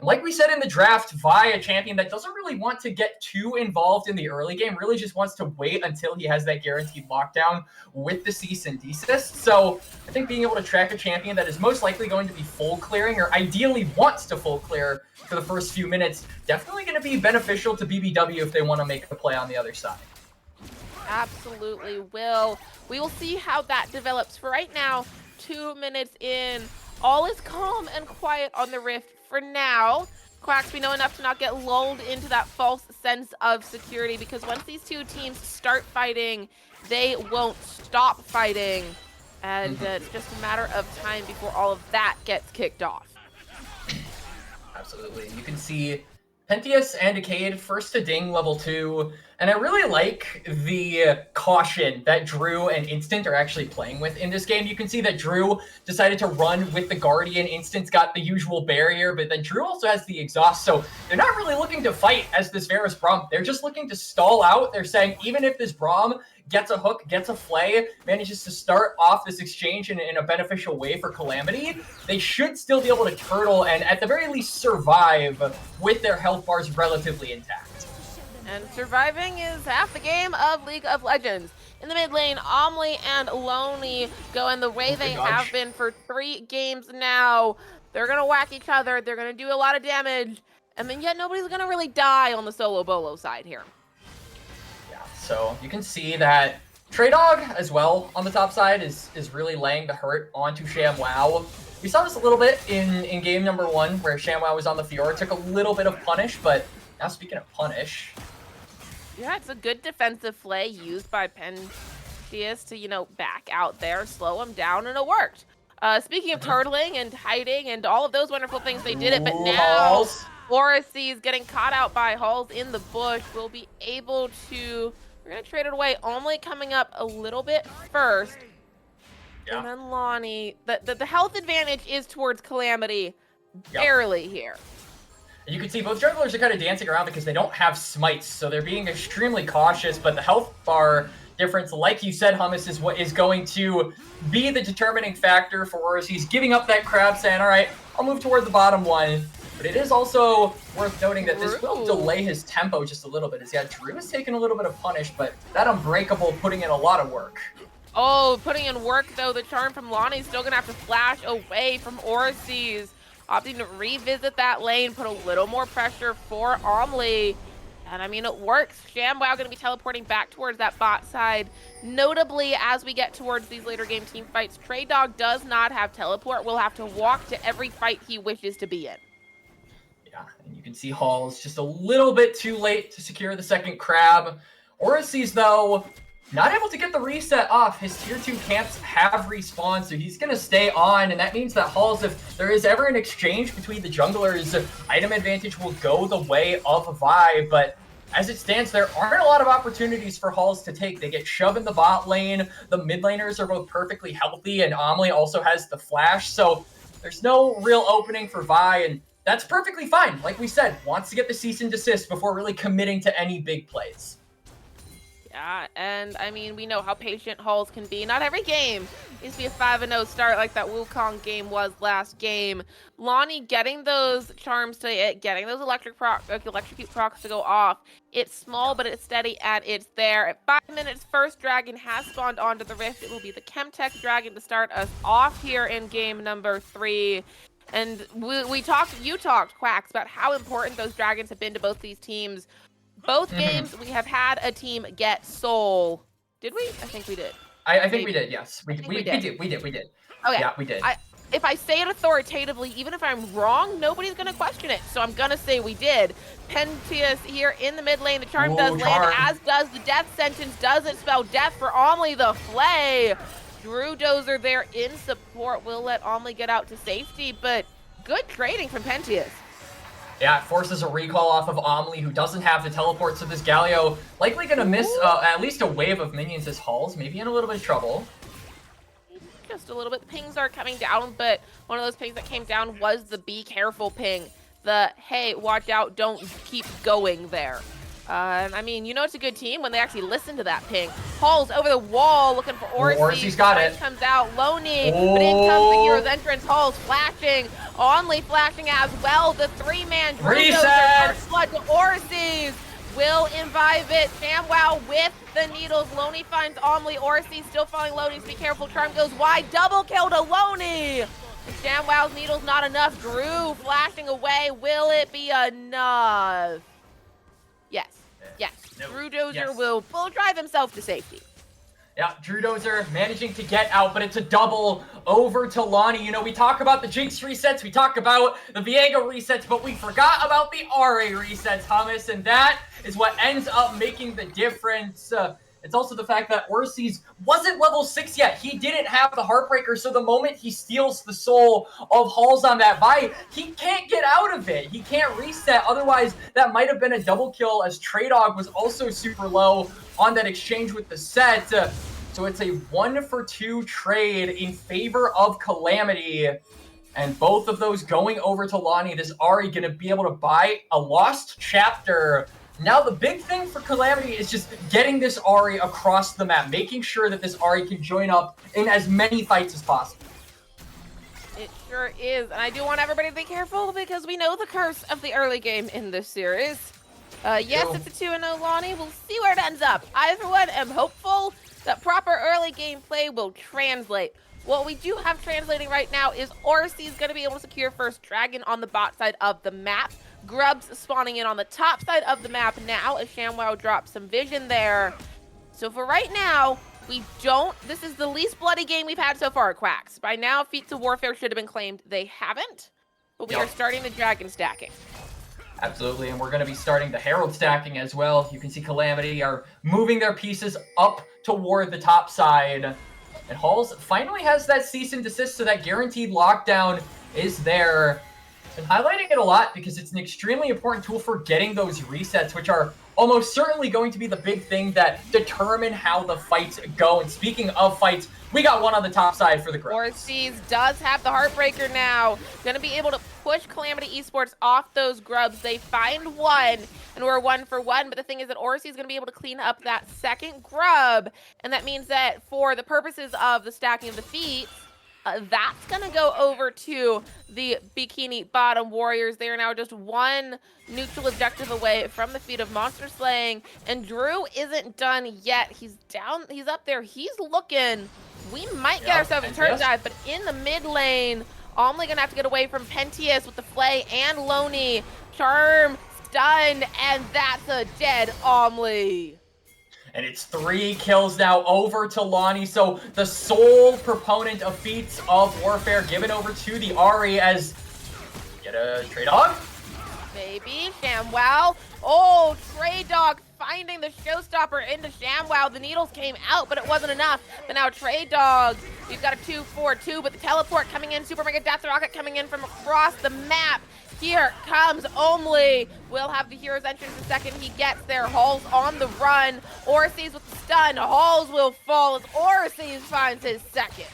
like we said in the draft, Vi, a champion that doesn't really want to get too involved in the early game, really just wants to wait until he has that guaranteed lockdown with the cease and desist. So I think being able to track a champion that is most likely going to be full clearing, or ideally wants to full clear for the first few minutes, definitely going to be beneficial to BBW if they want to make a play on the other side. Absolutely will. We will see how that develops. For right now, 2 minutes in, all is calm and quiet on the Rift for now. Quacks, we know enough to not get lulled into that false sense of security, because once these two teams start fighting, they won't stop fighting. And it's just a matter of time before all of that gets kicked off. Absolutely. You can see Pentheus and Decade first to ding level 2, and I really like the caution that Drew and Instant are actually playing with in this game. You can see that Drew decided to run with the Guardian. Instant's got the usual barrier, but then Drew also has the exhaust, so they're not really looking to fight as this Varus Braum. They're just looking to stall out. They're saying even if this Braum gets a hook, gets a flay, manages to start off this exchange in a beneficial way for Calamity, they should still be able to turtle and at the very least survive with their health bars relatively intact. And surviving is half the game of League of Legends. In the mid lane, Omli and Loney going the way they have been for 3 games now. They're going to whack each other. They're going to do a lot of damage. And then yet nobody's going to really die on the solo bolo side here. So you can see that Trey Dog as well on the top side is really laying the hurt onto ShamWow. We saw this a little bit in game number 1 where ShamWow was on the Fiora, took a little bit of punish, but now speaking of punish. Yeah, it's a good defensive play used by Pentheus to, you know, back out there, slow him down, and it worked. Speaking of turtling and hiding and all of those wonderful things, they did it, but now Orsees getting caught out by Halls in the bush will be able to... We're going to trade it away. Only coming up a little bit first. Yeah. And then Lonnie. The health advantage is towards Calamity. Barely here. You can see both jugglers are kind of dancing around because they don't have smites. So they're being extremely cautious. But the health bar difference, like you said, Hummus, is what is going to be the determining factor for Orsees. Giving up that crab, saying, all right, I'll move toward the bottom one. But it is also worth noting that this will delay his tempo just a little bit. As Drew is taking a little bit of punish, but that Unbreakable putting in a lot of work. Oh, putting in work, though. The charm from Lonnie's still going to have to flash away from Orsees. Opting to revisit that lane, put a little more pressure for Omli. And I mean, it works. ShamWow going to be teleporting back towards that bot side. Notably, as we get towards these later game team fights, Trey Dog does not have teleport. Will have to walk to every fight he wishes to be in. Yeah, You can see Halls just a little bit too late to secure the second crab. Orsi's, though, not able to get the reset off. His tier 2 camps have respawned, so he's going to stay on, and that means that Halls, if there is ever an exchange between the junglers, item advantage will go the way of Vi, but as it stands, there aren't a lot of opportunities for Halls to take. They get shoved in the bot lane, the mid laners are both perfectly healthy, and Omli also has the flash, so there's no real opening for Vi, and that's perfectly fine. Like we said, wants to get the cease and desist before really committing to any big plays. Yeah, and I mean, we know how patient Halls can be. Not every game needs to be a 5-0 start like that Wukong game was last game. Lonnie getting those charms to it, getting those electrocute procs to go off. It's small, but it's steady, and it's there. At 5 minutes, first dragon has spawned onto the rift. It will be the Chemtech dragon to start us off here in game number 3. And you talked, Quacks, about how important those dragons have been to both these teams. Both games, we have had a team get soul. Did we? I think we did. I think we did, yes. We did. We did. Okay. Yeah, we did. If I say it authoritatively, even if I'm wrong, nobody's going to question it. So I'm going to say we did. Pentius here in the mid lane. The charm does land, as does the death sentence. Doesn't spell death for Omli the Flay. Drew Dozer there in support. Will let Omli get out to safety, but good trading from Pentius. Yeah, it forces a recall off of Omli, who doesn't have the teleport, so this Galio likely going to miss at least a wave of minions as Halls, maybe in a little bit of trouble. Just a little bit. The pings are coming down, but one of those pings that came down was the be careful ping. The, hey, watch out, don't keep going there. I mean, you know it's a good team when they actually listen to that ping. Halls over the wall looking for Orsi. Orsi's got it. Comes out, Loney, but in comes the hero's entrance. Halls flashing, Only flashing as well. The 3-man reset. Flood to Orsi's. Will imbibe it. ShamWow with the needles. Loney finds Omli. Orsi still following Loney. Be careful. Charm goes wide. Double kill to Loney. ShamWow's needles not enough. Drew flashing away. Will it be enough? Yes. Yes. No. Drew Dozer will drive himself to safety. Yeah, Drew Dozer managing to get out, but it's a double over to Lonnie. You know, we talk about the Jinx resets, we talk about the Viego resets, but we forgot about the RA resets, Hummus, and that is what ends up making the difference. It's also the fact that Orsi's wasn't level 6 yet. He didn't have the Heartbreaker, so the moment he steals the soul of Halls on that buy, he can't get out of it. He can't reset. Otherwise, that might have been a double kill, as Traydog was also super low on that exchange with the set. So it's a 1-for-2 trade in favor of Calamity. And both of those going over to Lonnie. This Ahri going to be able to buy a lost chapter. Now the big thing for Calamity is just getting this Ahri across the map, making sure that this Ahri can join up in as many fights as possible. It sure is, and I do want everybody to be careful because we know the curse of the early game in this series. Yes, it's a 2-0 Lonnie. We'll see where it ends up. I, for one, am hopeful that proper early game play will translate. What we do have translating right now is Orsi is going to be able to secure first dragon on the bot side of the map. Grubs spawning in on the top side of the map now as ShamWow drops some vision there. So for right now, this is the least bloody game we've had so far, Quacks. By now, Feats of Warfare should have been claimed. They haven't, but we are starting the dragon stacking. Absolutely, and we're going to be starting the Herald stacking as well. You can see Calamity are moving their pieces up toward the top side. And Halls finally has that cease and desist, so that guaranteed lockdown is there. And highlighting it a lot because it's an extremely important tool for getting those resets, which are almost certainly going to be the big thing that determine how the fights go. And speaking of fights, we got one on the top side for the Grubs. Orsi's does have the Heartbreaker now. Going to be able to push Calamity Esports off those Grubs. They find one, and we're 1-for-1. But the thing is that Orsi's going to be able to clean up that second Grub. And that means that for the purposes of the stacking of the feet, that's going to go over to the Bikini bottom Warriors. They are now just one neutral objective away from the feat of monster slaying. And Drew isn't done yet. He's down. He's up there. He's looking. We might get ourselves a turret dive, but in the mid lane, Omli going to have to get away from Pentius with the Flay and Loney. Charm stunned, and that's a dead Omli. And it's 3 kills now over to Lonnie. So the sole proponent of Feats of Warfare given over to the Ahri as get a Traydog. maybe. ShamWow. Oh, Trey Dog finding the showstopper into ShamWow. The needles came out, but it wasn't enough. But now Trey Dog, we've got a 2-4-2, but the teleport coming in. Super Mega Death Rocket coming in from across the map. Here comes Omli. We'll have the hero's entrance the second he gets there. Halls on the run. Orsees with the stun. Halls will fall as Orsees finds his second.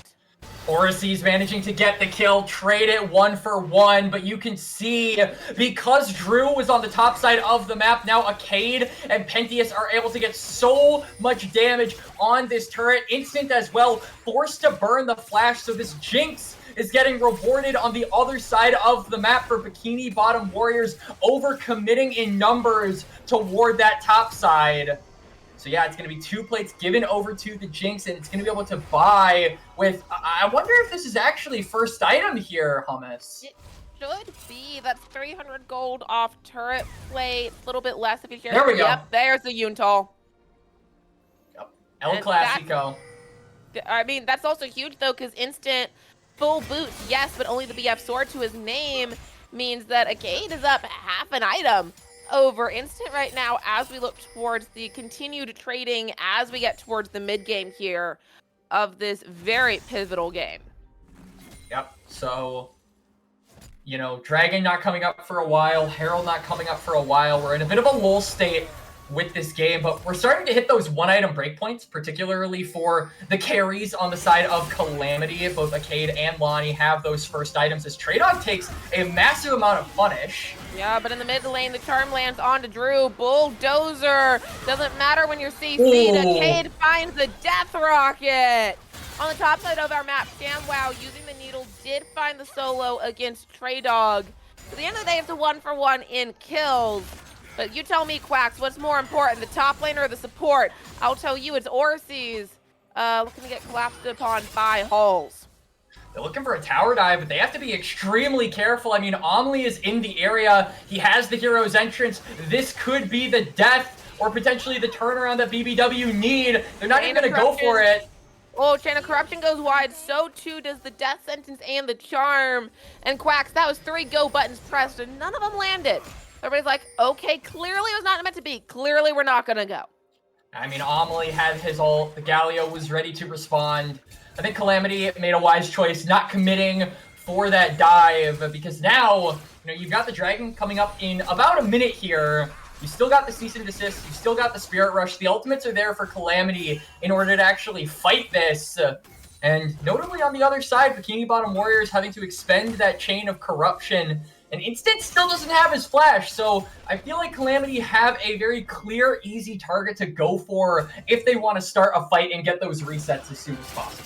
Orsees managing to get the kill, trade it 1-for-1, but you can see, because Drew was on the top side of the map, now Arcade and Pentius are able to get so much damage on this turret. Instant as well, forced to burn the flash, so this Jinx is getting rewarded on the other side of the map for Bikini Bottom Warriors, overcommitting in numbers toward that top side. So yeah, it's going to be 2 plates given over to the Jinx, and it's going to be able to buy with... I wonder if this is actually first item here, Hummus. It should be. That's 300 gold off turret plate. A little bit less if you share. There we go. Yep, there's the Yuntal. Yep. El Clasico. I mean, that's also huge, though, because instant full boots, yes, but only the BF sword to his name means that Arcade is up half an item over instant right now as we look towards the continued trading as we get towards the mid game here of this very pivotal game. Yep. So, you know, Dragon not coming up for a while, Herald not coming up for a while. We're in a bit of a lull state with this game, but we're starting to hit those 1-item breakpoints, particularly for the carries on the side of Calamity. Both Arcade and Lonnie have those first items as Traydog takes a massive amount of punish. Yeah, but in the mid lane, the charm lands onto Drew. Bulldozer. Doesn't matter when you're CC'd. Arcade finds the Death Rocket. On the top side of our map, ShamWow using the needle did find the solo against Traydog. At the end of the day, it's a 1-for-1 in kills. But you tell me, Quacks, what's more important, the top lane or the support? I'll tell you, it's Orsees looking to get collapsed upon by Halls. They're looking for a tower dive, but they have to be extremely careful. I mean, Omli is in the area. He has the hero's entrance. This could be the death or potentially the turnaround that BBW need. They're not even going to go for it. Oh, Chain of Corruption goes wide. So too does the death sentence and the charm. And Quacks, that was 3 go buttons pressed, and none of them landed. Everybody's like, okay, clearly it was not meant to be. Clearly we're not going to go. I mean, Omli had his ult. The Galio was ready to respond. I think Calamity made a wise choice not committing for that dive, because now, you know, you've got the Dragon coming up in about a minute here. You still got the cease and desist. You still got the Spirit Rush. The ultimates are there for Calamity in order to actually fight this. And notably on the other side, Bikini Bottom Warriors having to expend that Chain of Corruption. And Instant still doesn't have his flash, so I feel like Calamity have a very clear, easy target to go for if they want to start a fight and get those resets as soon as possible.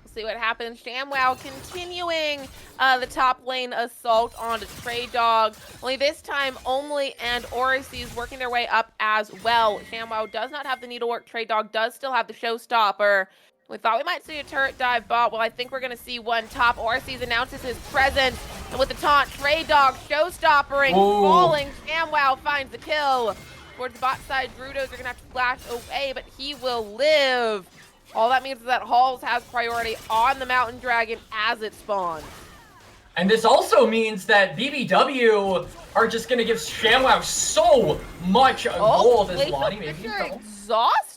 We'll see what happens. ShamWow continuing the top lane assault onto Traydog. Only this time, Omli and Orsees working their way up as well. ShamWow does not have the needlework. Traydog does still have the showstopper. We thought we might see a turret dive bot. Well, I think we're going to see one top. Orsees announces his presence. And with the taunt, Traydog showstoppering, falling. ShamWow finds the kill. Towards the bot side, Brutos are going to have to flash away, but he will live. All that means is that Halls has priority on the Mountain Dragon as it spawns. And this also means that BBW are just going to give ShamWow so much gold as Lonnie maybe. Exhaust?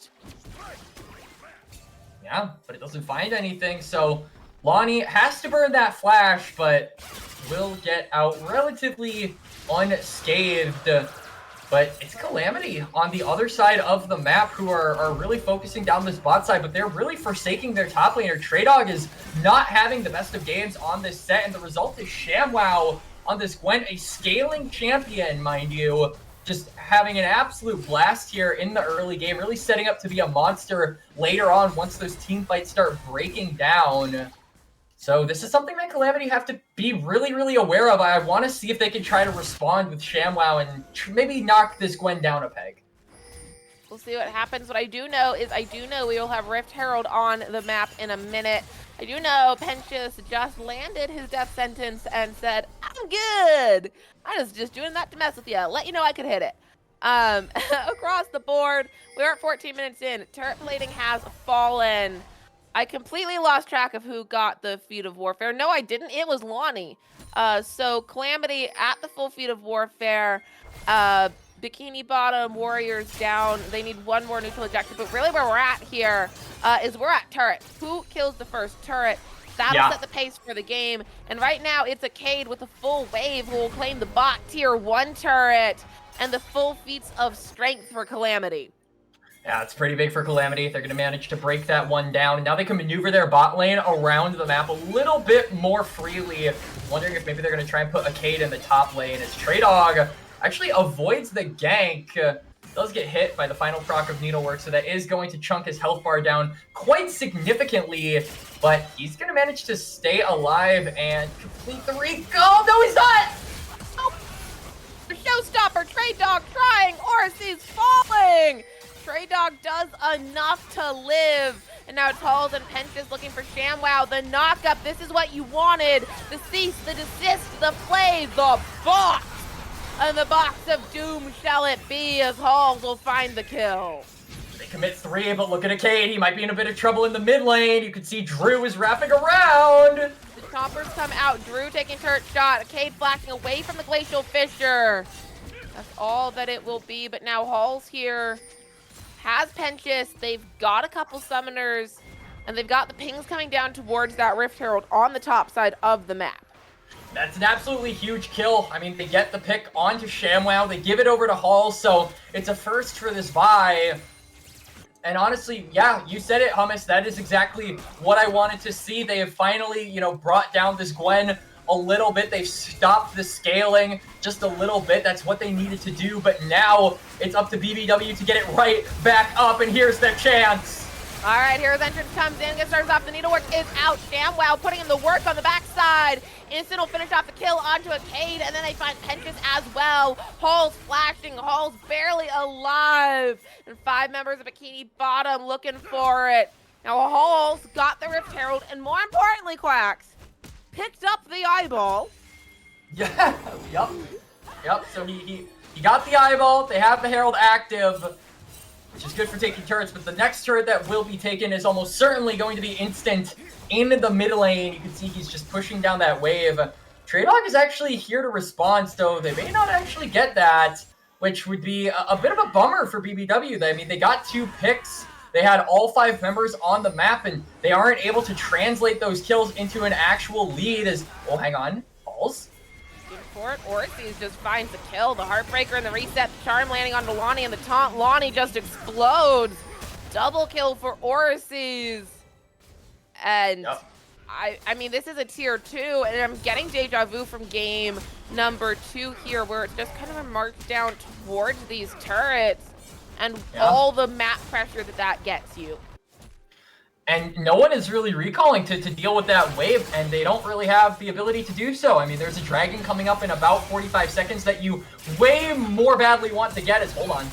Yeah, but it doesn't find anything, so Lonnie has to burn that flash, but will get out relatively unscathed. But it's Calamity on the other side of the map who are really focusing down this bot side, but they're really forsaking their top laner. Traydog is not having the best of games on this set, and the result is ShamWow on this Gwen, a scaling champion, mind you, just having an absolute blast here in the early game, really setting up to be a monster later on once those team fights start breaking down. So this is something that Calamity have to be really, really aware of. I want to see if they can try to respond with ShamWow and maybe knock this Gwen down a peg. We'll see what happens. What I do know is we will have Rift Herald on the map in a minute. I do know Pentius just landed his death sentence and said, I'm good. I was just doing that to mess with you. Let you know I could hit it. Across the board, we are at 14 minutes in. Turret plating has fallen. I completely lost track of who got the Feat of Warfare. No, I didn't. It was Lonnie. So Calamity at the full feet of warfare. Bikini Bottom Warriors down. They need one more neutral objective. But really, where we're at here is we're at turret. Who kills the first turret? That'll set the pace for the game. And right now, it's a Cade with a full wave who will claim the bot tier 1 turret and the full feats of strength for Calamity. Yeah, it's pretty big for Calamity. They're going to manage to break that one down. And now they can maneuver their bot lane around the map a little bit more freely. Wondering if maybe they're going to try and put a Cade in the top lane as Traydog actually avoids the gank. Does get hit by the final proc of Needlework, so that is going to chunk his health bar down quite significantly. But he's going to manage to stay alive and complete the recall. Oh, no, he's not! Oh, the showstopper, Traydog trying. Orsi's falling. Traydog does enough to live. And now it's Halls and Penchus looking for ShamWow. The knockup, this is what you wanted. The cease, the desist, the play, the box. And the box of doom shall it be as Halls will find the kill. They commit 3, but look at a Cade. He might be in a bit of trouble in the mid lane. You can see Drew is wrapping around. The choppers come out. Drew taking turret shot. Cade flashing away from the Glacial Fissure. That's all that it will be. But now Halls here has Penchus. They've got a couple summoners. And they've got the pings coming down towards that Rift Herald on the top side of the map. That's an absolutely huge kill. I mean, they get the pick onto ShamWow. They give it over to Halls, so it's a first for this buy. And honestly, yeah, you said it, Hummus. That is exactly what I wanted to see. They have finally, you know, brought down this Gwen a little bit. They've stopped the scaling just a little bit. That's what they needed to do. But now it's up to BBW to get it right back up. And here's their chance. All right, here's Entrance comes in, gets started off. The Needlework is out. ShamWow putting in the work on the backside. Instant will finish off the kill onto a Cade, and then they find Penchus as well. Halls flashing, Halls barely alive. And 5 members of Bikini Bottom looking for it. Now Halls got the Rift Herald, and more importantly, Quacks, picked up the eyeball. Yeah, yep. So he got the eyeball. They have the Herald active, which is good for taking turrets, but the next turret that will be taken is almost certainly going to be instant in the mid lane. You can see he's just pushing down that wave. Traydog is actually here to respond, so they may not actually get that, which would be a bit of a bummer for BBW. I mean, they got 2 picks. They had all 5 members on the map, and they aren't able to translate those kills into an actual lead as... Oh, hang on. Balls? For it. Orsi's just finds the kill. The Heartbreaker and the reset charm landing onto Lonnie, and the taunt Lonnie just explodes. Double kill for Orsi's. And yep. I mean, this is a tier 2, and I'm getting deja vu from game number 2 here, where it's just kind of a march down towards these turrets and all the map pressure that gets you. And no one is really recalling to deal with that wave, and they don't really have the ability to do so. I mean, there's a dragon coming up in about 45 seconds that you way more badly want to get. Hold on.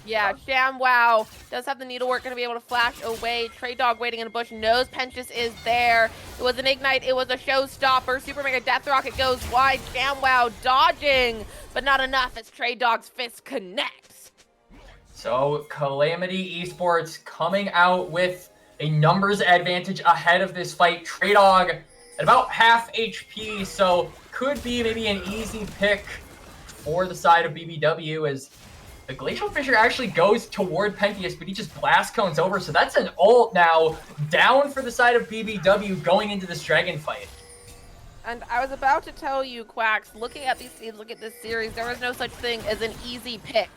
Yeah, ShamWow does have the Needlework, going to be able to flash away. Traydog waiting in a bush, knows Penchus is there. It was an Ignite, it was a Showstopper. Super Mega Death Rocket goes wide. ShamWow dodging, but not enough as Traydog's fist connects. So, Calamity Esports coming out with a numbers advantage ahead of this fight. Traydog at about half HP, so could be maybe an easy pick for the side of BBW as the Glacial Fissure actually goes toward Pentheus, but he just blast cones over, so that's an ult now down for the side of BBW going into this dragon fight. And I was about to tell you, Quacks, looking at these teams, look at this series, there was no such thing as an easy pick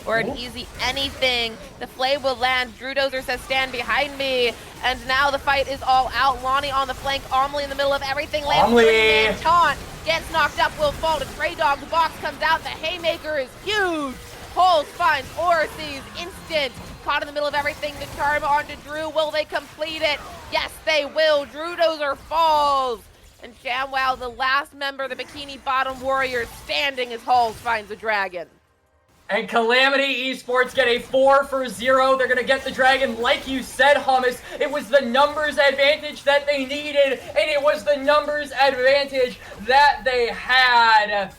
or an easy anything. The flame will land. Drew Dozer says, stand behind me. And now the fight is all out. Lonnie on the flank. Omli in the middle of everything. Lands taunt. Gets knocked up, will fall to Traydog. The box comes out. The haymaker is huge. Holes finds Orsi's instant. Caught in the middle of everything. The charm onto Drew. Will they complete it? Yes, they will. Drew Dozer falls. And ShamWow, the last member of the Bikini Bottom Warriors, standing as Halls finds the dragon. And Calamity Esports get a 4-for-0. They're going to get the dragon. Like you said, Hummus, it was the numbers advantage that they needed, and it was the numbers advantage that they had.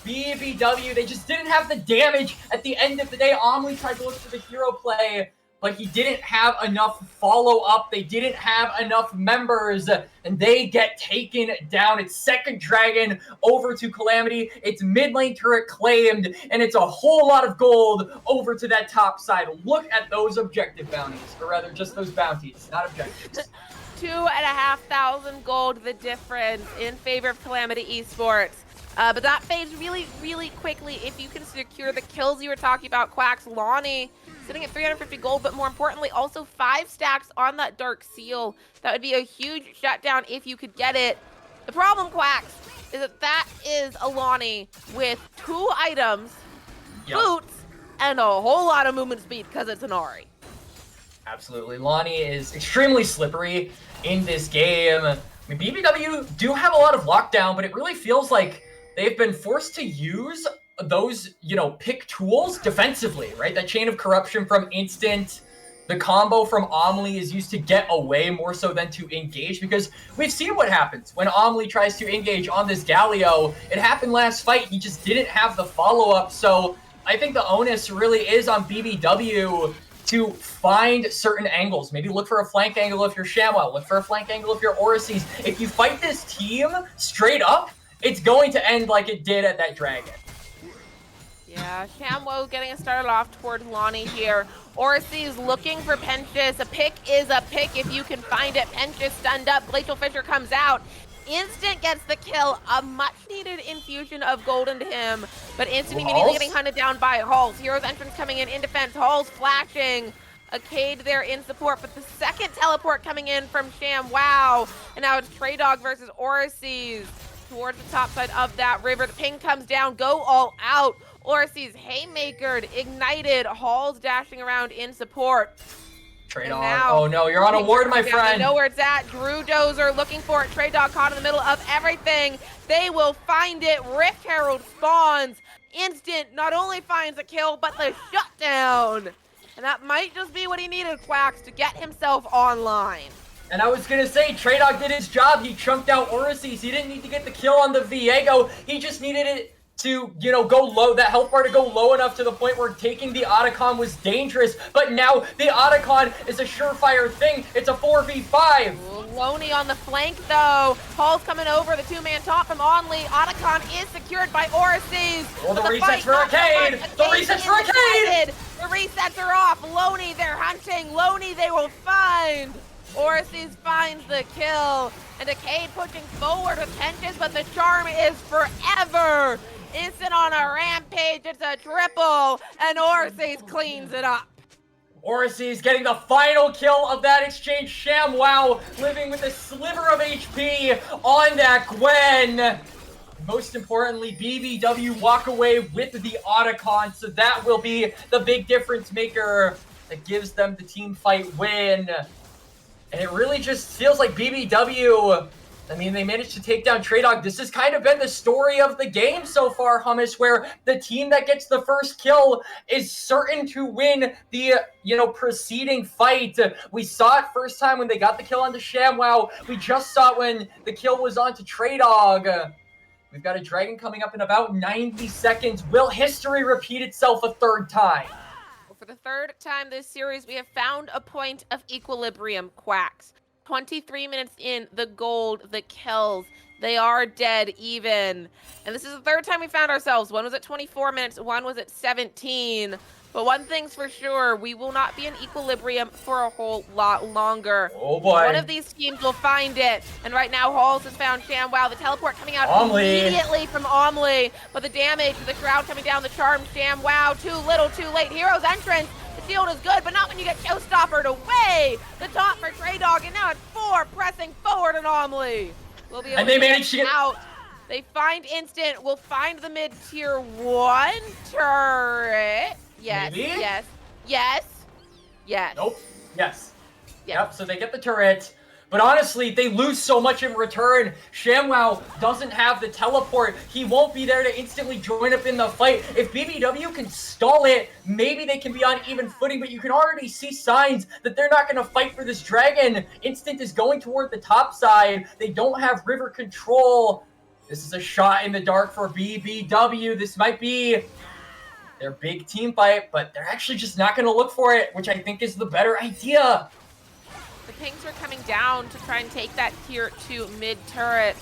BBW, they just didn't have the damage at the end of the day. Omli tried to look for the hero play, but he didn't have enough follow-up. They didn't have enough members, and they get taken down. It's second dragon over to Calamity. It's mid lane turret claimed, and it's a whole lot of gold over to that top side. Look at those objective bounties, or rather just those bounties, not objectives. 2,500 gold, the difference in favor of Calamity Esports. But that fades really, really quickly if you can secure the kills you were talking about. Quacks, Lonnie sitting at 350 gold, but more importantly, also 5 stacks on that Dark Seal. That would be a huge shutdown if you could get it. The problem, Quacks, is that is a Lonnie with 2 items, boots, and a whole lot of movement speed because it's an Ahri. Absolutely. Lonnie is extremely slippery in this game. I mean, BBW do have a lot of lockdown, but it really feels like they've been forced to use those, pick tools defensively, right? That chain of corruption from Instant, the combo from Omli is used to get away more so than to engage, because we've seen what happens when Omli tries to engage on this Galio. It happened last fight. He just didn't have the follow-up. So I think the onus really is on BBW to find certain angles. Maybe look for a flank angle if you're ShamWow. Look for a flank angle if you're Orises. If you fight this team straight up, it's going to end like it did at that dragon. Yeah, ShamWow getting it started off towards Lonnie here. Orises looking for Penchus. A pick is a pick if you can find it. Penchus stunned up. Glacial Fissure comes out. Instant gets the kill. A much-needed infusion of gold into him. But Instant immediately getting hunted down by Halls. Hero's entrance coming in defense. Halls flashing. A Cade there in support, but the second teleport coming in from ShamWow. And now it's Trey Dog versus Orises towards the top side of that river. The ping comes down. Go all out. Orises haymakered, ignited. Halls dashing around in support. Trey Dog. Oh no, you're on a ward, my friend. They know where it's at. Drew Dozer looking for it. Trey Dog caught in the middle of everything. They will find it. Rift Herald spawns. Instant not only finds a kill, but the shutdown. And that might just be what he needed, Quacks, to get himself online. And I was going to say, Trey Dog did his job. He chunked out Orises. He didn't need to get the kill on the Viego. He just needed it to, go low, that health bar to go low enough to the point where taking the Otacon was dangerous. But now the Otacon is a surefire thing. It's a 4v5. Loney on the flank, though. Paul's coming over, the 2-man top from Only. Otacon is secured by Orises. Oh, the resets for a Cade. The resets for a Cade. The resets are off. Loney, they're hunting. Loney, they will find. Orises finds the kill. And a Cade pushing forward with Penchus, but the charm is forever. Instant on a rampage, it's a triple, and Orises cleans it up. Orises getting the final kill of that exchange. ShamWow living with a sliver of HP on that Gwen. Most importantly, BBW walk away with the Otacon, so that will be the big difference maker that gives them the team fight win. And it really just feels like BBW, they managed to take down Trey Dog. This has kind of been the story of the game so far, Hummus, where the team that gets the first kill is certain to win the, preceding fight. We saw it first time when they got the kill onto ShamWow. We just saw it when the kill was onto Trey Dog. We've got a dragon coming up in about 90 seconds. Will history repeat itself a third time? For the third time this series, we have found a point of equilibrium, Quacks. 23 minutes in, the gold, the kills, they are dead even. And this is the third time we found ourselves. One was at 24 minutes, one was at 17. But one thing's for sure, we will not be in equilibrium for a whole lot longer. Oh boy. One of these teams will find it. And right now, Halls has found ShamWow. The teleport coming out immediately from Omli. But the damage, the shroud coming down, the charm, ShamWow, too little, too late. Hero's entrance. The shield is good, but not when you get showstoppered away. The top for Trey Dog, and now it's 4 pressing forward on Omli. We'll be able and they managed to get out. They find Instant. We'll find the mid-tier 1 turret. Yes, maybe? yes. Nope. Yes. Yep, so they get the turret. But honestly, they lose so much in return. ShamWow doesn't have the teleport. He won't be there to instantly join up in the fight. If BBW can stall it, maybe they can be on even footing, but you can already see signs that they're not going to fight for this dragon. Instant is going toward the top side. They don't have river control. This is a shot in the dark for BBW. This might be their big team fight, but they're actually just not going to look for it, which I think is the better idea. The pings are coming down to try and take that tier 2 mid turret.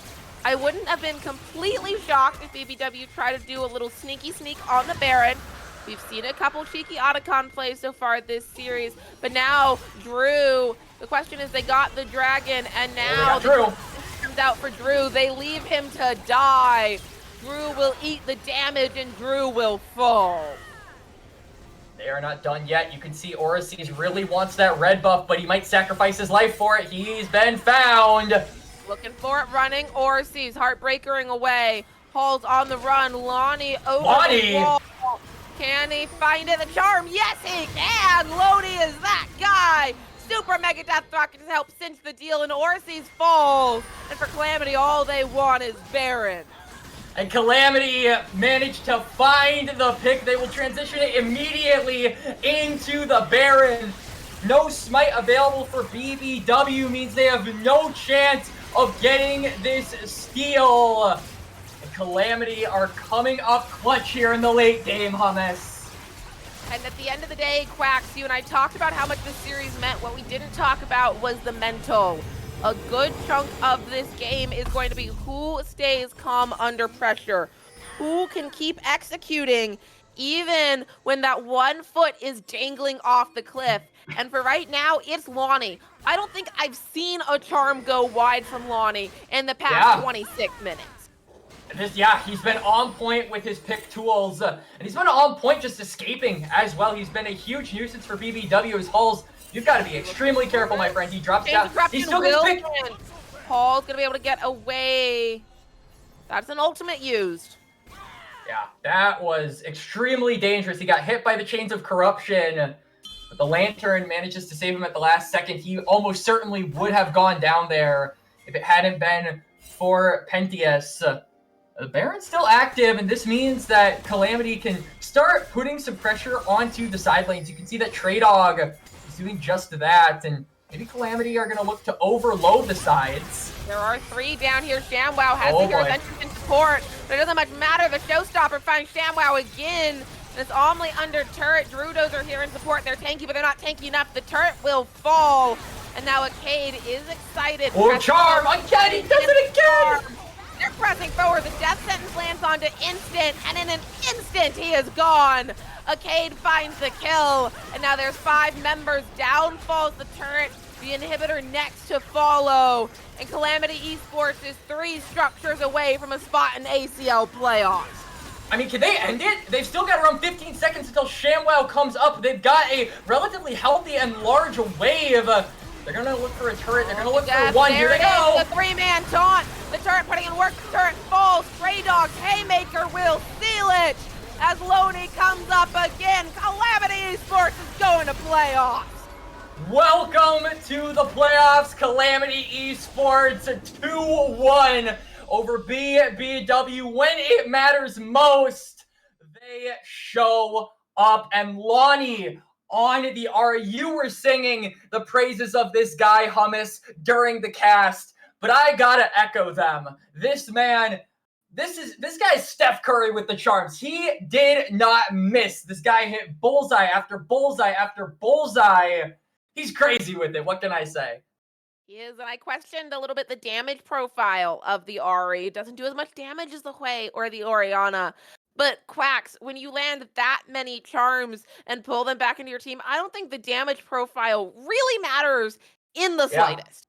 I wouldn't have been completely shocked if BBW tried to do a little sneaky sneak on the Baron. We've seen a couple cheeky Otacon plays so far this series, but now Drew, the question is they got the dragon, and now Drew comes out for Drew. They leave him to die. Drew will eat the damage and Drew will fall. They are not done yet. You can see Orises really wants that red buff, but he might sacrifice his life for it. He's been found. Looking for it running. Orises heartbreakering away. Hall's on the run. Lonnie over the wall. Can he find it? The charm? Yes, he can. Lonnie is that guy. Super Mega Death Rocket to help cinch the deal, and Orises falls. And for Calamity, all they want is Baron. And Calamity managed to find the pick. They will transition it immediately into the Baron. No smite available for BBW means they have no chance of getting this steal. And Calamity are coming up clutch here in the late game, Hummus. And at the end of the day, Quacks, you and I talked about how much this series meant. What we didn't talk about was the mental. A good chunk of this game is going to be who stays calm under pressure, who can keep executing even when that one foot is dangling off the cliff. And for right now, it's Lonnie. I don't think I've seen a charm go wide from Lonnie in the past 26 minutes. He's been on point with his pick tools, and he's been on point just escaping as well. He's been a huge nuisance for BBW. His Halls, you've got to be extremely careful, my friend. He drops down. He's still going to pick. Hall's going to be able to get away. That's an ultimate used. Yeah, that was extremely dangerous. He got hit by the Chains of Corruption, but the Lantern manages to save him at the last second. He almost certainly would have gone down there if it hadn't been for Pentius. The Baron's still active, and this means that Calamity can start putting some pressure onto the side lanes. You can see that Trey Dog is doing just that, and maybe Calamity are going to look to overload the sides. There are 3 down here. ShamWow has the hero's entrance in support, but it doesn't much matter. The Showstopper finds ShamWow again, and it's Omni under turret. Druidos are here in support. They're tanky, but they're not tanky enough. The turret will fall, and now Arcade is excited. Oh, charm! Again, he does it again! They're pressing forward. The death sentence lands onto instant, and in an instant, he is gone. Arcade finds the kill, and now there's 5 members. Down falls the turret. The inhibitor next to follow. And Calamity Esports is 3 structures away from a spot in ACL playoffs. I mean, can they end it? They've still got around 15 seconds until ShamWow comes up. They've got a relatively healthy and large wave. They're going to look for a turret. They're going to look for one. Here they go. The 3-man taunt. The turret putting in work. The turret falls. Stray Dog's Haymaker will seal it as Loney comes up again. Calamity Esports is going to playoffs. Welcome to the playoffs. Calamity Esports 2-1 over BBW. When it matters most, they show up. And Lonnie, on the Ari, you were singing the praises of this guy, Hummus, during the cast, but I gotta echo them. This man, this guy's Steph Curry with the charms. He did not miss. This guy hit bullseye after bullseye after bullseye. He's crazy with it. What can I say? He is, and I questioned a little bit the damage profile of the Ari. It doesn't do as much damage as the Hui or the Orianna. But Quacks, when you land that many charms and pull them back into your team, I don't think the damage profile really matters in the slightest.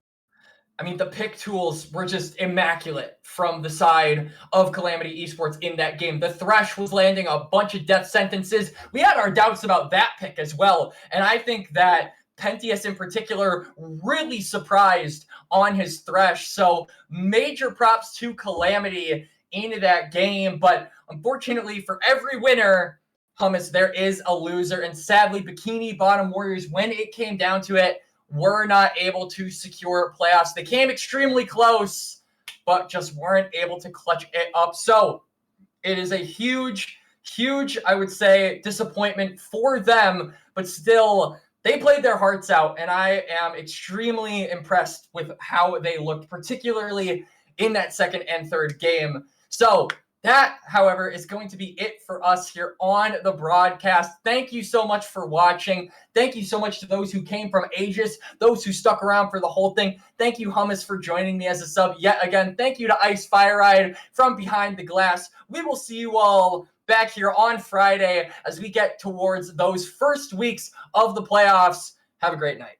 I mean, the pick tools were just immaculate from the side of Calamity Esports in that game. The Thresh was landing a bunch of death sentences. We had our doubts about that pick as well. And I think that Pentius in particular really surprised on his Thresh. So major props to Calamity into that game. But unfortunately for every winner, Hummus, there is a loser. And sadly, Bikini Bottom Warriors, when it came down to it, were not able to secure playoffs. They came extremely close, but just weren't able to clutch it up. So it is a huge, I would say, disappointment for them. But still, they played their hearts out, and I am extremely impressed with how they looked, particularly in that second and third game. So That, however, is going to be it for us here on the broadcast. Thank you so much for watching. Thank you so much to those who came from Aegis, those who stuck around for the whole thing. Thank you, Hummus, for joining me as a sub yet again. Thank you to Ice Fire Ride from behind the glass. We will see you all back here on Friday as we get towards those first weeks of the playoffs. Have a great night.